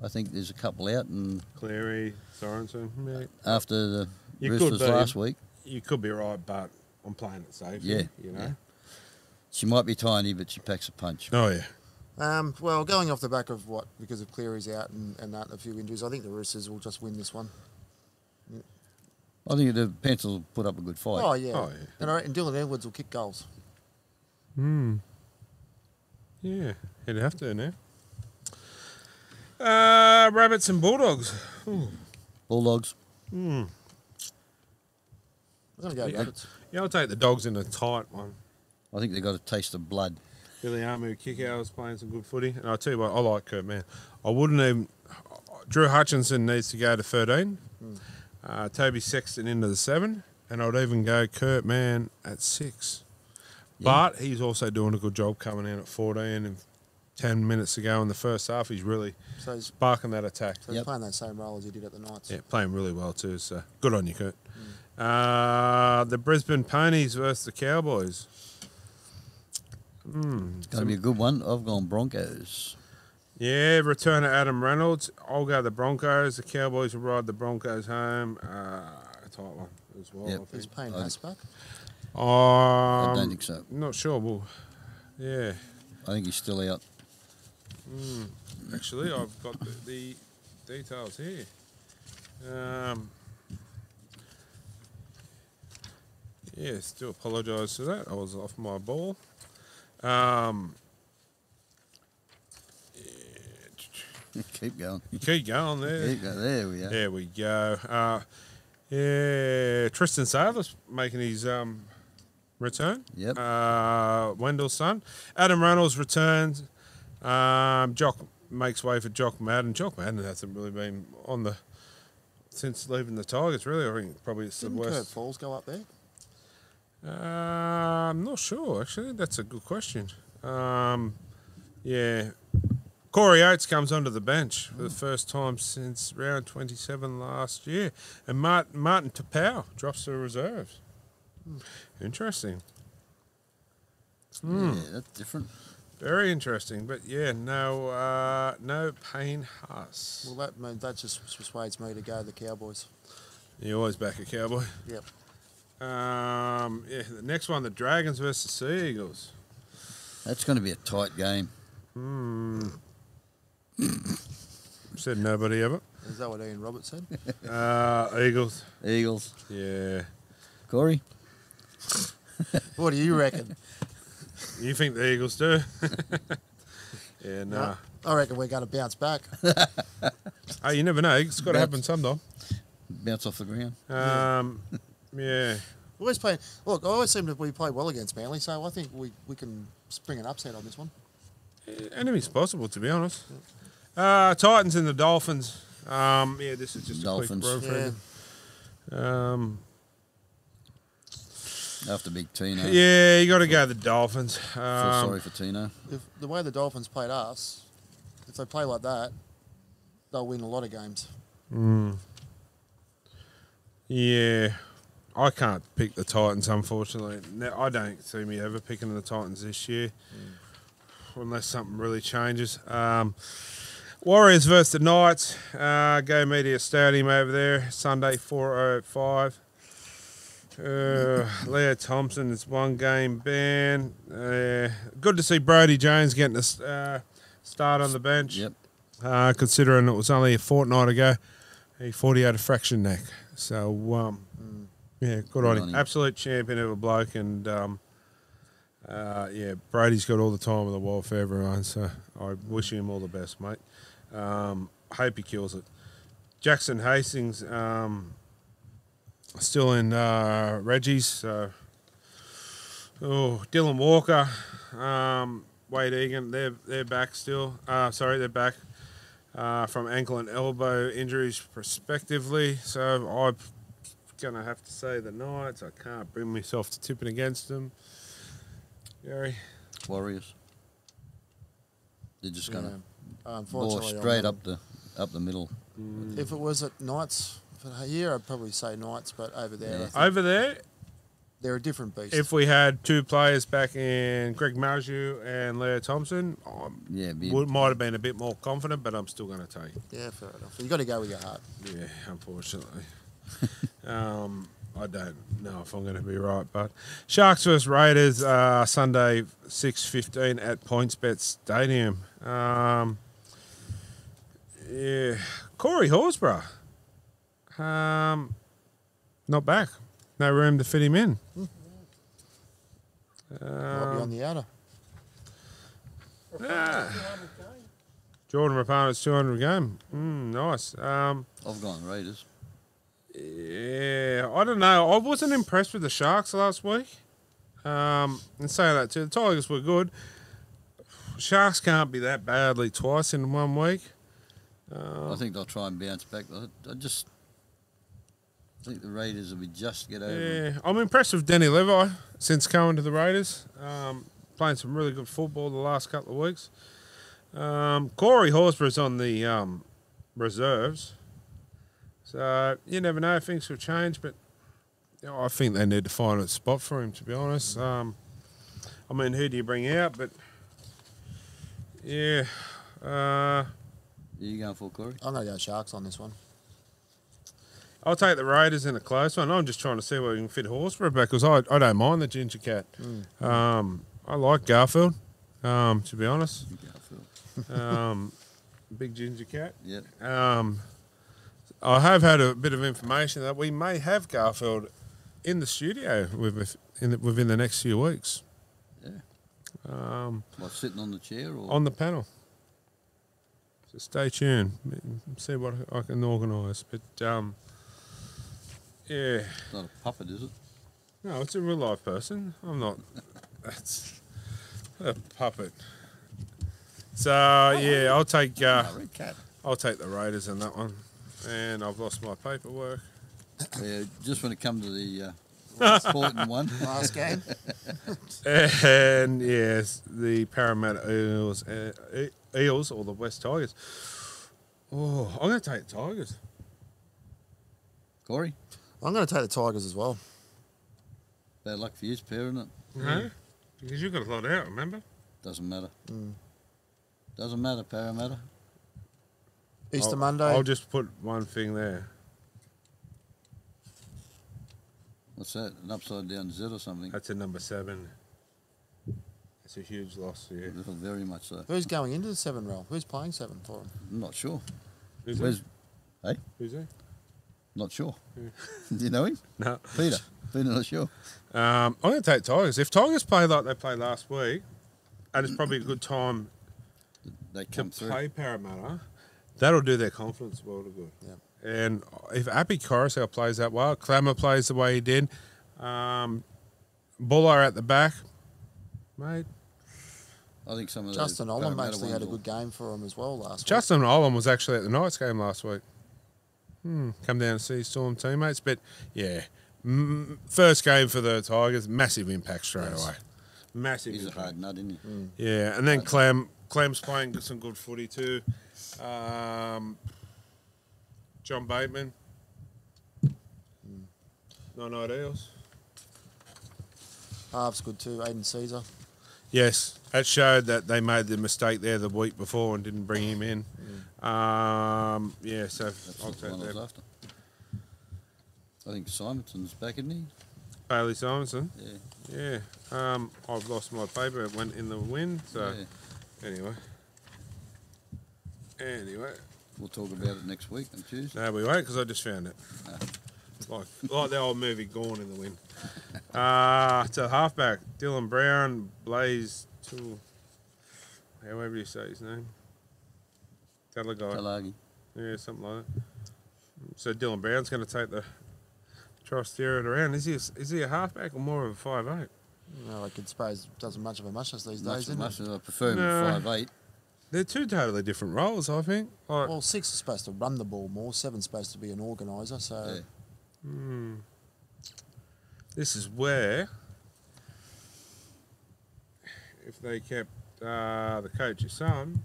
S2: I think there's a couple out, and
S1: Cleary, Sorensen. Yeah.
S2: after the
S1: You
S2: Roosters
S1: could be.
S2: last week,
S1: You could be right, but I'm playing it safe.
S2: Yeah,
S1: You know?
S2: yeah. She might be tiny, but she packs a punch.
S1: Oh, yeah.
S4: Well, going off the back of because of Cleary's out and that, and a few injuries, I think the Roosters will just win this one.
S2: I think the Panthers will put up a good fight.
S4: Oh, yeah. And I reckon Dylan Edwards will kick goals.
S1: Yeah, he'd have to now. Rabbits and Bulldogs. Ooh.
S2: Bulldogs.
S4: I'm going to go Rabbits.
S1: Yeah, I'll take the Dogs in a tight one.
S2: I think they've got a taste of blood.
S1: Billy Armu Kickout was playing some good footy. And I'll tell you what, I like Kurt Mann. I wouldn't even... Drew Hutchinson needs to go to 13. Toby Sexton into the 7. And I'd even go Kurt Mann at 6.
S2: Yeah.
S1: But he's also doing a good job coming in at 14. And 10 minutes ago in the first half, he's really sparking that attack.
S4: So he's playing that same role as he did at the Knights.
S1: Yeah, playing really well too. So good on you, Kurt. The Brisbane Ponies versus the Cowboys.
S2: It's going to be a good one. I've gone Broncos.
S1: Yeah, return of Adam Reynolds. I'll go the Broncos. The Cowboys will ride the Broncos home. A tight one as well.
S2: Yep.
S1: I think.
S4: Is Payne Haas back?
S2: I don't think so.
S1: Not sure. Well, yeah.
S2: I think he's still out.
S1: Actually, I've got the details here. Yeah, still apologise for that. I was off my ball.
S2: Keep going.
S1: You keep going there.
S2: Keep going. There we are.
S1: There we go. Yeah, Tristan Saylor's making his return.
S2: Yep.
S1: Wendell's son. Adam Reynolds returns. Jock makes way for Jock Madden. Jock Madden hasn't really been on the since leaving the Tigers. Really, I think probably it's
S4: Didn't
S1: the
S4: Kurt
S1: worst.
S4: Falls go up there?
S1: I'm not sure actually. That's a good question. Yeah. Corey Oates comes onto the bench for the first time since round 27 last year. And Martin Tapau drops to the reserves. Interesting.
S2: Yeah, that's different.
S1: Very interesting. But, yeah, no Payne Haas.
S4: Well, that just persuades me to go the Cowboys.
S1: You always back a Cowboy.
S4: Yep.
S1: Yeah, the next one, the Dragons versus Sea Eagles.
S2: That's going to be a tight game.
S1: Said nobody ever.
S4: Is that what Ian Roberts said?
S1: Eagles.
S2: Eagles.
S1: Yeah.
S2: Corey?
S4: What do you reckon?
S1: You think the Eagles do? Yeah, no.
S4: I reckon we're going to bounce back.
S1: Hey, you never know. It's got to happen sometime.
S2: Bounce off the ground.
S1: Yeah.
S4: Always play. Look, I always seem to we play well against Manly, so I think we can spring an upset on this one.
S1: Anything's possible, to be honest. Titans and the Dolphins. Yeah, this is just
S2: Dolphins.
S1: a quick referendum.
S2: After Big Tino.
S1: Yeah, you got to go the Dolphins.
S2: Feel sorry for Tino.
S4: If the way the Dolphins played us, if they play like that, they'll win a lot of games.
S1: Yeah. I can't pick the Titans, unfortunately. I don't see me ever picking the Titans this year, unless something really changes. Warriors versus the Knights. Go Media Stadium over there, Sunday 4:05. Leo Thompson is one game ban. Good to see Brodie Jones getting a start on the bench.
S2: Yep.
S1: Considering it was only a fortnight ago, he 48 a fraction neck. So, yeah, good on him. Absolute champion of a bloke, and yeah, Brady's got all the time in the world for everyone. So I wish him all the best, mate. Hope he kills it. Jackson Hastings still in Reggie's. So, Dylan Walker, Wade Egan, they're back still. They're back from ankle and elbow injuries respectively. So I'm gonna have to say the Knights. I can't bring myself to tipping against them. Gary?
S2: Warriors. They're just gonna bore
S4: unfortunately,
S2: straight up the middle.
S4: If it was at Knights for here, I'd probably say Knights, but over there, I think
S1: Over there,
S4: they're a different beast.
S1: if we had two players back in Greg Marju and Leo Thompson, might have been a bit more confident, but I'm still going to take it.
S4: Yeah, fair enough. You got to go with your heart.
S1: Yeah, unfortunately. I don't know if I'm going to be right, but Sharks versus Raiders, Sunday 6:15 at PointsBet Stadium. Yeah, Corey Horsburgh, not back. No room to fit him in.
S4: Might be on the outer.
S1: Jordan Rapana's 200 game. Nice.
S2: I've gone Raiders.
S1: Yeah, I don't know. I wasn't impressed with the Sharks last week. And saying that too, the Tigers were good. Sharks can't be that badly twice in 1 week.
S2: I think they'll try and bounce back. I think the Raiders will get over them.
S1: Yeah, I'm impressed with Denny Levi since coming to the Raiders. Playing some really good football the last couple of weeks. Corey Horsburgh's on the reserves. So you never know, things will change, but I think they need to find a spot for him, to be honest. I mean, who do you bring out? But yeah.
S2: Are you going for Corey?
S4: I'm going to go Sharks on this one.
S1: I'll take the Raiders in a close one. I'm just trying to see where we can fit Horsburgh back, because I don't mind the Ginger Cat. I like Garfield, to be honest.
S2: Garfield.
S1: Big Ginger Cat.
S2: Yep.
S1: I have had a bit of information that we may have Garfield in the studio within the next few weeks.
S2: Yeah. What, sitting on the chair or
S1: on the panel? So stay tuned. See what I can organise. But yeah,
S2: it's not a puppet, is it?
S1: No, it's a real life person. I'm not. That's a puppet. So yeah, I'll take. I'll take the Raiders in that one. And I've lost my paperwork.
S2: Yeah, just when it comes to the important one.
S4: Last game.
S1: And yes, the Parramatta Eels or the West Tigers. Oh, I'm going to take the Tigers.
S2: Corey?
S4: I'm going to take the Tigers as well.
S2: Bad luck for you, pair, isn't it?
S1: No, because you've got a lot out, remember?
S2: Doesn't matter. Doesn't matter, Parramatta.
S4: Easter Monday.
S1: I'll just put one thing there.
S2: What's that? An upside down Z or something?
S1: That's a number 7. It's a huge loss, yeah.
S2: Very much so.
S4: Who's going into the 7 role? Who's playing 7 for him?
S2: I'm not sure.
S1: Who's
S2: Hey?
S1: Who's he?
S2: Not sure. Do you know him?
S1: No.
S2: Peter, not sure.
S1: I'm going to take Tigers. If Tigers play like they played last week, and it's probably a good time
S2: they come
S1: to
S2: through.
S1: play Parramatta, that'll do their confidence world of good.
S4: Yep.
S1: And if Appy Coruscant plays that well, Clammer plays the way he did, Buller at the back, mate.
S2: I think some of
S4: Justin
S2: those
S4: Olam
S2: Parramatta
S4: actually had a
S2: ones
S4: good game for him as well last week.
S1: Justin Olam was actually at the Knights game last week. Come down to see Storm teammates. But, yeah, first game for the Tigers, massive impact straight away. Massive
S2: He's
S1: impact.
S2: a hard nut, isn't he?
S1: Yeah, and then Clem's playing some good footy too. John Bateman. No Eels.
S4: Halves good too. Aiden Caesar.
S1: Yes, that showed that they made the mistake there the week before and didn't bring him in. Yeah, so
S2: That's
S1: I'll
S2: the
S1: take
S2: one I was
S1: that.
S2: after. I think Simonson's back, isn't he?
S1: Bailey Simonson.
S2: Yeah.
S1: Yeah. I've lost my paper. It went in the wind. So anyway.
S2: We'll talk about it next week on Tuesday.
S1: No, we won't because I just found it. Like the old movie Gone in the Wind. To halfback, Dylan Brown, Blaze, however you say his name.
S2: Talagi.
S1: Yeah, something like that. So Dylan Brown's going to take the try to steer it around. Is he a halfback or more of a 5'8"?
S4: No, I could suppose doesn't much of a muchness these days, isn't it?
S2: I prefer him at 5'8".
S1: They're two totally different roles, I think.
S4: Well, 6 is supposed to run the ball more. 7's supposed to be an organiser. So,
S1: This is where, if they kept the coach's son,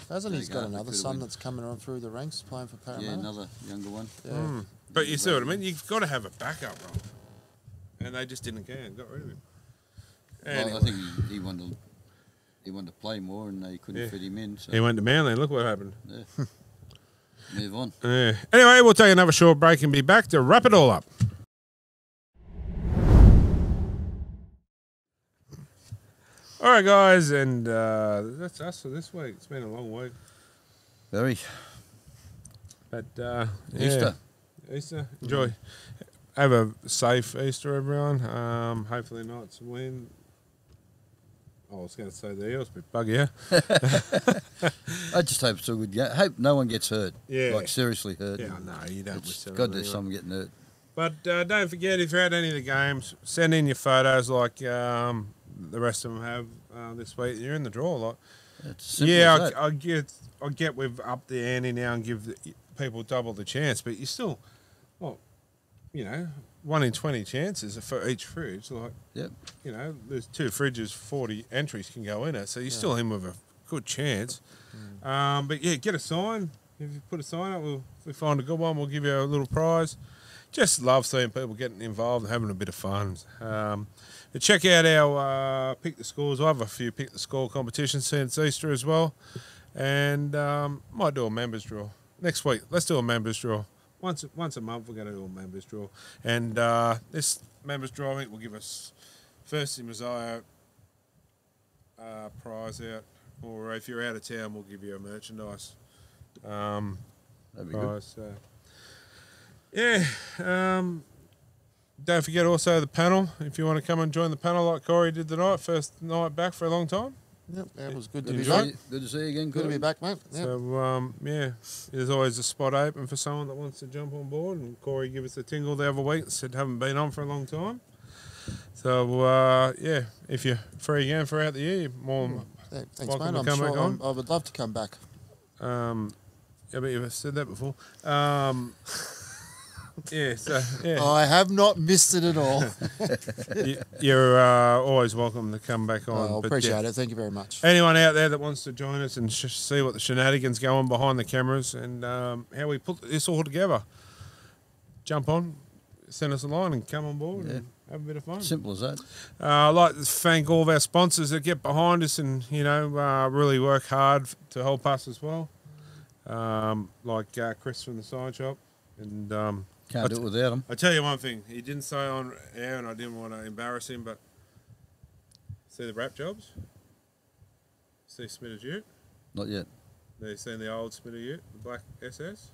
S4: hasn't he got another son that's coming on through the ranks playing for Parramatta?
S2: Yeah, another younger one.
S4: Yeah.
S1: But you see what I mean? You've got to have a backup role, and they just didn't care and got rid of him. Anyway.
S2: Well, I think he wanted to play more, and they couldn't fit him in. So.
S1: He went to Manly. Look what happened.
S2: Yeah. Move on.
S1: Yeah. Anyway, we'll take another short break and be back to wrap it all up. All right, guys, and that's us for this week. It's been a long week.
S2: Very.
S1: But
S2: Easter.
S1: Easter. Enjoy. Have a safe Easter, everyone. Hopefully not some wind. I was going to say the Eels, but buggy, yeah.
S2: I just hope it's a good game. Hope no one gets hurt.
S1: Yeah.
S2: Like seriously hurt.
S1: Yeah, no, you don't wish that.
S2: God, there's someone getting hurt.
S1: But don't forget, if you're at any of the games, send in your photos like the rest of them have this week. You're in the draw. Like,
S2: yeah,
S1: I get we've upped the ante now and give people double the chance, but you still, well, 1 in 20 chances for each fridge. Like, there's 2 fridges, 40 entries can go in it, so you're still in with a good chance. But yeah, get a sign. If you put a sign up, if we find a good one, we'll give you a little prize. Just love seeing people getting involved and having a bit of fun. But check out our Pick the Scores. I have a few Pick the Score competitions since Easter as well. And might do a members draw. Next week, let's do a members draw. Once a month, we're going to do a members draw. And this members drawing will give us First in Messiah prize out. Or if you're out of town, we'll give you a merchandise
S2: That'd be good.
S1: prize. So. Yeah. Don't forget also the panel. If you want to come and join the panel like Corey did tonight, first night back for a long time.
S4: Yep, that was good to be
S1: Enjoy
S4: back.
S1: it.
S2: Good to see you again,
S4: Good to
S2: Corey.
S4: be back, mate. Yep.
S1: So, yeah, there's always a spot open for someone that wants to jump on board. And Corey gave us a tingle the other week and said, haven't been on for a long time. So, yeah, if you're free again throughout the year, you're more
S4: Thanks,
S1: welcome
S4: mate.
S1: to come back on.
S4: I would love to come back.
S1: Yeah, but you've said that before. Yeah, so, yeah.
S4: I have not missed it at all.
S1: You're always welcome to come back on.
S4: I
S1: but
S4: appreciate
S1: yeah.
S4: it. Thank you very much.
S1: Anyone out there that wants to join us and see what the shenanigans go on behind the cameras and how we put this all together, jump on, send us a line and come on board and have a bit of fun.
S2: Simple as that.
S1: I'd like to thank all of our sponsors that get behind us and, really work hard to help us as well. Like Chris from the Sign Shop. And
S2: Can't do it without him.
S1: I tell you one thing, he didn't say on air and I didn't want to embarrass him, but see the wrap jobs? See Smita Ute?
S2: Not yet.
S1: Have you seen the old Smita Ute, the black SS?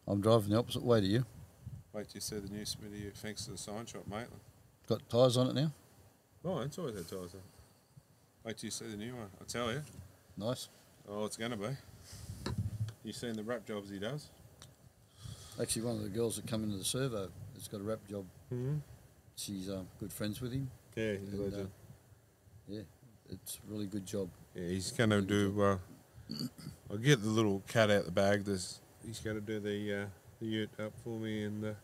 S2: I'm driving the opposite way to you.
S1: Wait till you see the new Smita Ute, thanks to the Sign Shop, mate.
S2: Got tyres on it now.
S1: Oh, it's always had tyres on. Wait till you see the new one, I tell you.
S2: Nice.
S1: Oh, it's going to be. You seen the wrap jobs he does?
S2: Actually, one of the girls that come into the servo has got a rap job.
S1: Mm-hmm.
S2: She's good friends with him.
S1: Yeah, he's a
S2: And,
S1: legend.
S2: Yeah, it's a really good job.
S1: Yeah, he's going to do. I'll get the little cat out the bag. He's going to do the ute up for me and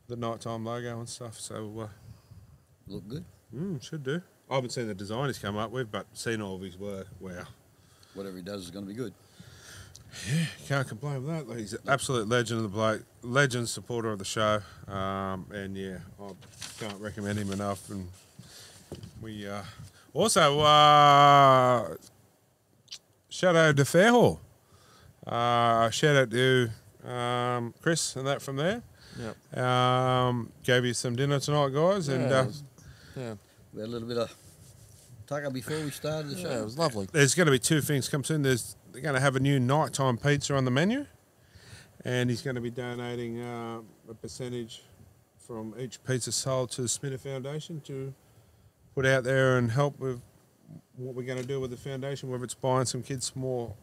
S1: the nighttime logo and stuff. So
S2: Look good.
S1: Should do. I haven't seen the design he's come up with, but seen all of his work. Wow.
S2: Whatever he does is going to be good.
S1: Yeah, can't complain with that. He's an absolute legend of the bloke, legend supporter of the show, and yeah, I can't recommend him enough. And we also shout out to Fairhall. Shout out to Chris and that from there.
S4: Yep.
S1: Gave you some dinner tonight, guys, and
S4: Yeah.
S2: We had a little bit of tucker before we started the show.
S4: Yeah, it was lovely.
S1: there's going to be two things come soon. They're going to have a new nighttime pizza on the menu, and he's going to be donating a percentage from each pizza sold to the Smita Foundation to put out there and help with what we're going to do with the foundation, whether it's buying some kids more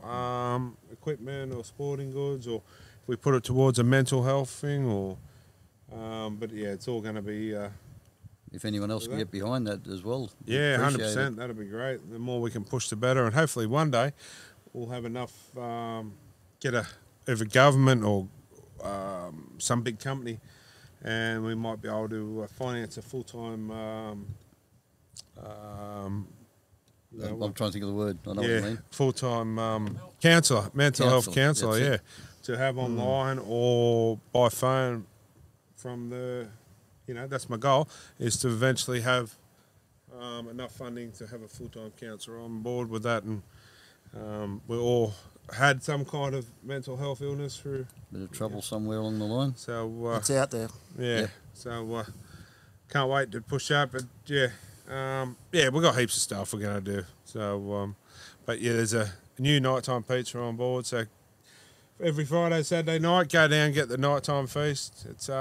S1: equipment or sporting goods, or if we put it towards a mental health thing, or but yeah, it's all going to be
S2: If anyone else can get behind that as well.
S1: yeah,
S2: appreciate
S1: 100%.
S2: it.
S1: That'd be great. The more we can push, the better, and hopefully one day we'll have enough. Get either government or some big company, and we might be able to finance a full-time.
S2: I'm trying to think of the word. I know what you mean.
S1: full-time counsellor, mental health counsellor.
S2: That's
S1: Yeah,
S2: it.
S1: to have online or by phone from the. That's my goal, is to eventually have enough funding to have a full-time counsellor on board with that, and we all had some kind of mental health illness through.
S2: Bit of trouble somewhere along the line.
S1: So
S4: It's out there.
S1: yeah.
S2: Yeah.
S1: So can't wait to push up, but yeah, we've got heaps of stuff we're gonna do. So, but yeah, there's a new nighttime pizza on board. So every Friday, Saturday night, go down and get the nighttime feast. It's 2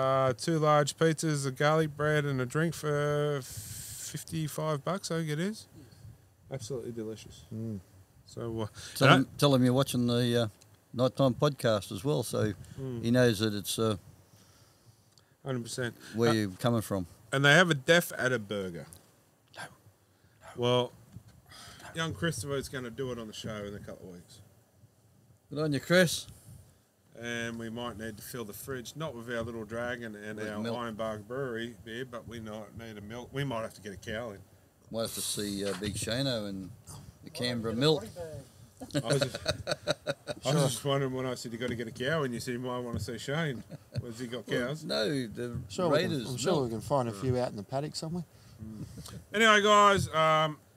S1: large pizzas, a garlic bread, and a drink for $55. I think it is. Absolutely delicious. So
S2: Tell him you're watching the nighttime podcast as well, so he knows that it's
S1: 100%.
S2: where you're coming from.
S1: And they have a deaf adder burger. No. Well, young Christopher is going to do it on the show in a couple of weeks.
S2: Good on you, Chris.
S1: And we might need to fill the fridge, not with our little dragon and
S2: With
S1: our
S2: milk.
S1: Ironbark brewery beer, but we might need a milk. We might have to get a cow in.
S2: Might have to see Big Shano and the Canberra milk.
S1: I was just wondering when I said you got to get a cow in, you said you might want to see Shane. Has he got cows?
S2: No, the
S4: Sure,
S2: Raiders.
S4: I'm sure
S2: milk.
S4: we can find a few out in the paddock somewhere.
S1: Anyway, guys,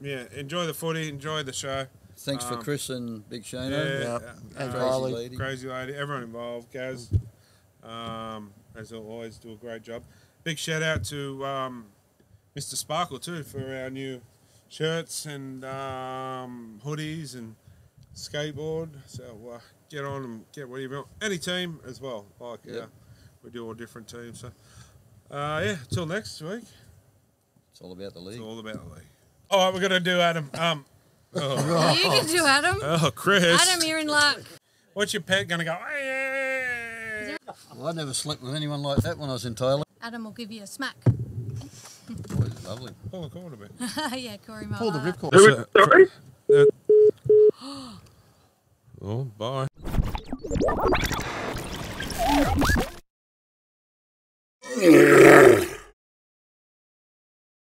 S1: enjoy the footy, enjoy the show.
S2: Thanks for Chris and Big Shano.
S1: Yeah,
S4: And
S2: Crazy
S4: Riley.
S2: lady.
S1: Crazy lady, everyone involved, Gaz, as always, do a great job. Big shout out to Mr. Sparkle too for our new shirts and hoodies and skateboard. So get on and get whatever you want. Any team as well. Like we do all different teams. So yeah, till next week.
S2: It's all about the league.
S1: It's all about the league. All right, we're gonna do Adam.
S3: You can do Adam.
S1: Oh, Chris.
S3: Adam, you're in luck.
S1: What's your pet gonna go? Hey.
S2: Well, I never slept with anyone like that when I was in Thailand.
S3: Adam will give you a smack.
S2: Boy, it's lovely.
S1: Pull the cord a bit.
S3: Yeah, Corey Muller.
S4: Pull the ripcord.
S7: Sorry?
S1: Oh, bye.